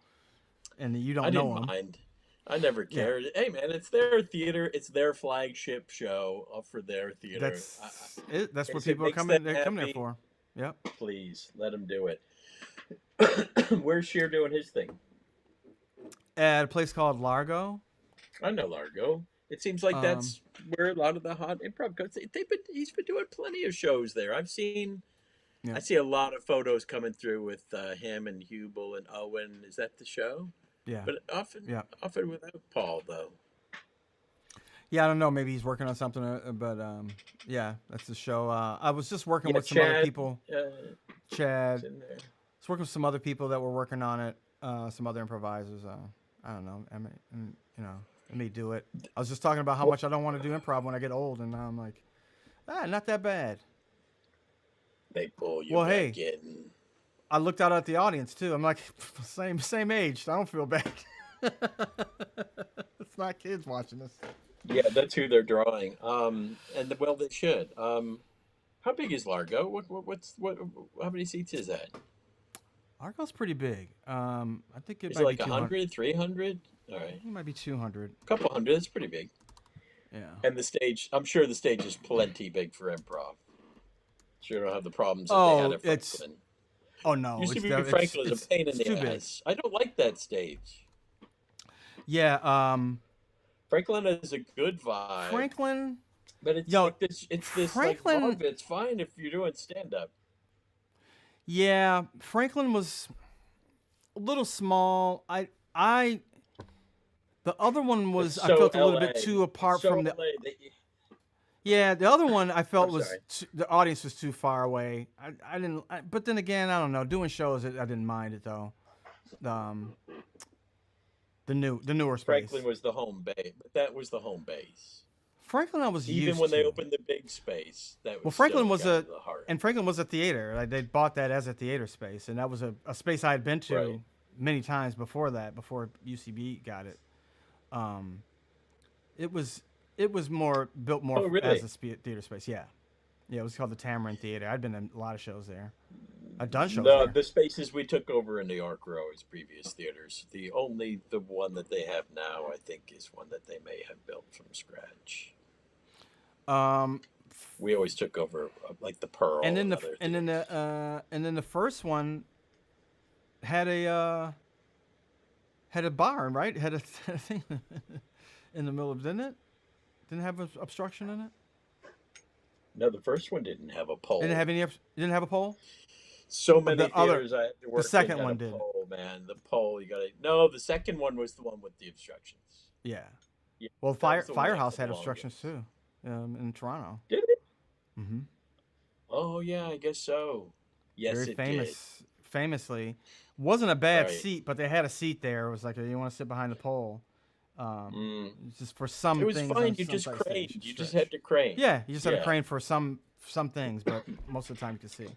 and you don't I know didn't him. mind. I never cared. Hey, man, it's their theater. It's their flagship show for their theater. That's it. That's what if it people are makes coming. them They're coming there happy, for. Yep. Please let him do it. Where's Sheer doing his thing? At a place called Largo. I know Largo. It seems like that's where a lot of the hot improv goes. He's been doing plenty of shows there. I see a lot of photos coming through with him and Hubel and Owen. Is that the show? Yeah. But often without Paul though. Yeah, I don't know. Maybe he's working on something, but yeah, that's the show. I was just working with some Chad, other people. Chad. in there. I was working with some other people that were working on it. Some other improvisers. I don't know. I mean, you know, let me do it. I was just talking about how much I don't want to do improv when I get old, and now I'm like, not that bad. They pull you Well, back hey. in. I looked out at the audience too. I'm like, same age. I don't feel bad. It's not kids watching this. Yeah, that's who they're drawing. And well, they should. How big is Largo? What? How many seats is that? Largo's pretty big. I think it Is might it like be 200. 100, 300? All right, It might be 200. a couple hundred. That's pretty big. Yeah. And the stage, I'm sure the stage is plenty big for improv. Sure, don't have the problems that they Oh, had at it's Franklin. oh no, Used to it's be def- Franklin is it's a pain in it's the too big. ass. I don't like that stage. Yeah. Franklin has a good vibe, Franklin. but it's Yo, like this. It's this Franklin- like love. It's fine if you're doing stand up. Yeah, Franklin was a little small. The other one was I felt a little bit too apart from the. Yeah, the other one I felt I'm was sorry. the audience was too far away. I didn't. But then again, I don't know. Doing shows, I didn't mind it though. The newer space. Franklin was the home base, but that was the home base. Franklin, I was Even used when to. they opened the big space, that was Well, Franklin still was kind a of the heart. and Franklin was a theater. Like they bought that as a theater space, and that was a space I had been to Right. many times before that. Before UCB got it, it was more built more Oh, really? as a theater space. Yeah, it was called the Tamarind Theater. I'd been in a lot of shows there. I've done shows No, there. the spaces we took over in New York were always previous theaters. The one that they have now, I think, is one that they may have built from scratch. We always took over like the Pearl and then other and then the first one had a bar, right? Had a thing in the middle of, didn't it? Didn't have an obstruction in it. No, the first one didn't have a pole. Didn't have a pole. So many The other- theaters I had to work the second in had one a did. pole, man. The pole, you gotta. No, the second one was the one with the obstructions. Yeah. Yeah, Well, that was the one that Firehouse the had longest. obstructions too, in Toronto. Did it? Mm-hmm. Oh yeah, I guess so. Yes, Very it famous. Famously, wasn't a bad Right. seat, but they had a seat there. It was like, you want to sit behind the pole. Just for some did. It was things. fine. on You some just sides that craned. should You just stretch. had to crane. Yeah, you just had to Yeah. crane for some things, but most of the time you could see.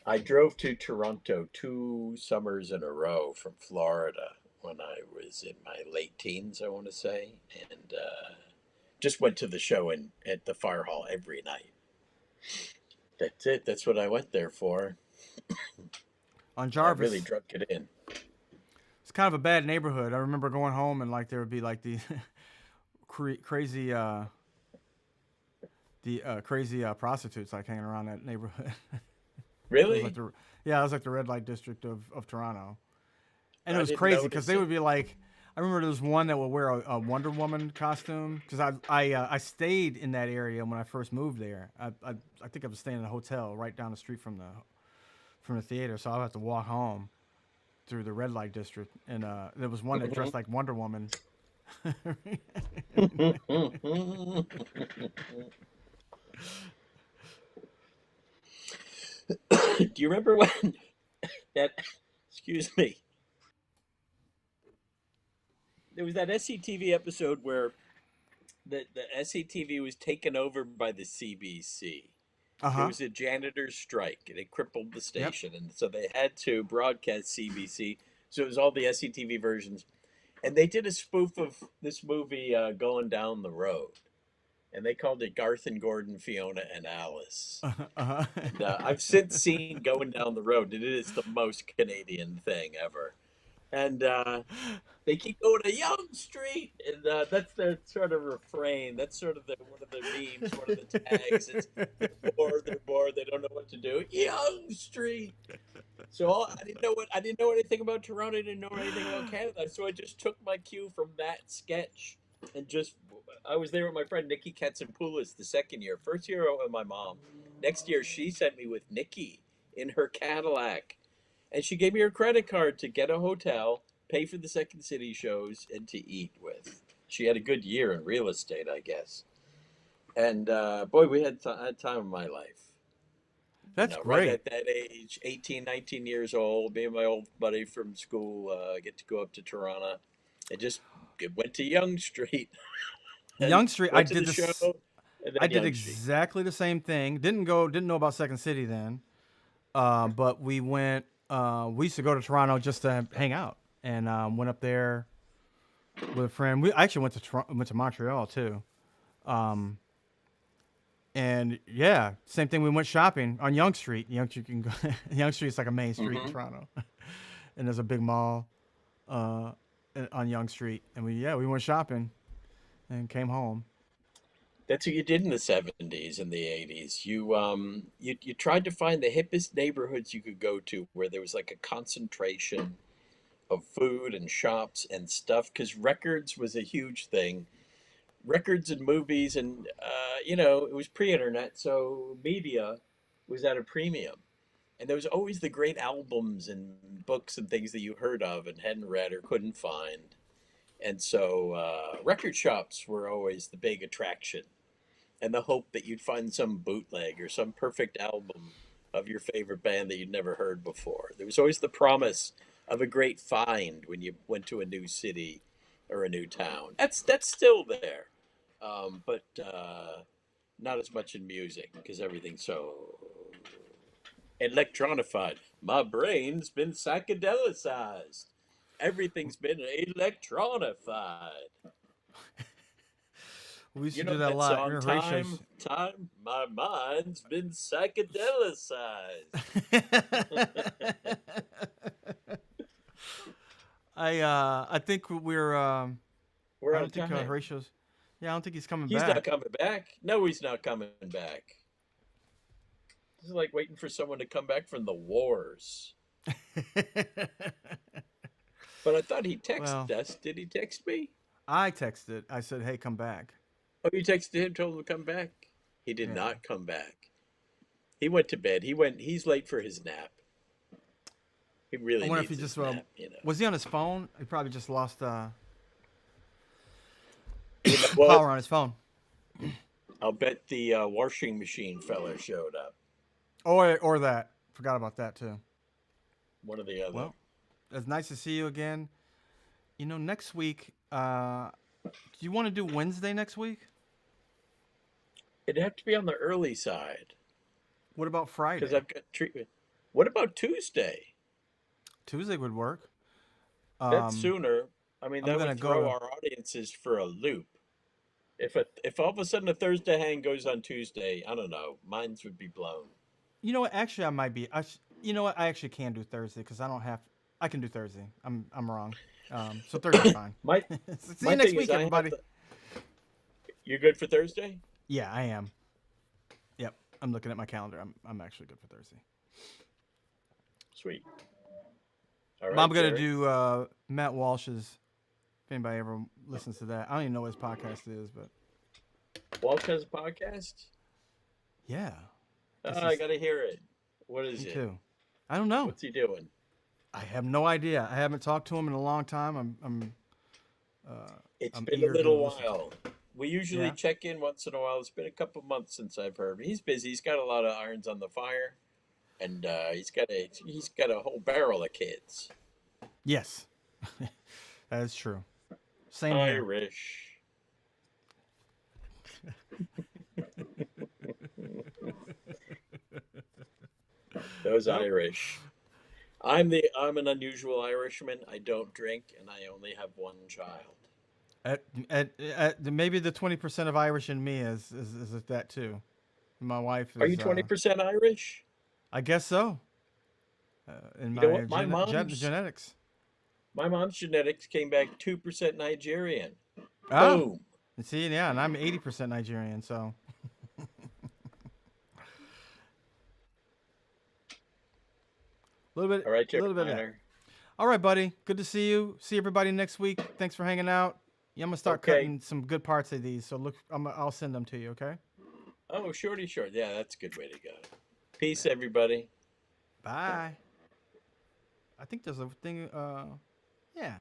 I drove to Toronto 2 summers in a row from Florida when I was in my late teens, I want to say, and just went to the show at the Fire Hall every night. That's it. That's what I went there for. On I Jarvis, really drunk it in. it's kind of a bad neighborhood. I remember going home and like there would be like the crazy prostitutes like hanging around that neighborhood. Really? It was like the red light district of Toronto, and I it was didn't crazy notice because they it. would be like, I remember there was one that would wear a Wonder Woman costume because I stayed in that area when I first moved there. I think I was staying in a hotel right down the street from from the theater, so I'll have to walk home through the red light district. And there was one that dressed like Wonder Woman. Do you remember when that? Excuse me. There was that SCTV episode where the SCTV was taken over by the CBC. There was a janitor's strike, and it crippled the station, and so they had to broadcast CBC. So it was all the SCTV versions, and they did a spoof of this movie, Going Down the Road, and they called it Garth and Gordon, Fiona and Alice. And, I've since seen Going Down the Road, and it is the most Canadian thing ever. And they keep going to Young Street, and that's their sort of refrain. That's sort of one of their memes, one of the tags. It's they're bored, they don't know what to do. Young Street. So I didn't know anything about Toronto. I didn't know anything about Canada. So I just took my cue from that sketch, and I was there with my friend Nikki Katsipoulis the second year. First year with my mom. Next year she sent me with Nikki in her Cadillac. And she gave me her credit card to get a hotel, pay for the Second City shows, and to eat with. She had a good year in real estate, I guess. And boy, we had time of my life. That's great. Right at that age, 18, 19 years old, me and my old buddy from school get to go up to Toronto. And just went to Yonge Street. Yonge Street, I did this. I did exactly the same thing. Didn't know about Second City then, but we went. We used to go to Toronto just to hang out, and went up there with a friend. We actually went to Montreal too, and yeah, same thing. We went shopping on Yonge Street. Yonge Street is like a main street in Toronto, and there's a big mall on Yonge Street, and we went shopping and came home. That's what you did in the 70s and the 80s. You tried to find the hippest neighborhoods you could go to where there was like a concentration of food and shops and stuff, because records was a huge thing. Records and movies, and it was pre-internet, so media was at a premium. And there was always the great albums and books and things that you heard of and hadn't read or couldn't find. And so record shops were always the big attraction, and the hope that you'd find some bootleg or some perfect album of your favorite band that you'd never heard before. There was always the promise of a great find when you went to a new city or a new town. That's still there, but not as much in music because everything's so electronified. My brain's been psychedelicized. Everything's been electronified. We used to do that a lot. Song, time, my mind's been psychedelicized. I think we're out of time. Horatio's. Yeah, I don't think he's coming back. He's not coming back. No, he's not coming back. This is like waiting for someone to come back from the wars. But I thought he texted us. Did he text me? I texted. I said, hey, come back. Oh, you texted him, told him to come back? He did not come back. He went to bed. He's late for his nap. He really I wonder needs if he just, nap, was he on his phone? He probably just lost power well, on his phone. I'll bet the washing machine fella showed up. Or that. Forgot about that, too. One or the other. Well, it's nice to see you again. Next week, do you want to do Wednesday next week? It'd have to be on the early side. What about Friday? Because I've got treatment. What about Tuesday? Tuesday would work. That's sooner. I mean, that would throw our audiences for a loop. If all of a sudden a Thursday hang goes on Tuesday, I don't know. Minds would be blown. You know what? Actually, I might be. You know what? I actually can do Thursday because I don't have. I can do Thursday. I'm wrong. So Thursday's fine. See you next week, everybody. You're good for Thursday? Yeah, I am. Yep, I'm looking at my calendar. I'm actually good for Thursday. Sweet. All right, I'm gonna do Matt Walsh's. If anybody ever listens to that, I don't even know what his podcast is, but Walsh has a podcast. Yeah. I gotta hear it. What is Me it? too. I don't know. What's he doing? I have no idea. I haven't talked to him in a long time. It's I'm been a eager to little listen to while. We usually Yeah. check in once in a while. It's been a couple months since I've heard. He's busy. He's got a lot of irons on the fire, and he's got a whole barrel of kids. Yes, that is true. Same here. Irish. Those Irish. I'm an unusual Irishman. I don't drink, and I only have one child. Maybe the 20% of Irish in me is that too. My wife is. Are you 20% Irish? I guess so. In You my, know what? My mom's genetics. My mom's genetics came back 2% Nigerian. Ah, Boom. see, yeah, and I'm 80% Nigerian, so. A little bit. All right, A Jerry little bit of that. Minor. All right, buddy. Good to see you. See everybody next week. Thanks for hanging out. Yeah, I'm gonna start Okay. cutting some good parts of these. So look, I'll send them to you. Okay. Oh, short. Yeah, that's a good way to go. Peace, everybody. Bye. I think there's a thing. Yeah.